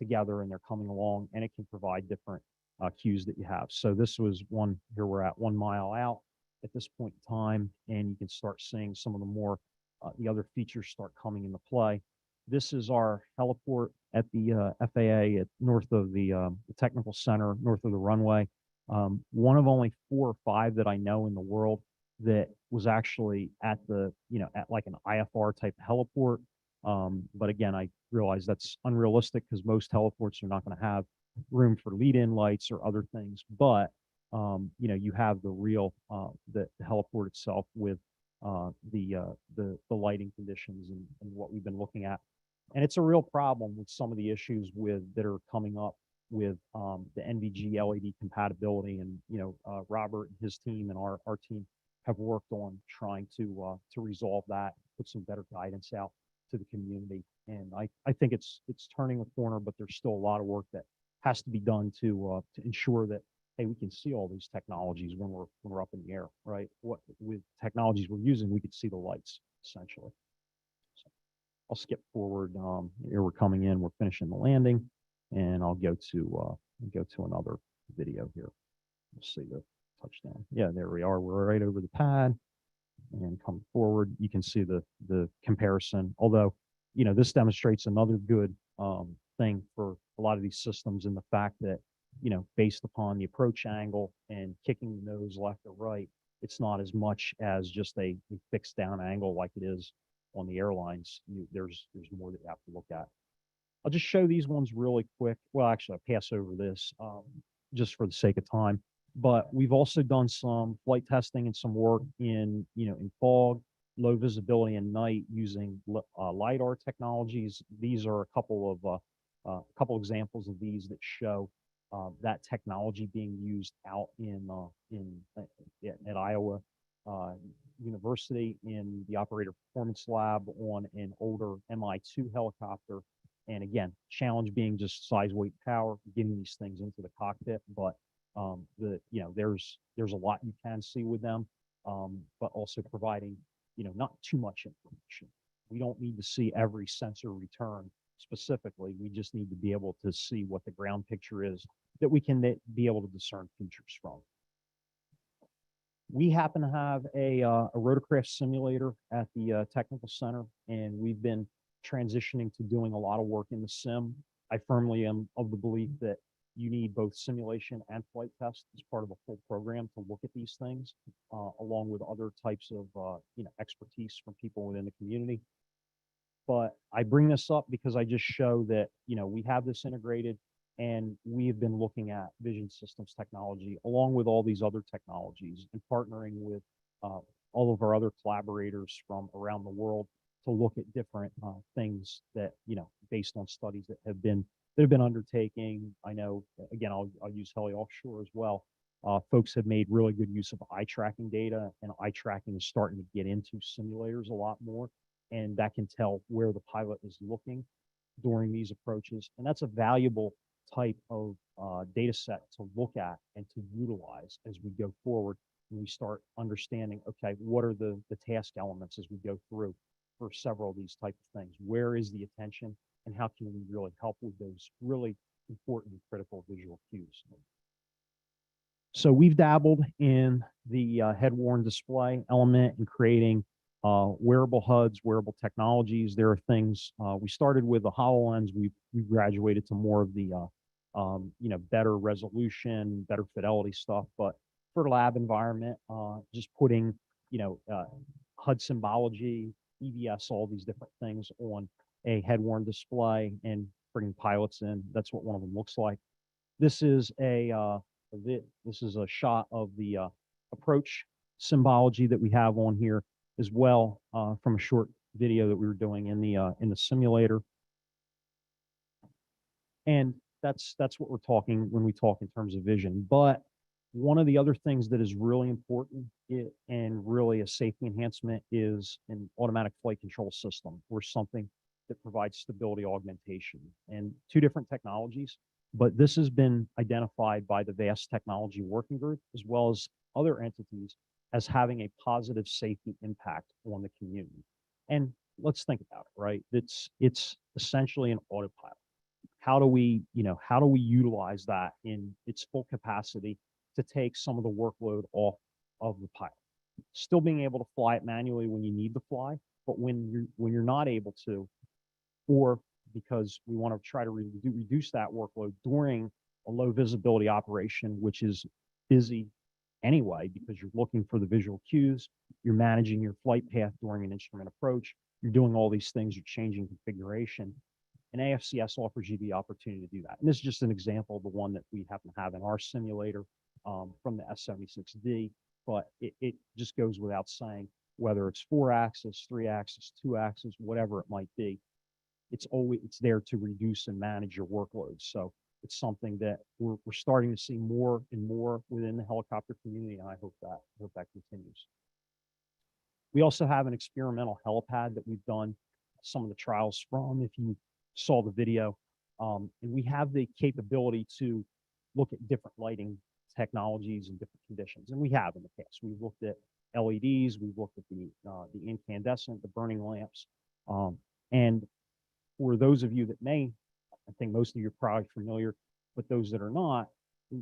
together and they're coming along, and it can provide different cues that you have. So this was one here. We're at 1 mile out at this point in time, and you can start seeing some of the more the other features start coming into play. This is our heliport at the FAA at north of the technical center, north of the runway. One of only 4 or 5 that I know in the world that was actually at at like an IFR type heliport. But again, I realize that's unrealistic because most heliports are not going to have room for lead-in lights or other things. But you have the real the heliport itself with the lighting conditions and what we've been looking at. And it's a real problem with some of the issues that are coming up with the NVG LED compatibility. And Robert and his team and our team have worked on trying to resolve that, put some better guidance out to the community. And I think it's turning a corner, but there's still a lot of work that has to be done to ensure that, hey, we can see all these technologies when we're up in the air, right? What with technologies we're using, we could see the lights essentially. So I'll skip forward. Here we're coming in, we're finishing the landing, and I'll go to another video here. We'll see the touchdown. Yeah, there we are. We're right over the pad, and come forward. You can see the comparison. Although, this demonstrates another good thing for a lot of these systems in the fact that, based upon the approach angle and kicking the nose left or right, it's not as much as just a fixed down angle like it is on the airlines. There's more that you have to look at. I'll just show these ones really quick. Well, actually, I'll pass over this just for the sake of time. But we've also done some flight testing and some work in fog, low visibility, and night using LiDAR technologies. These are a couple examples of these that show that technology being used out at Iowa. University in the operator performance lab on an older Mi-2 helicopter. And again, challenge being just size, weight, power, getting these things into the cockpit. But there's a lot you can see with them, but also providing, not too much information. We don't need to see every sensor return specifically. We just need to be able to see what the ground picture is that we can be able to discern features from. We happen to have a rotorcraft simulator at the technical center, and we've been transitioning to doing a lot of work in the sim. I firmly am of the belief that you need both simulation and flight test as part of a full program to look at these things, along with other types of expertise from people within the community. But I bring this up because I just show that we have this integrated, and we have been looking at vision systems technology along with all these other technologies and partnering with all of our other collaborators from around the world to look at different things that, based on studies that have been undertaking. I know, again, I'll use Heli Offshore as well. Folks have made really good use of eye tracking data, and eye tracking is starting to get into simulators a lot more. And that can tell where the pilot is looking during these approaches. And that's a valuable type of data set to look at and to utilize as we go forward, and we start understanding, okay, what are the task elements as we go through for several of these type of things? Where is the attention, and how can we really help with those really important and critical visual cues? So we've dabbled in the head-worn display element and creating wearable HUDs, wearable technologies. There are things, we started with the HoloLens. We graduated to more of the, better resolution, better fidelity stuff. But for the lab environment, just putting, HUD symbology, EVS, all these different things on a head-worn display and bringing pilots in. That's what one of them looks like. This is a shot of the approach symbology that we have on here as well, from a short video that we were doing in the simulator. And that's what we're talking when we talk in terms of vision. But one of the other things that is really important and really a safety enhancement is an automatic flight control system, or something that provides stability augmentation. And two different technologies, but this has been identified by the VAST Technology Working Group as well as other entities as having a positive safety impact on the community. And let's think about it, right? It's essentially an autopilot. How do we utilize that in its full capacity to take some of the workload off of the pilot? Still being able to fly it manually when you need to fly, but when you're not able to, or because we want to try to reduce that workload during a low visibility operation, which is busy anyway, because you're looking for the visual cues, you're managing your flight path during an instrument approach, you're doing all these things, you're changing configuration. And AFCS offers you the opportunity to do that. And this is just an example of the one that we happen to have in our simulator from the S76D, but it just goes without saying, whether it's 4-axis, 3-axis, 2-axis, whatever it might be, it's there to reduce and manage your workload. So it's something that we're starting to see more and more within the helicopter community, and I hope that continues. We also have an experimental helipad that we've done some of the trials from, if you saw the video, and we have the capability to look at different lighting technologies and different conditions, and we have in the past. We've looked at LEDs, we've looked at the incandescent, the burning lamps, and for those of you that may, I think most of you are probably familiar, but those that are not,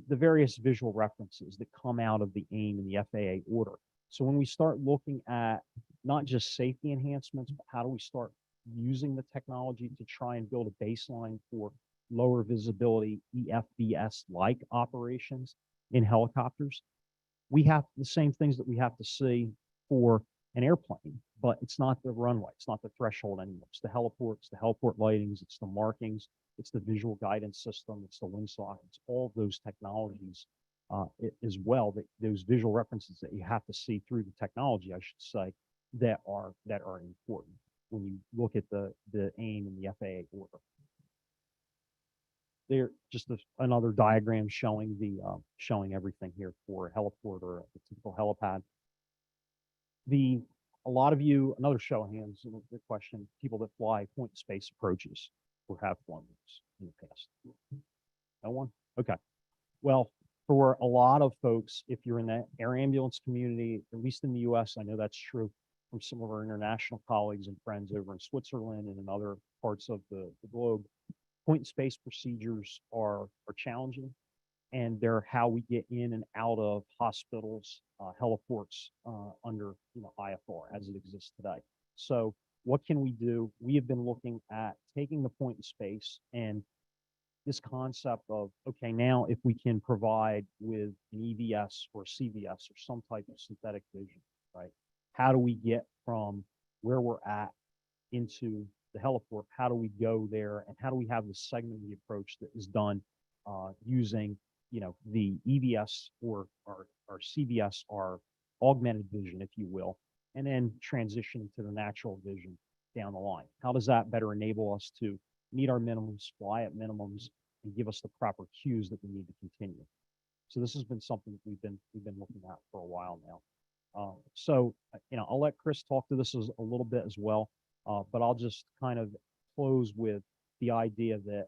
the various visual references that come out of the AIM and the FAA order. So when we start looking at not just safety enhancements, but how do we start using the technology to try and build a baseline for lower visibility EFBS-like operations in helicopters, we have the same things that we have to see for an airplane, but it's not the runway, it's not the threshold anymore. It's the heliport, it's the heliport lightings, it's the markings, it's the visual guidance system, it's the windsock, it's all of those technologies as well, that those visual references that you have to see through the technology, I should say, that are important when you look at the AIM and the FAA order. They're just another diagram showing showing everything here for a heliport or a typical helipad. A lot of you, another show of hands, the question, people that fly point space approaches or have flown those in the past. No one? Okay. Well, for a lot of folks, if you're in the air ambulance community, at least in the US, I know that's true from some of our international colleagues and friends over in Switzerland and in other parts of the globe, point space procedures are challenging, and they're how we get in and out of hospitals, heliports under IFR as it exists today. So what can we do? We have been looking at taking the point in space and this concept of, okay, now if we can provide with an EVS or CVS or some type of synthetic vision, right? How do we get from where we're at into the heliport? How do we go there? And how do we have the segmented approach that is done using, the EVS or CVS, our augmented vision, if you will, and then transition to the natural vision down the line? How does that better enable us to meet our minimums, fly at minimums, and give us the proper cues that we need to continue? So this has been something that we've been looking at for a while now. I'll let Chris talk to this a little bit as well, but I'll just kind of close with the idea that,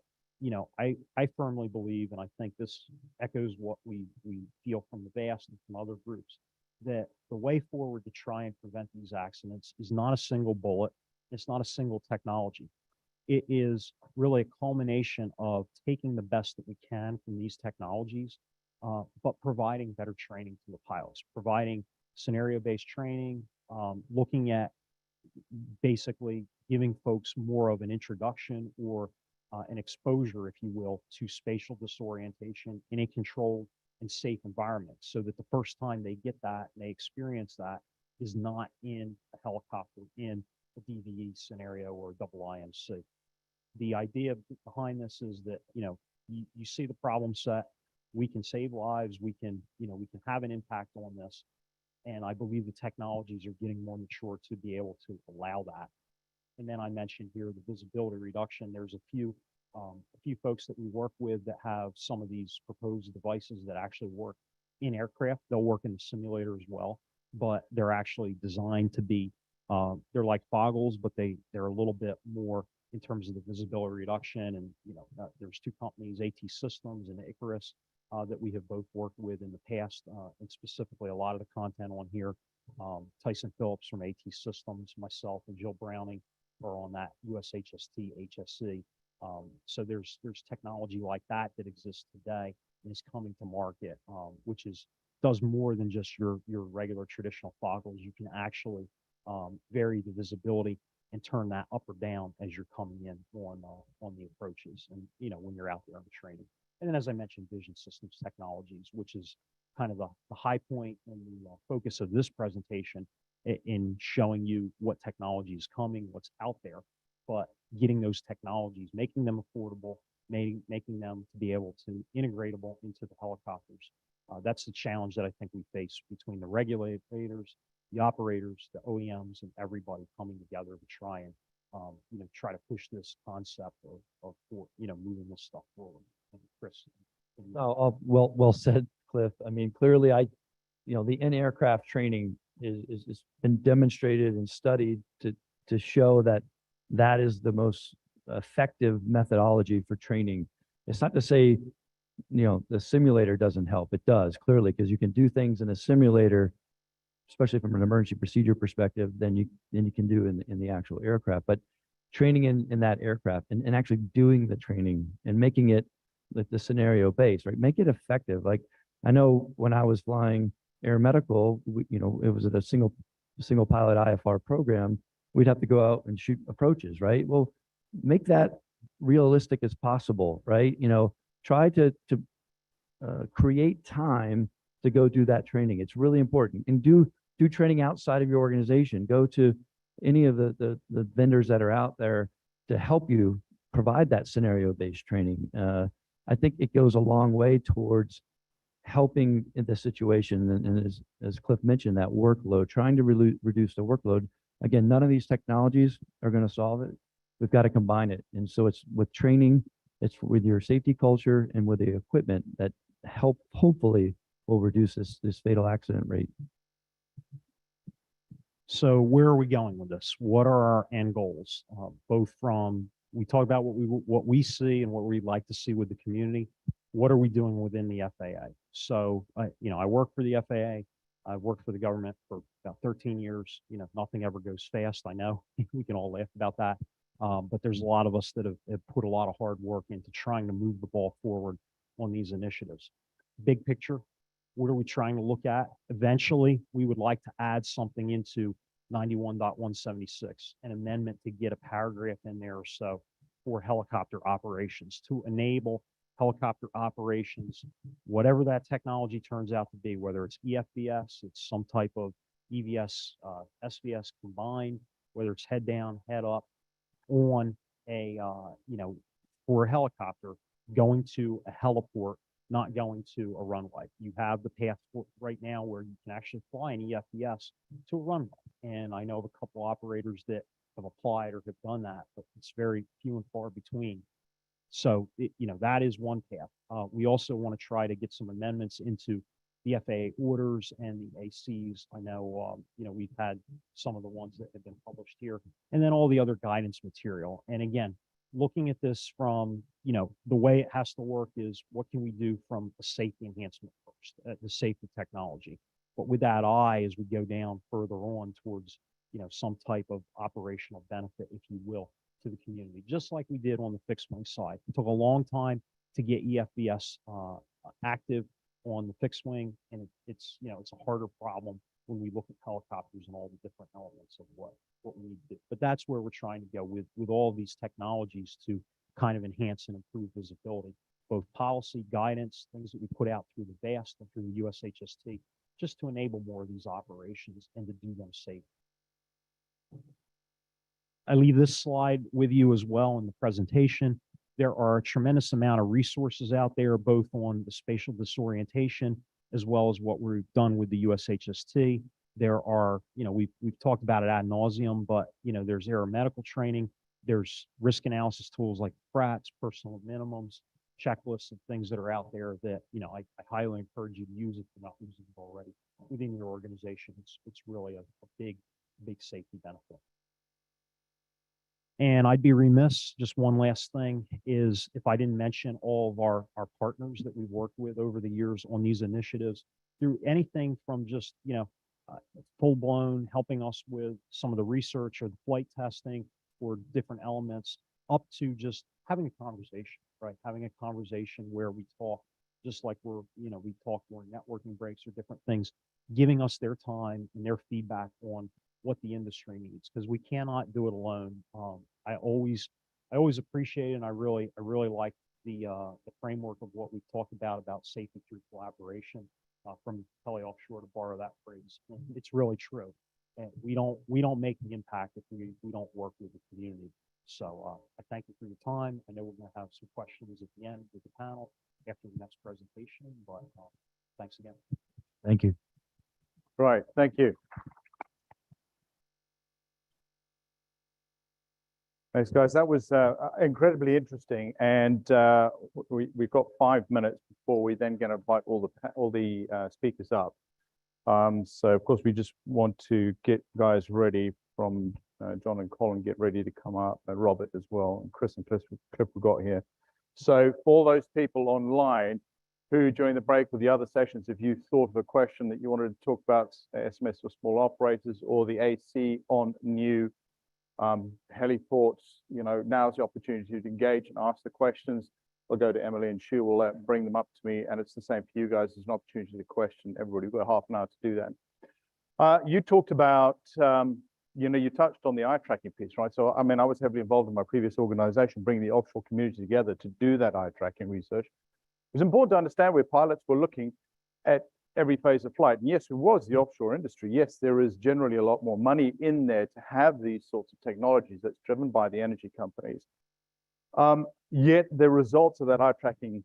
I firmly believe, and I think this echoes what we feel from the VAST and from other groups, that the way forward to try and prevent these accidents is not a single bullet. It's not a single technology. It is really a culmination of taking the best that we can from these technologies, but providing better training to the pilots, providing scenario-based training, looking at basically giving folks more of an introduction or an exposure, if you will, to spatial disorientation in a controlled and safe environment, so that the first time they get that and they experience that is not in a helicopter, in a DVE scenario or a double IMC. The idea behind this is that, you see the problem set, we can save lives, we can have an impact on this. And I believe the technologies are getting more mature to be able to allow that. And then I mentioned here the visibility reduction. There's a few folks that we work with that have some of these proposed devices that actually work in aircraft. They'll work in the simulator as well, but they're actually designed to be, they're like foggles, but they're a little bit more in terms of the visibility reduction. And, there's two companies, AT Systems and Icarus, that we have both worked with in the past, and specifically a lot of the content on here. Tyson Phillips from AT Systems, myself, and Jill Browning are on that USHST HSC. So there's technology like that exists today and is coming to market, which does more than just your regular traditional foggles. You can actually vary the visibility and turn that up or down as you're coming in on the approaches and when you're out there on the training. And then, as I mentioned, vision systems technologies, which is kind of the high point and the focus of this presentation in showing you what technology is coming, what's out there, but getting those technologies, making them affordable, making them to be able to integratable into the helicopters. That's the challenge that I think we face between the regulators, the operators, the OEMs, and everybody coming together to try and try to push this concept of moving this stuff forward. And Chris. Well said, Cliff. I mean, clearly, the in-aircraft training is been demonstrated and studied to show that is the most effective methodology for training. It's not to say, the simulator doesn't help. It does, clearly, because you can do things in a simulator, especially from an emergency procedure perspective, than you can do in the actual aircraft. But training in that aircraft and actually doing the training and making it the scenario based, right? Make it effective. Like, I know when I was flying air medical, it was at a single pilot IFR program. We'd have to go out and shoot approaches, right? Well, make that realistic as possible, right? Try to create time to go do that training. It's really important. And do training outside of your organization. Go to any of the vendors that are out there to help you provide that scenario-based training. I think it goes a long way towards helping in this situation. And as Cliff mentioned, that workload, trying to reduce the workload. Again, none of these technologies are going to solve it. We've got to combine it. And so it's with training, it's with your safety culture and with the equipment that hopefully will reduce this fatal accident rate. So where are we going with this? What are our end goals? Both from, we talk about what we see and what we'd like to see with the community. What are we doing within the FAA? So, I work for the FAA. I've worked for the government for about 13 years. Nothing ever goes fast. I know we can all laugh about that. But there's a lot of us that have put a lot of hard work into trying to move the ball forward on these initiatives. Big picture, what are we trying to look at? Eventually, we would like to add something into 91.176, an amendment to get a paragraph in there or so for helicopter operations to enable helicopter operations, whatever that technology turns out to be, whether it's EFBS, it's some type of EVS, SVS combined, whether it's head down, head up, on a, for a helicopter going to a heliport, not going to a runway. You have the path right now where you can actually fly an EFBS to a runway. And I know of a couple operators that have applied or have done that, but it's very few and far between. So, that is one path. We also want to try to get some amendments into the FAA orders and the ACs. I know, we've had some of the ones that have been published here, and then all the other guidance material. And again, looking at this from, the way it has to work is what can we do from a safety enhancement first, the safety technology. But with that eye, as we go down further on towards, some type of operational benefit, if you will, to the community, just like we did on the fixed wing side. It took a long time to get EFBS active on the fixed wing, and it's a harder problem when we look at helicopters and all the different elements of what we need to do. But that's where we're trying to go with all these technologies to kind of enhance and improve visibility, both policy, guidance, things that we put out through the VAST and through the USHST, just to enable more of these operations and to do them safe. I leave this slide with you as well in the presentation. There are a tremendous amount of resources out there, both on the spatial disorientation, as well as what we've done with the USHST. There are, we've talked about it ad nauseum, but, there's aeromedical training, there's risk analysis tools like FRATs, personal minimums, checklists, and things that are out there that, I highly encourage you to use if you're not using it already within your organization. It's really a big safety benefit. And I'd be remiss, just one last thing, is if I didn't mention all of our partners that we've worked with over the years on these initiatives, through anything from just, full-blown helping us with some of the research or the flight testing or different elements, up to just having a conversation, right? Having a conversation where we talk, just like we talk during networking breaks or different things, giving us their time and their feedback on what the industry needs, because we cannot do it alone. I always appreciate it, and I really like the framework of what we've talked about safety through collaboration from Kelly Offshore, to borrow that phrase. And it's really true. And we don't make the impact if we don't work with the community. So I thank you for your time. I know we're going to have some questions at the end with the panel after the next presentation, but thanks again. Thank you. Right, thank you. Thanks, guys. That was incredibly interesting, and we've got 5 minutes before we then going to invite all the speakers up. So of course we just want to get guys ready from John and Colin, get ready to come up, and Robert as well, and Chris and Cliff we got here. So for all those people online who during the break with the other sessions, if you thought of a question that you wanted to talk about SMS for small operators or the AC on new heliports, now's the opportunity to engage and ask the questions. I'll go to Emily and she will bring them up to me, and it's the same for you guys. There's an opportunity to question everybody. We've got half an hour to do that. You talked about, you touched on the eye tracking piece, right? So, I mean, I was heavily involved in my previous organization, bringing the offshore community together to do that eye tracking research. It was important to understand where pilots were looking at every phase of flight. And yes, it was the offshore industry. Yes, there is generally a lot more money in there to have these sorts of technologies that's driven by the energy companies. Yet the results of that eye tracking,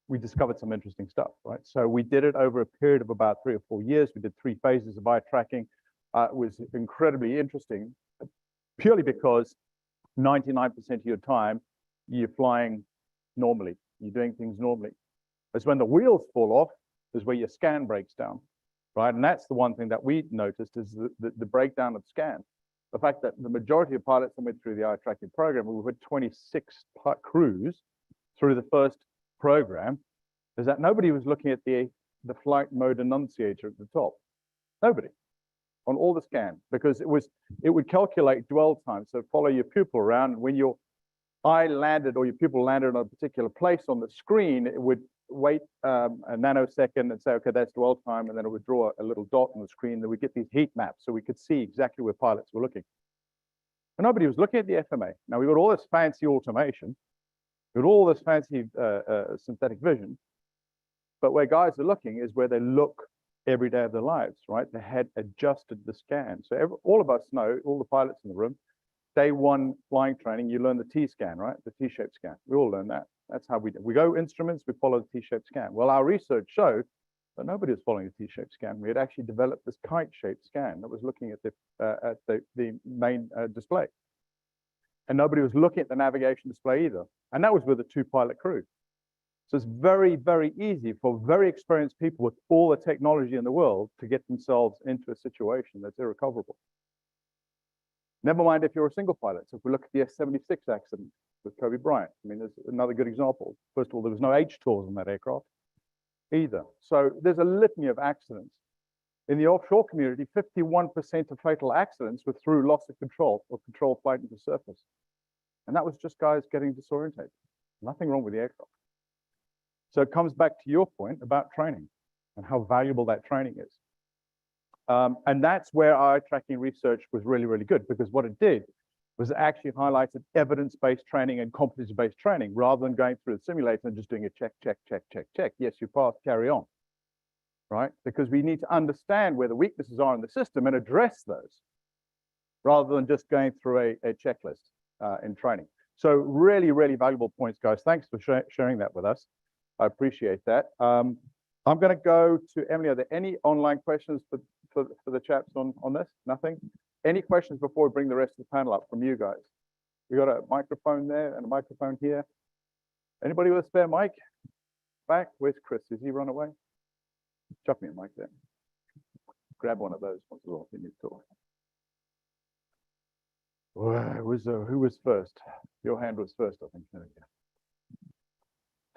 we discovered some interesting stuff, right? So we did it over a period of about 3 or 4 years. We did 3 phases of eye tracking. It was incredibly interesting, purely because 99% of your time, you're flying normally. You're doing things normally. It's when the wheels fall off is where your scan breaks down. right? And that's the one thing that we noticed is the breakdown of scans. The fact that the majority of pilots that went through the eye tracking program, we put 26 crews through the first program, is that nobody was looking at the flight mode enunciator at the top. Nobody on all the scans, because it would calculate dwell time. So follow your pupil around. When your eye landed or your pupil landed on a particular place on the screen, it would wait a nanosecond and say, okay, that's dwell time. And then it would draw a little dot on the screen. Then we get these heat maps so we could see exactly where pilots were looking. But nobody was looking at the FMA. Now we got all this fancy automation, we got all this fancy synthetic vision, but where guys are looking is where they look every day of their lives, right? They had adjusted the scan. So all of us know, all the pilots in the room, day one flying training, you learn the T-scan, right? The T-shaped scan. We all learn that. That's how we do. We go instruments, we follow the T-shaped scan. Well, our research showed that nobody was following the T-shaped scan. We had actually developed this kite-shaped scan that was looking at the main display. And nobody was looking at the navigation display either. And that was with a 2-pilot crew. So it's very, very easy for very experienced people with all the technology in the world to get themselves into a situation that's irrecoverable. Never mind if you're a single pilot. So if we look at the S-76 accident with Kobe Bryant, I mean, there's another good example. First of all, there was no HTORs on that aircraft either. So there's a litany of accidents. In the offshore community, 51% of fatal accidents were through loss of control or control flight into surface. And that was just guys getting disorientated. Nothing wrong with the aircraft. So it comes back to your point about training and how valuable that training is. And that's where our eye tracking research was really, really good, because what it did was it actually highlighted evidence-based training and competency-based training rather than going through the simulator and just doing a check, check, check, check, check. Yes, you passed, carry on, right? Because we need to understand where the weaknesses are in the system and address those rather than just going through a checklist in training. So really, really valuable points, guys. Thanks for sharing that with us. I appreciate that. I'm going to go to Emily. Are there any online questions for the chaps on this? Nothing? Any questions before we bring the rest of the panel up from you guys? We got a microphone there and a microphone here. Anybody with a spare mic? Back? Where's Chris? Has he run away? Chuck me a mic there. Grab one of those once as well if you need to talk. Who was first? Your hand was first, I think. There we go.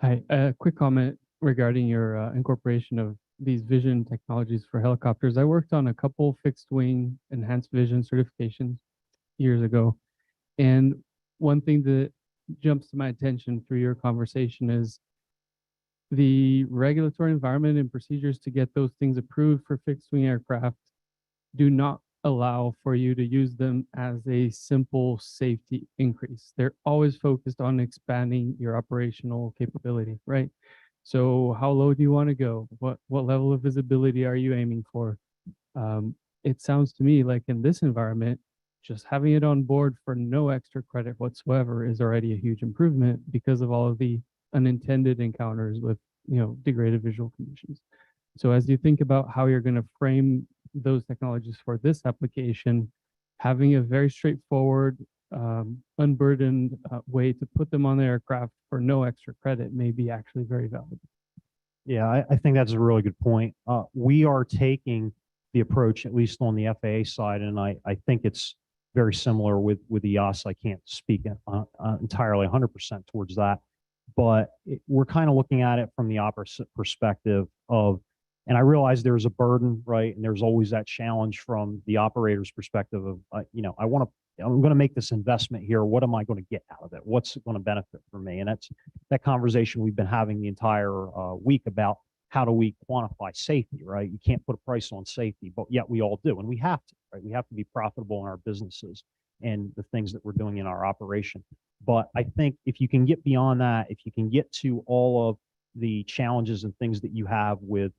Hi, a quick comment regarding your incorporation of these vision technologies for helicopters. I worked on a couple fixed wing enhanced vision certifications years ago. And one thing that jumps to my attention through your conversation is the regulatory environment and procedures to get those things approved for fixed wing aircraft do not allow for you to use them as a simple safety increase. They're always focused on expanding your operational capability, right? So how low do you want to go? What level of visibility are you aiming for? It sounds to me like in this environment, just having it on board for no extra credit whatsoever is already a huge improvement because of all of the unintended encounters with, degraded visual conditions. So as you think about how you're going to frame those technologies for this application, having a very straightforward, unburdened way to put them on the aircraft for no extra credit may be actually very valuable. Yeah, I think that's a really good point. We are taking the approach, at least on the FAA side, and I think it's very similar with EASA. I can't speak entirely 100% towards that, but we're kind of looking at it from the opposite perspective of, and I realize there's a burden, right? And there's always that challenge from the operator's perspective of, I'm going to make this investment here. What am I going to get out of it? What's going to benefit for me? And that's that conversation we've been having the entire week about how do we quantify safety, right? You can't put a price on safety, but yet we all do. And we have to, right? We have to be profitable in our businesses and the things that we're doing in our operation. But I think if you can get beyond that, if you can get to all of the challenges and things that you have with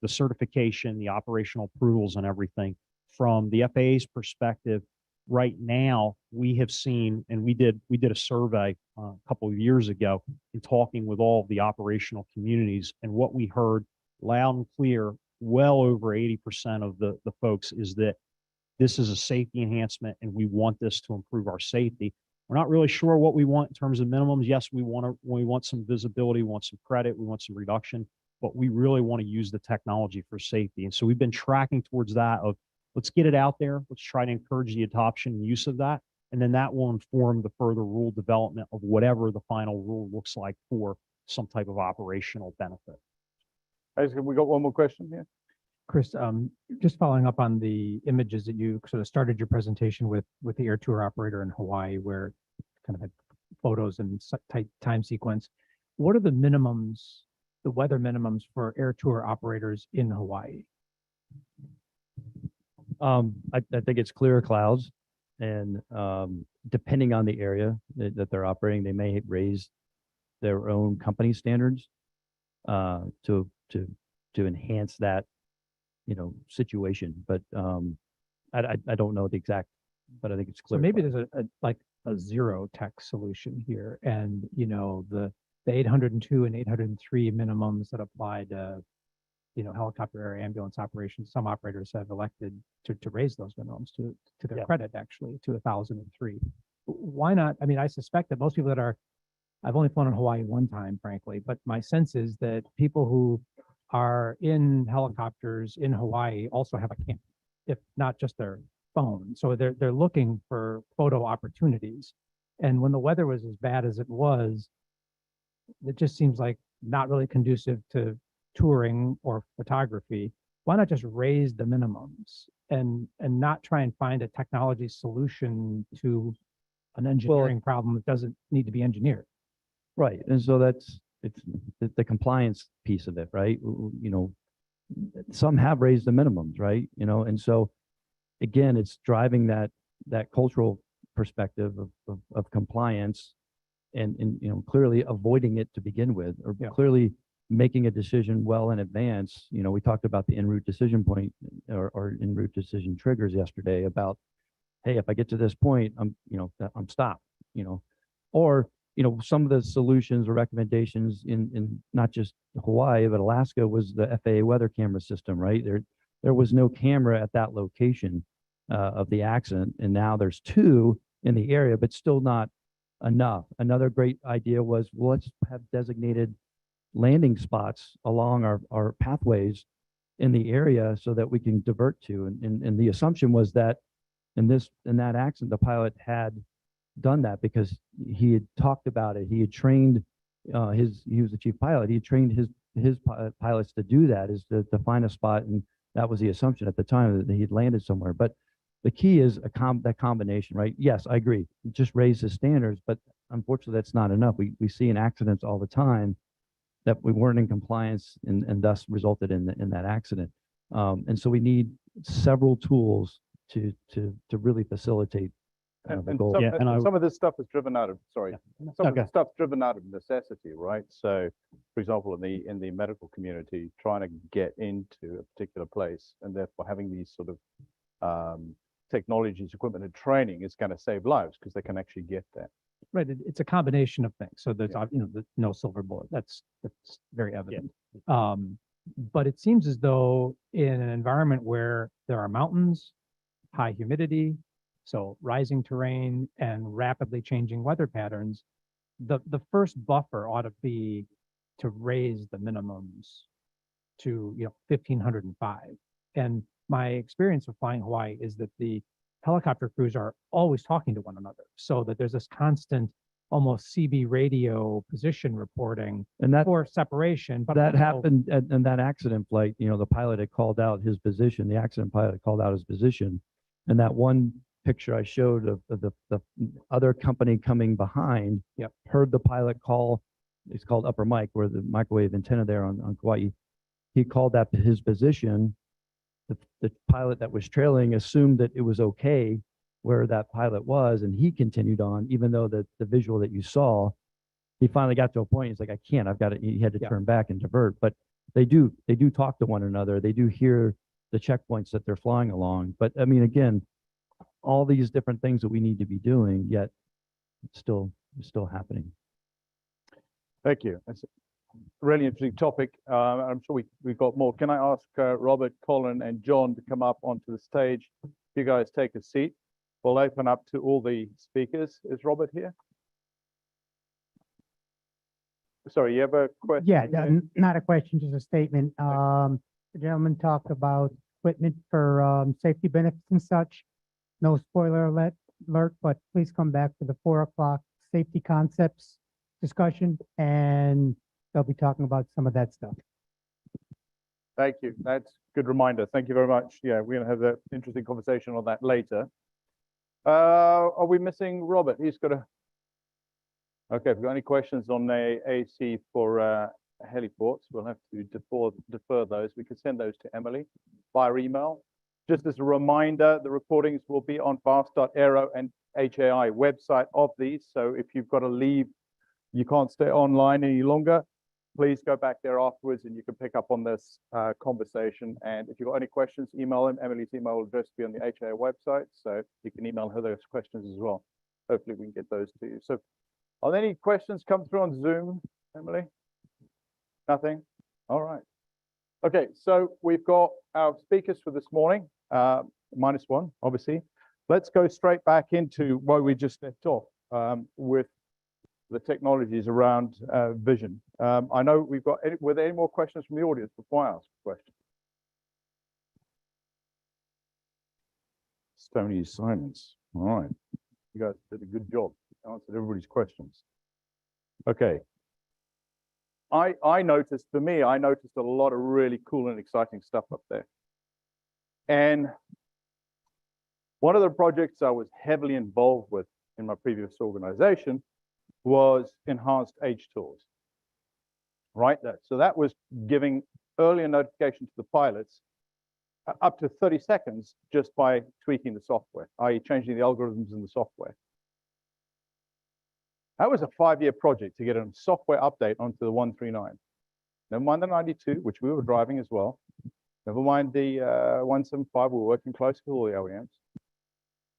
the certification, the operational approvals and everything from the FAA's perspective, right now we have seen, and we did a survey a couple of years ago in talking with all of the operational communities, and what we heard loud and clear, well over 80% of the folks is that this is a safety enhancement and we want this to improve our safety. We're not really sure what we want in terms of minimums. Yes, we want some visibility, we want some credit, we want some reduction. but we really want to use the technology for safety. And so we've been tracking towards that of let's get it out there. Let's try to encourage the adoption and use of that. And then that will inform the further rule development of whatever the final rule looks like for some type of operational benefit. We got one more question here. Chris, just following up on the images that you sort of started your presentation with the air tour operator in Hawaii, where it kind of had photos and tight time sequence. What are the minimums, the weather minimums for air tour operators in Hawaii? I think it's clear clouds, and depending on the area that they're operating, they may raise their own company standards to enhance that, situation. But I don't know the exact, but I think it's So clear. maybe there's a zero tech solution here, and the 802 and 803 minimums that apply to helicopter air ambulance operations. Some operators have elected to raise those minimums to their credit, actually, to 1,003. Why not? I mean, I suspect that most people I've only flown in Hawaii one time, frankly, but my sense is that people who are in helicopters in Hawaii also have a camera, if not just their phone. So they're looking for photo opportunities. And when the weather was as bad as it was, it just seems like not really conducive to touring or photography. Why not just raise the minimums and not try and find a technology solution to an engineering problem that doesn't need to be engineered? Right. And so it's the compliance piece of it, right? Some have raised the minimums, right? And so again, it's driving that cultural perspective of compliance and clearly avoiding it to begin with, or clearly making a decision well in advance. We talked about the en route decision point or en route decision triggers yesterday about, hey, if I get to this point, I'm stopped, or some of the solutions or recommendations in not just Hawaii, but Alaska was the FAA weather camera system, right? There was no camera at that location of the accident, and now there's 2 in the area, but still not enough. Another great idea was, well, let's have designated landing spots along our pathways in the area so that we can divert to. And the assumption was that in that accident, the pilot had done that because he had talked about it. He had trained he was the chief pilot. He had trained his pilots to do that, is to find a spot. And that was the assumption at the time, that he had landed somewhere. But the key is that combination, right? Yes, I agree. Just raise the standards, but unfortunately that's not enough. We see in accidents all the time that we weren't in compliance and thus resulted in that accident. And so we need several tools to really facilitate the goal. Some of this stuff is driven out of, some of the stuff's driven out of necessity, right? So, for example, in the medical community, trying to get into a particular place and therefore having these sort of technologies, equipment, and training is going to save lives because they can actually get there. Right. It's a combination of things. So there's, no silver bullet. That's very evident. But it seems as though in an environment where there are mountains, high humidity, so rising terrain and rapidly changing weather patterns, the first buffer ought to be to raise the minimums to 1,505. And my experience of flying Hawaii is that the helicopter crews are always talking to one another, so that there's this constant, almost CB radio position reporting for separation. But that happened in that accident flight. The pilot had called out his position. The accident pilot had called out his position, and that one picture I showed of the other company coming behind heard the pilot call. It's called upper mic, where the microwave antenna there on Kauai. He called that his position. The pilot that was trailing assumed that it was okay where that pilot was, and he continued on, even though the visual that you saw, he finally got to a point. He's like, I can't. I've got to. He had to turn back and divert. But they do talk to one another. They do hear the checkpoints that they're flying along. But I mean, again, all these different things that we need to be doing, yet it's still happening. Thank you. That's a really interesting topic. I'm sure we've got more. Can I ask Robert, Colin, and John to come up onto the stage? You guys take a seat. We'll open up to all the speakers. Is Robert here? sorry, you have a question? Yeah, there? not a question, just a statement. The gentleman talked about equipment for, safety benefits and such. No spoiler alert, but please come back for the 4 o'clock safety concepts discussion, and they'll be talking about some of that stuff. Thank you. That's a good reminder. Thank you very much. Yeah, we're gonna have that interesting conversation on that later. Are we missing Robert? He's got a. Okay, if you've got any questions on the AC for heliports, we'll have to defer those. We can send those to Emily via email. Just as a reminder, the recordings will be on fast.aero and HAI website of these. So if you've got to leave, you can't stay online any longer, please go back there afterwards and you can pick up on this conversation. And if you've got any questions, email them. Emily's email address will be on the HAI website, so you can email her those questions as well. Hopefully we can get those to you. So are there any questions come through on Zoom, Emily? Nothing? All right. Okay, so we've got our speakers for this morning, -1, obviously. Let's go straight back into where we just left off with the technologies around vision. I know we've got, were there any more questions from the audience before I ask a question? Stony's silence. All right. You guys did a good job. Answered everybody's questions. Okay. I noticed, for me, I noticed a lot of really cool and exciting stuff up there. And one of the projects I was heavily involved with in my previous organization was enhanced H tours, right? So that was giving earlier notification to the pilots up to 30 seconds just by tweaking the software, i.e. changing the algorithms in the software. That was a 5-year project to get a software update onto the 139. Never mind the 92, which we were driving as well. Never mind the 175, we were working closely with all the OEMs.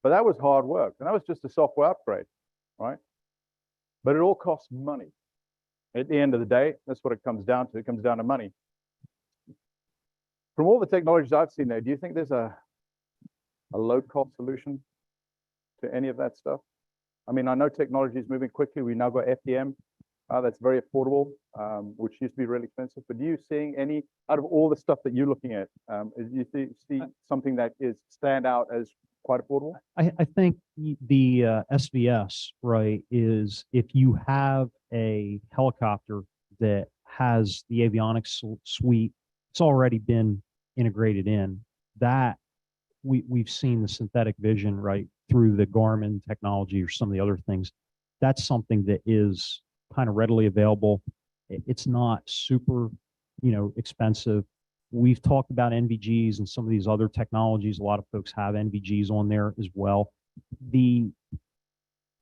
But that was hard work, and that was just a software upgrade, right? But it all costs money. At the end of the day, that's what it comes down to. It comes down to money. From all the technologies I've seen there, do you think there's a low-cost solution to any of that stuff? I mean, I know technology is moving quickly. We now got FDM that's very affordable, which used to be really expensive. But do you seeing any, out of all the stuff that you're looking at, do you see something that is stand out as quite affordable? I think the SVS, right, is if you have a helicopter that has the avionics suite, it's already been integrated in, that we've seen the synthetic vision, right, through the Garmin technology or some of the other things. That's something that is kind of readily available. It's not super, expensive. We've talked about NVGs and some of these other technologies. A lot of folks have NVGs on there as well. The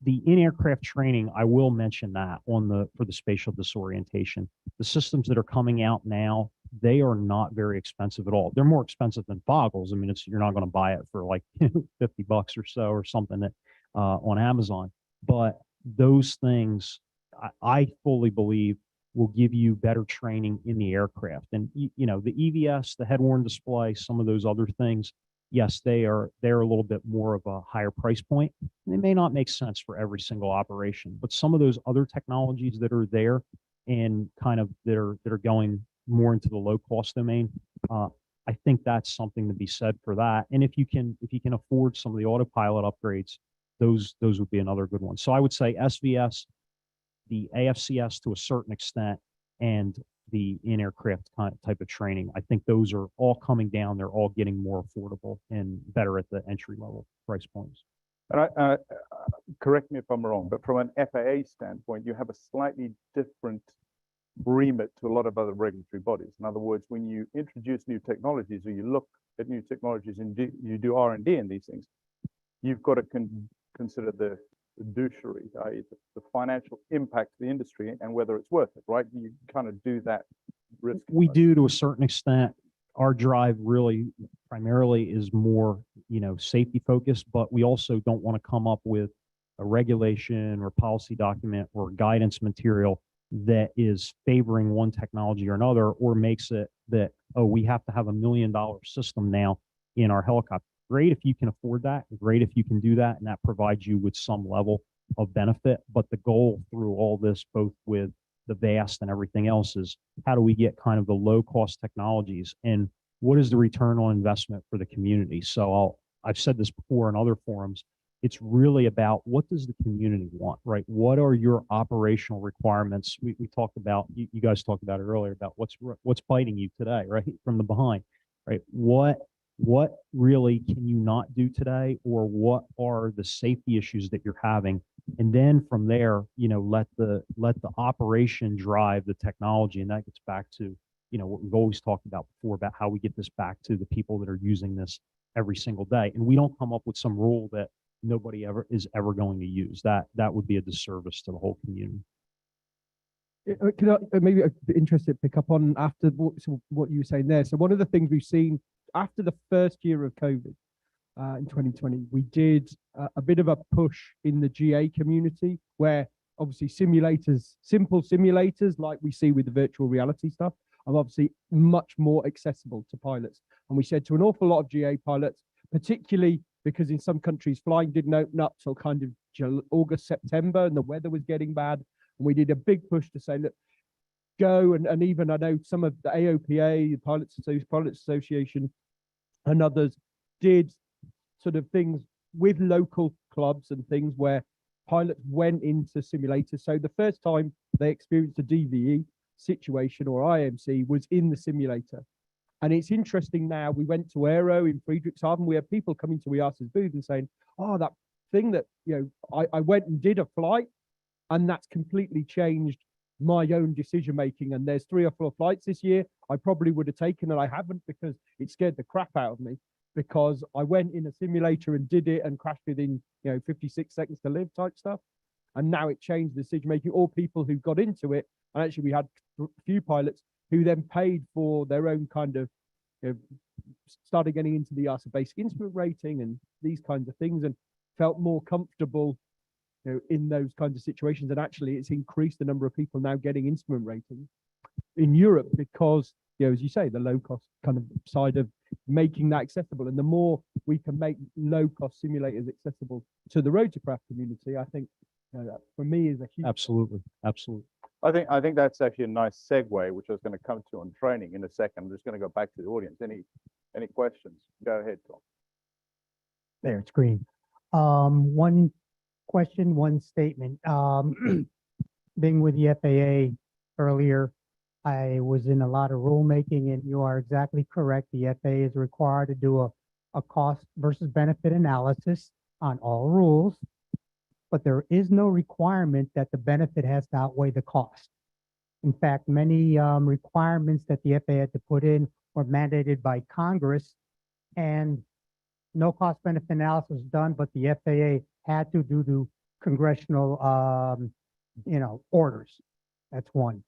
in-aircraft training, I will mention that for the spatial disorientation. The systems that are coming out now, they are not very expensive at all. They're more expensive than Foggles. I mean, you're not going to buy it for like $50 or so or something that on Amazon. But those things, I fully believe, will give you better training in the aircraft. And the EVS, the head-worn display, some of those other things, yes, they're a little bit more of a higher price point. They may not make sense for every single operation, but some of those other technologies that are there and kind of that are going more into the low-cost domain, I think that's something to be said for that. And if you can afford some of the autopilot upgrades, those would be another good one. So I would say SVS, the AFCS to a certain extent, and the in-aircraft type of training. I think those are all coming down. They're all getting more affordable and better at the entry-level price points. And correct me if I'm wrong, but from an FAA standpoint, you have a slightly different remit to a lot of other regulatory bodies. In other words, when you introduce new technologies or you look at new technologies and you do R&D in these things, you've got to consider the fiduciary, i.e. the financial impact to the industry and whether it's worth it, right? You kind of do that risk. We do to a certain extent. Our drive really primarily is more, safety focused, but we also don't want to come up with a regulation or policy document or guidance material that is favoring one technology or another, or makes it that, oh, we have to have $1 million system now in our helicopter. Great if you can afford that, great if you can do that, and that provides you with some level of benefit. But the goal through all this, both with the VAST and everything else is how do we get kind of the low cost technologies and what is the return on investment for the community? So I've said this before in other forums. It's really about what does the community want, right? What are your operational requirements? We talked about, you guys talked about it earlier about what's biting you today, right? From the behind, right? What really can you not do today, or what are the safety issues that you're having? And then from there, let the operation drive the technology. And that gets back to, what we've always talked about before about how we get this back to the people that are using this every single day. And we don't come up with some rule that nobody is ever going to use. That would be a disservice to the whole community. Can I maybe I'd be interested to pick up on after what you were saying there. So one of the things we've seen after the first year of COVID in 2020, we did a bit of a push in the GA community where obviously simulators, simple simulators like we see with the virtual reality stuff, are obviously much more accessible to pilots. And we said to an awful lot of GA pilots, particularly because in some countries flying didn't open up till kind of August, September, and the weather was getting bad. And we did a big push to say, look, go, and even I know some of the AOPA, the Pilots Association, and others did sort of things with local clubs and things where pilots went into simulators. So the first time they experienced a DVE situation or IMC was in the simulator. And it's interesting now, we went to Aero in Friedrichshafen, we had people coming to EASA's booth and saying, oh, that thing that, I went and did a flight and that's completely changed my own decision-making. And there's 3 or 4 flights this year I probably would have taken and I haven't because it scared the crap out of me because I went in a simulator and did it and crashed within, 56 seconds to live type stuff. And now it changed the decision-making, or people who got into it. And actually we had a few pilots who then paid for their own kind of, started getting into the EASA basic instrument rating and these kinds of things and felt more comfortable, in those kinds of situations. And actually it's increased the number of people now getting instrument ratings in Europe because, as you say, the low cost kind of side of making that accessible. And the more we can make low cost simulators accessible to the rotorcraft community, I think that for me is a huge. Absolutely. Absolutely. I think that's actually a nice segue, which I was going to come to on training in a second. I'm just going to go back to the audience. Any questions? Go ahead, Tom. There, it's green. One question, one statement. Being with the FAA earlier, I was in a lot of rulemaking, and you are exactly correct. The FAA is required to do a cost versus benefit analysis on all rules, but there is no requirement that the benefit has to outweigh the cost. In fact, many requirements that the FAA had to put in were mandated by Congress, and no cost benefit analysis was done, but the FAA had to due to congressional, orders. That's one.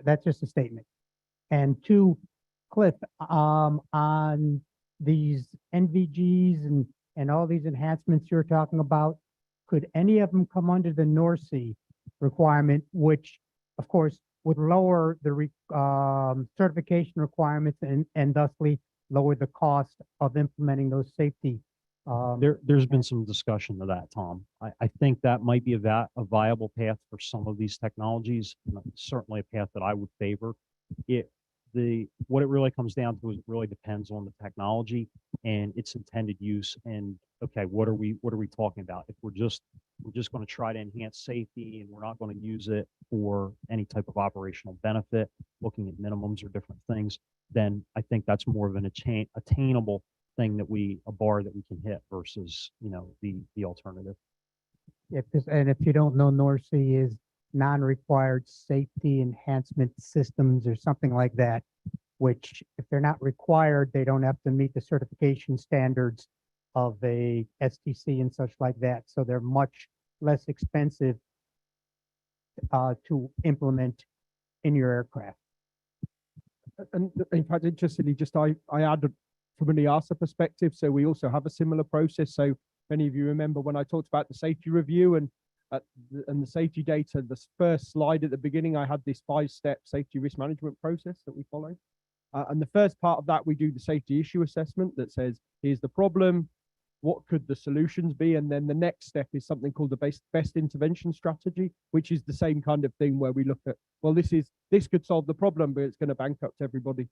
That's just a statement. And 2, Cliff, on these NVGs and all these enhancements you're talking about, could any of them come under the NORC requirement, which of course would lower the certification requirements and thusly lower the cost of implementing those safety? There's been some discussion of that, Tom. I think that might be a viable path for some of these technologies, and certainly a path that I would favor. What it really comes down to is it really depends on the technology and its intended use. And okay, what are we talking about? If we're just going to try to enhance safety and we're not going to use it for any type of operational benefit, looking at minimums or different things, then I think that's more of an attainable thing a bar that we can hit versus, the alternative. And if you don't know, NORC is non-required safety enhancement systems or something like that, which if they're not required, they don't have to meet the certification standards of a STC and such like that. So they're much less expensive to implement in your aircraft. And in fact, interestingly, I added from an EASA perspective, so we also have a similar process. So if any of you remember when I talked about the safety review and the safety data, the first slide at the beginning, I had this 5-step safety risk management process that we follow. And the first part of that, we do the safety issue assessment that says, here's the problem, what could the solutions be? And then the next step is something called the best intervention strategy, which is the same kind of thing where we look at, well, this could solve the problem, but it's going to bankrupt everybody.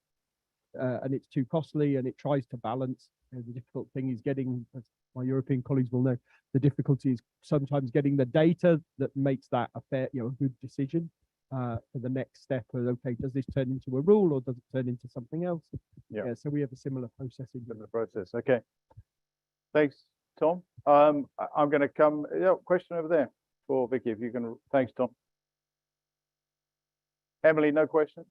And it's too costly, and it tries to balance. The difficult thing is getting, as my European colleagues will know, the difficulty is sometimes getting the data that makes that a fair, good decision. For the next step of, okay, does this turn into a rule or does it turn into something else? Yeah. So we have a similar process in the process. Okay. Thanks, Tom. I'm going to come. Yeah, question over there for Vicky, if you can. Thanks, Tom. Emily, no question.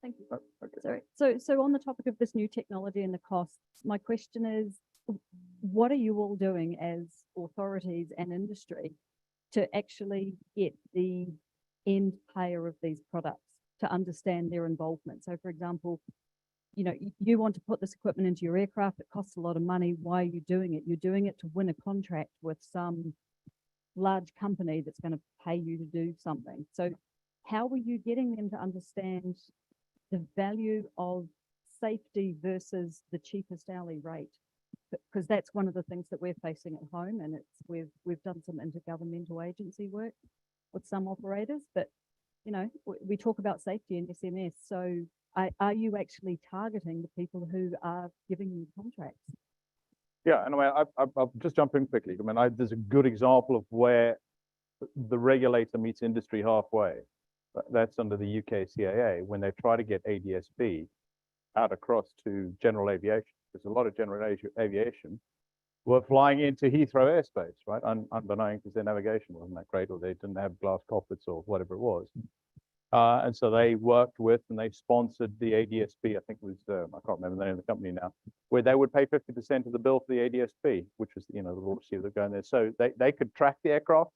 Thank you. Oh, okay. So on the topic of this new technology and the costs, my question is, what are you all doing as authorities and industry to actually get the end payer of these products to understand their involvement? So for example, you want to put this equipment into your aircraft, it costs a lot of money. Why are you doing it? You're doing it to win a contract with some large company that's going to pay you to do something. So how are you getting them to understand the value of safety versus the cheapest hourly rate? Because that's one of the things that we're facing at home, and we've done some intergovernmental agency work with some operators, but we talk about safety in SMS. So are you actually targeting the people who are giving you contracts? Yeah, and I'll just jump in quickly. There's a good example of where the regulator meets industry halfway. That's under the UK CAA when they try to get ADS-B out across to general aviation. There's a lot of general aviation were flying into Heathrow airspace, right? Unbeknown because their navigation wasn't that great, or they didn't have glass cockpits or whatever it was. And so they worked with and they sponsored the ADS-B, I think it was, I can't remember the name of the company now, where they would pay 50% of the bill for the ADS-B, which was, the launch receiver that going there. So they could track the aircraft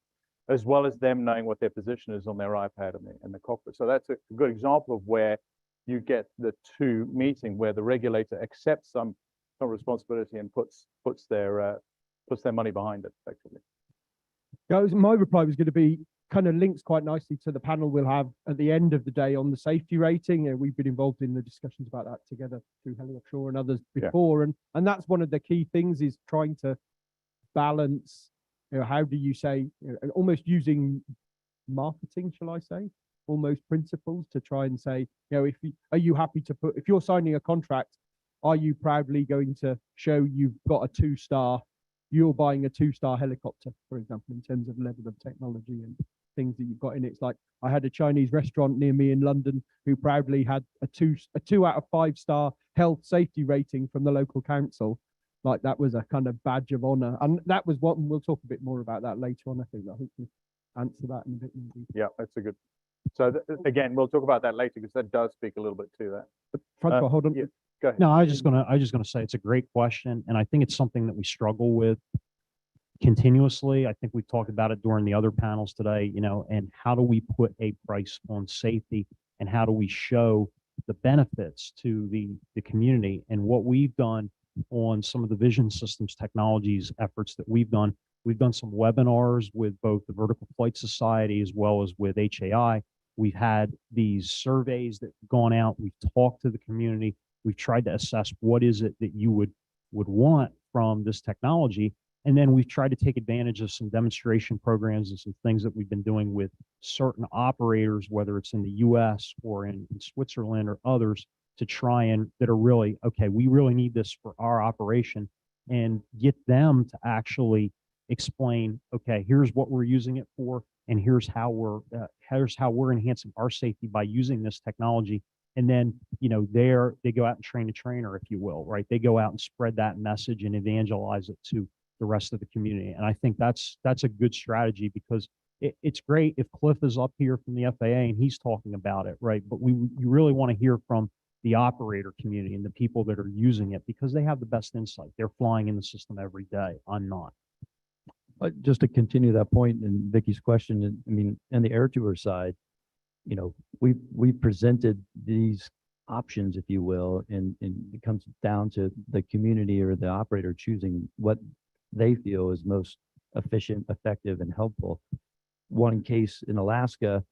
as well as them knowing what their position is on their iPad in the cockpit. So that's a good example of where you get the two meeting, where the regulator accepts some responsibility and puts their money behind it effectively. My reply was going to be kind of links quite nicely to the panel we'll have at the end of the day on the safety rating. We've been involved in the discussions about that together through Heli Offshore and others before. Yeah. And that's one of the key things, is trying to balance, how do you say, almost using marketing, shall I say, almost principles to try and say, are you happy to if you're signing a contract, are you proudly going to show you've got a 2-star, you're buying a 2-star helicopter, for example, in terms of level of technology and things that you've got in it. It's like, I had a Chinese restaurant near me in London who proudly had a 2 out of 5-star health safety rating from the local council. Like, that was a kind of badge of honor. And that was what, and we'll talk a bit more about that later on. I think we answer that in a bit more detail. Yeah, that's a good. So again, we'll talk about that later, because that does speak a little bit to that. But Francois, hold on. Yeah, go ahead. No, I was just gonna say it's a great question, and I think it's something that we struggle with continuously. I think we've talked about it during the other panels today, and how do we put a price on safety, and how do we show the benefits to the community? And what we've done on some of the vision systems technologies efforts that we've done some webinars with both the Vertical Flight Society as well as with HAI. We've had these surveys that have gone out. We've talked to the community. We've tried to assess what is it that you would want from this technology. And then we've tried to take advantage of some demonstration programs and some things that we've been doing with certain operators, whether it's in the US or in Switzerland or others, to try and that are really, okay, we really need this for our operation, and get them to actually explain, okay, here's what we're using it for, and here's how we're enhancing our safety by using this technology. And then, they go out and train a trainer, if you will, right? They go out and spread that message and evangelize it to the rest of the community. And I think that's a good strategy, because it's great if Cliff is up here from the FAA and he's talking about it, right? But you really want to hear from the operator community and the people that are using it, because they have the best insight. They're flying in the system every day. I'm not. Just to continue that point in Vicky's question, on the air tour side, we presented these options, if you will, and it comes down to the community or the operator choosing what they feel is most efficient, effective, and helpful. One case in Alaska,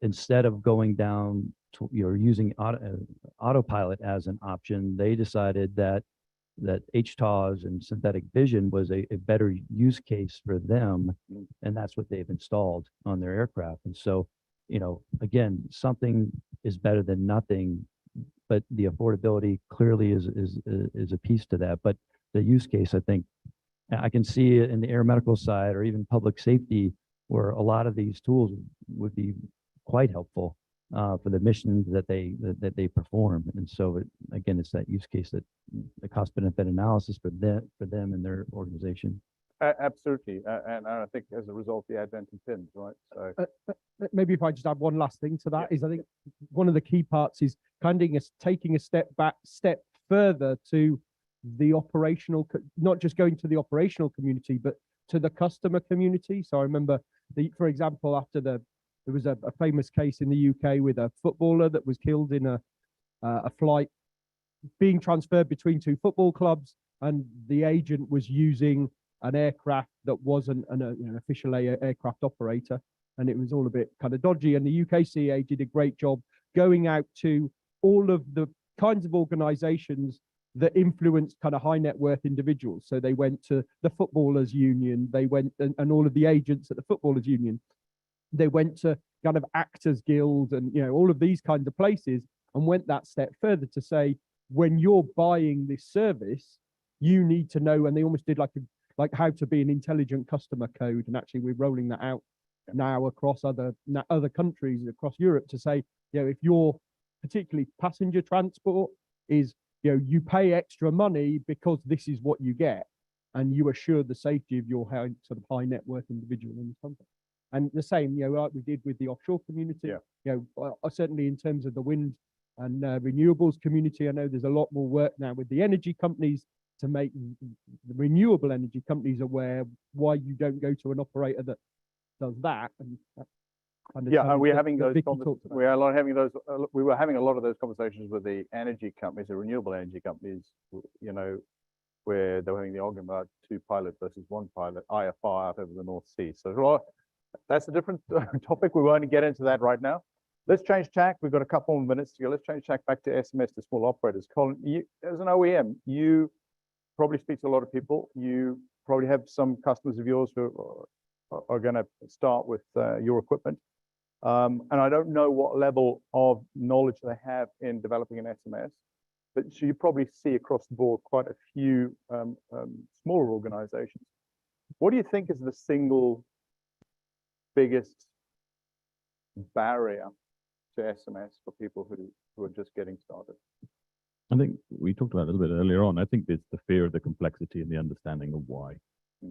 instead of going down to using autopilot as an option, they decided that that HTOS and synthetic vision was a better use case for them. And that's what they've installed on their aircraft. And so, again, something is better than nothing, but the affordability clearly is a piece to that. But the use case, I think, I can see it in the air medical side or even public safety, where a lot of these tools would be quite helpful for the missions that they perform. And so again, it's that use case, that the cost benefit analysis for them and their organization. Absolutely. And I think as a result, the advent of PIMS, right? So Maybe if I just add one last thing to that, is I think one of the key parts is taking a step further to the operational, not just going to the operational community, but to the customer community. So I remember for example, after there was a famous case in the UK with a footballer that was killed in a flight being transferred between two football clubs, and the agent was using an aircraft that wasn't an official aircraft operator, and it was all a bit kind of dodgy. And the UKCA did a great job going out to all of the kinds of organizations that influenced kind of high net worth individuals. So they went to the Footballers Union, they went and all of the agents at the Footballers Union. They went to kind of Actors Guild and all of these kinds of places, and went that step further to say, when you're buying this service, you need to know. And they almost did like how to be an intelligent customer code. And actually we're rolling that out now across other countries across Europe to say, if you're particularly passenger transport is, you pay extra money because this is what you get, and you assure the safety of your high net worth individual in the country. And the same, like we did with the offshore community, certainly in terms of the wind and renewables community. I know there's a lot more work now with the energy companies to make the renewable energy companies aware why you don't go to an operator that does that. And and we're having those we were having a lot of those conversations with the energy companies, the renewable energy companies, where they were having the argument about 2 pilots versus 1 pilot, IFR out over the North Sea. So that's a different topic. We won't get into that right now. Let's change tack. We've got a couple more minutes to go. Let's change tack back to SMS, to small operators. Colin, as an OEM, you probably speak to a lot of people. You probably have some customers of yours who are going to start with your equipment. And I don't know what level of knowledge they have in developing an SMS, but you probably see across the board quite a few smaller organizations. What do you think is the single biggest barrier to SMS for people who are just getting started? I think we talked about it a little bit earlier on. I think it's the fear of the complexity and the understanding of why.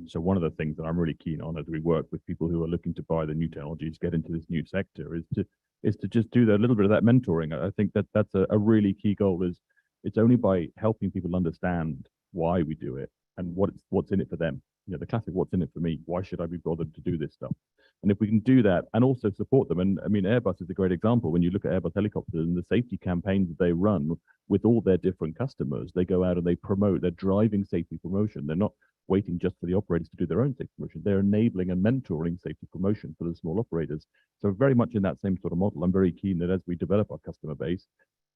So one of the things that I'm really keen on as we work with people who are looking to buy the new technologies, get into this new sector, is to just do a little bit of that mentoring. I think that's a really key goal. Is it's only by helping people understand why we do it and what's in it for them. The classic, what's in it for me? Why should I be bothered to do this stuff? And if we can do that and also support them, and I mean, Airbus is a great example. When you look at Airbus helicopters and the safety campaigns that they run with all their different customers, they go out and they promote, they're driving safety promotion. They're not waiting just for the operators to do their own safety promotion. They're enabling and mentoring safety promotion for the small operators. So very much in that same sort of model. I'm very keen that as we develop our customer base,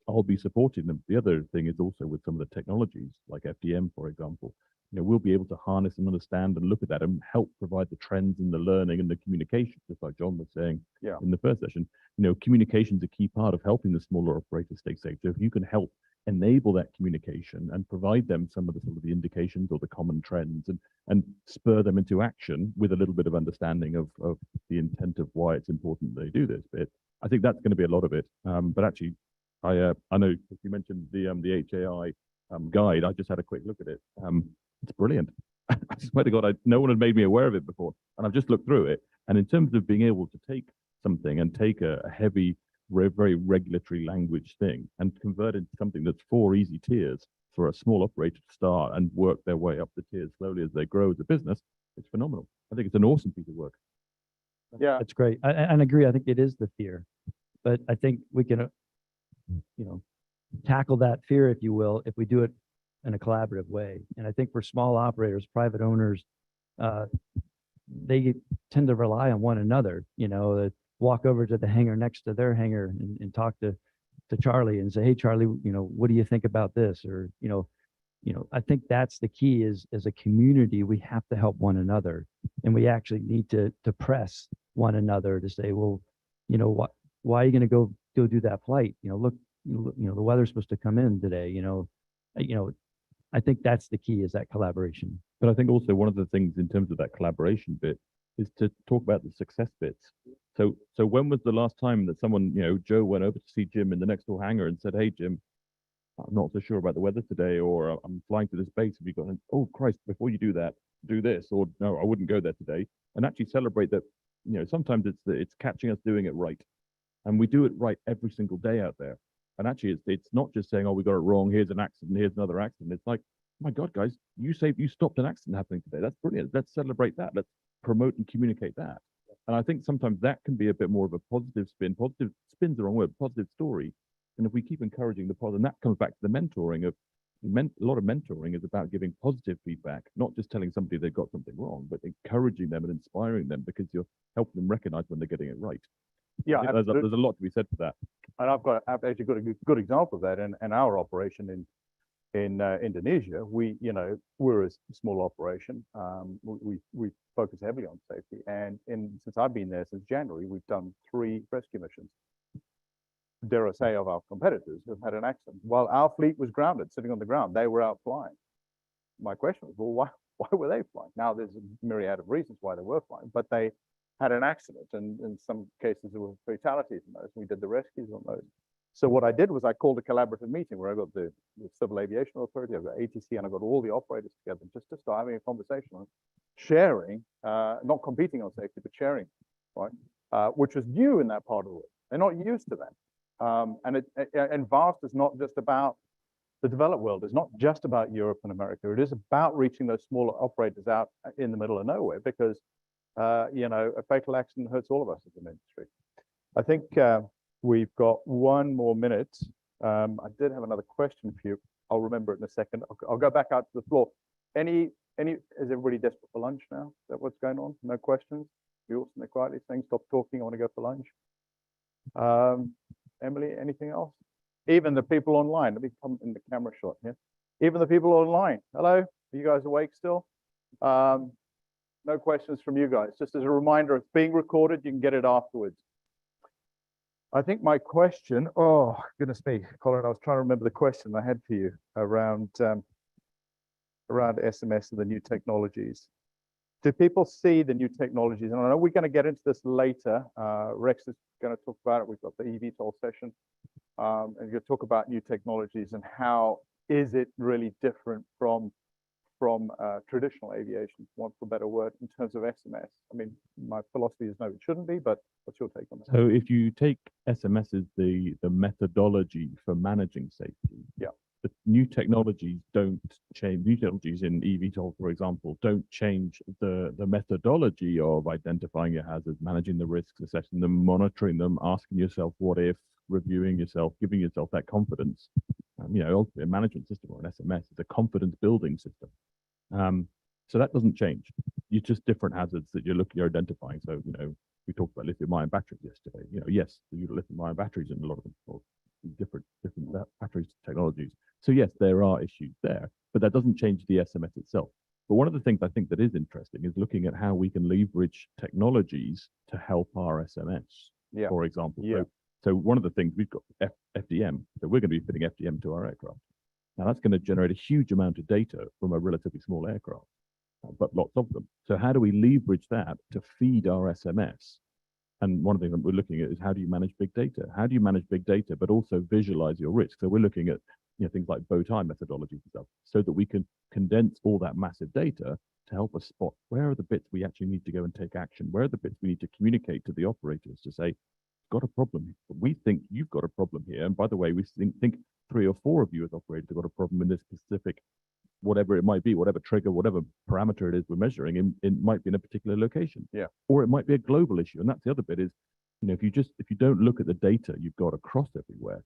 I'll be supporting them. The other thing is also with some of the technologies like FDM, for example, we'll be able to harness and understand and look at that and help provide the trends and the learning and the communication, just like John was saying in the first session. Communication is a key part of helping the smaller operators stay safe. So if you can help enable that communication and provide them some of the indications or the common trends and spur them into action with a little bit of understanding of the intent of why it's important they do this bit, I think that's going to be a lot of it. But actually, I know you mentioned the HAI guide. I just had a quick look at it. It's brilliant. I swear to God, no one had made me aware of it before. And I've just looked through it. And in terms of being able to take something and take a heavy, very regulatory language thing and convert it into something that's 4 easy tiers for a small operator to start and work their way up the tiers slowly as they grow as a business, it's phenomenal. I think it's an awesome piece of work. Yeah, That's great. And I agree. I think it is the fear, but I think we can, tackle that fear, if you will, if we do it in a collaborative way. And I think for small operators, private owners, they tend to rely on one another, walk over to the hangar next to their hangar and talk to Charlie and say, hey, Charlie, what do you think about this? Or, I think that's the key is as a community, we have to help one another. And we actually need to press one another to say, well, why are you going to go do that flight? Look, the weather's supposed to come in today, I think that's the key is that collaboration. But I think also one of the things in terms of that collaboration bit is to talk about the success bits. So when was the last time that someone, Joe went over to see Jim in the next door hangar and said, hey, Jim, I'm not so sure about the weather today, or I'm flying to this base. Have you got oh Christ, before you do that, do this, or no, I wouldn't go there today, and actually celebrate that, sometimes it's catching us doing it right. And we do it right every single day out there. And actually it's not just saying, oh, we got it wrong, here's an accident, here's another accident. It's like, my God, guys, you stopped an accident happening today. That's brilliant. Let's celebrate that. Let's promote and communicate that. And I think sometimes that can be a bit more of a positive spin. Positive spin's the wrong word, positive story. And if we keep encouraging the positive, and that comes back to the mentoring of, a lot of mentoring is about giving positive feedback, not just telling somebody they've got something wrong, but encouraging them and inspiring them because you're helping them recognize when they're getting it right. Yeah, There's a lot to be said for that. And I've actually got a good example of that in our operation in Indonesia. We're a small operation. We focus heavily on safety, and since I've been there since January, we've done 3 rescue missions. Dare I say, of our competitors who've had an accident. While our fleet was grounded, sitting on the ground, they were out flying. My question was, well, why were they flying? Now, there's a myriad of reasons why they were flying, but they had an accident, and in some cases there were fatalities in those. We did the rescues on those. So what I did was I called a collaborative meeting where I got the Civil Aviation Authority, I got ATC, and I got all the operators together just to start having a conversation on sharing, not competing on safety, but sharing, right? Which was new in that part of the world. They're not used to that. And VAST is not just about the developed world. It's not just about Europe and America. It is about reaching those smaller operators out in the middle of nowhere because, a fatal accident hurts all of us as an industry. I think we've got 1 more minute. I did have another question for you. I'll remember it in a second. I'll go back out to the floor. Is everybody desperate for lunch now? Is that what's going on? No questions? You all sitting there quietly saying, stop talking, I want to go for lunch. Emily, anything else? Even the people online, let me come in the camera shot here. Even the people online, hello, are you guys awake still? No questions from you guys. Just as a reminder, it's being recorded, you can get it afterwards. I think my question, oh, goodness me, Colin, I was trying to remember the question I had for you around SMS and the new technologies. Do people see the new technologies? And I know we're going to get into this later. Rex is going to talk about it. We've got the eVTOL session. And you're going to talk about new technologies and how is it really different from traditional aviation, for a better word, in terms of SMS. I mean, my philosophy is no, it shouldn't be, but what's your take on that? So if you take SMS as the methodology for managing safety, yeah, the new technologies don't change. New technologies in eVTOL, for example, don't change the methodology of identifying your hazards, managing the risks, assessing them, monitoring them, asking yourself what if, reviewing yourself, giving yourself that confidence. Ultimately, a management system or an SMS is a confidence building system. So that doesn't change. It's just different hazards that you're identifying. So, we talked about lithium-ion batteries yesterday. Yes, you use lithium-ion batteries in a lot of them, or different batteries technologies. So yes, there are issues there, but that doesn't change the SMS itself. But one of the things I think that is interesting is looking at how we can leverage technologies to help our SMS, for example. Yeah. So one of the things we've got FDM, so we're going to be fitting FDM to our aircraft. Now that's going to generate a huge amount of data from a relatively small aircraft, but lots of them. So how do we leverage that to feed our SMS? And one of the things that we're looking at is how do you manage big data? How do you manage big data, but also visualize your risk? So we're looking at things like bow tie methodologies and stuff, so that we can condense all that massive data to help us spot where are the bits we actually need to go and take action, where are the bits we need to communicate to the operators to say, got a problem. We think you've got a problem here. And by the way, we think 3 or 4 of you as operators have got a problem in this specific, whatever it might be, whatever trigger, whatever parameter it is we're measuring, it might be in a particular location. Yeah. Or it might be a global issue. And that's the other bit is, if you don't look at the data you've got across everywhere,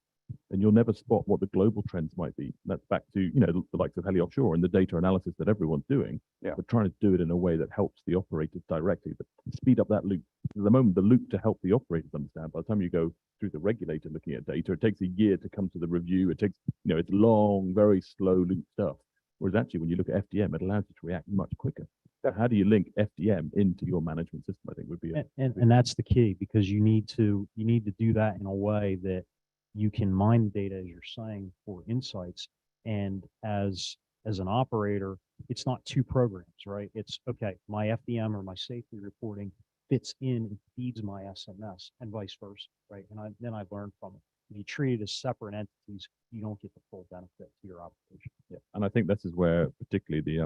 then you'll never spot what the global trends might be. And that's back to, the likes of Heli Offshore and the data analysis that everyone's doing. Yeah. But trying to do it in a way that helps the operators directly, but speed up that loop. At the moment, the loop to help the operators understand, by the time you go through the regulator looking at data, it takes a year to come to the review. It takes, it's long, very slow loop stuff. Whereas actually, when you look at FDM, it allows you to react much quicker. So how do you link FDM into your management system? I think would be a, And that's the key, because you need to do that in a way that you can mine the data, as you're saying, for insights. And as an operator, it's not two programs, right? It's okay, my FDM or my safety reporting fits in and feeds my SMS and vice versa, right? And then I've learned from it. If you treat it as separate entities, you don't get the full benefit to your application. yeah. And I think this is where particularly the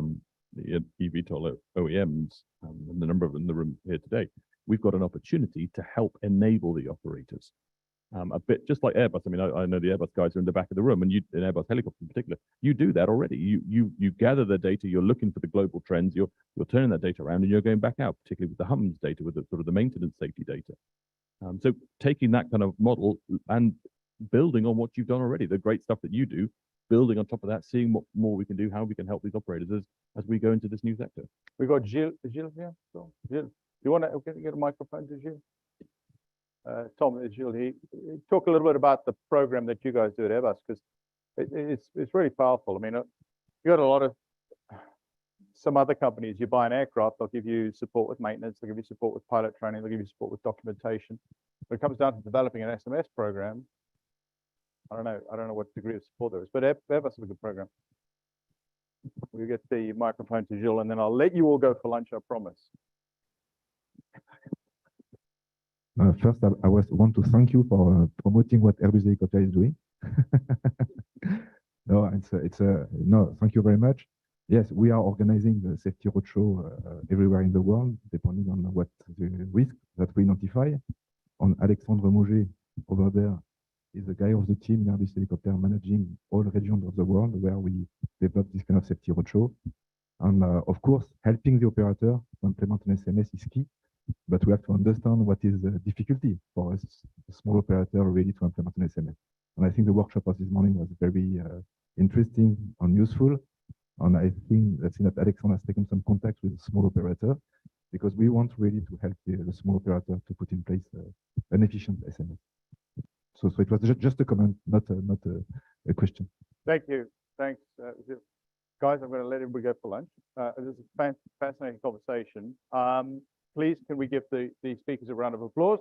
eVTOL OEMs, and the number of them in the room here today, we've got an opportunity to help enable the operators. A bit just like Airbus. I mean, I know the Airbus guys are in the back of the room, and you, in Airbus helicopters in particular, you do that already. You gather the data, you're looking for the global trends, you're turning that data around, and you're going back out, particularly with the HUMS data, with the sort of the maintenance safety data. So taking that kind of model and building on what you've done already, the great stuff that you do, building on top of that, seeing what more we can do, how we can help these operators as we go into this new sector. We've got Gilles here. So, Gilles, do you want to get a microphone to Gilles? Tom, Gilles, talk a little bit about the program that you guys do at Airbus, because it's really powerful. I mean, you got a lot of some other companies. You buy an aircraft, they'll give you support with maintenance, they'll give you support with pilot training, they'll give you support with documentation. When it comes down to developing an SMS program, I don't know what degree of support there is, but Airbus is a good program. We'll get the microphone to Gilles, and then I'll let you all go for lunch, I promise. First, I want to thank you for promoting what Airbus Helicopter is doing. No, no, thank you very much. Yes, we are organizing the safety roadshow everywhere in the world, depending on what the risk that we identify. On Alexandre Mauger over there is the guy of the team in Airbus Helicopter managing all regions of the world where we develop this kind of safety roadshow. And of course, helping the operator to implement an SMS is key. But we have to understand what is the difficulty for a small operator really to implement an SMS. And I think the workshop of this morning was very interesting and useful. And I think that Alexandre has taken some contact with a small operator, because we want really to help the small operator to put in place an efficient SMS. So it was just a comment, not a question. Thank you. Thanks, Gilles. Guys, I'm going to let everybody go for lunch. This is a fascinating conversation. Please, can we give the speakers a round of applause?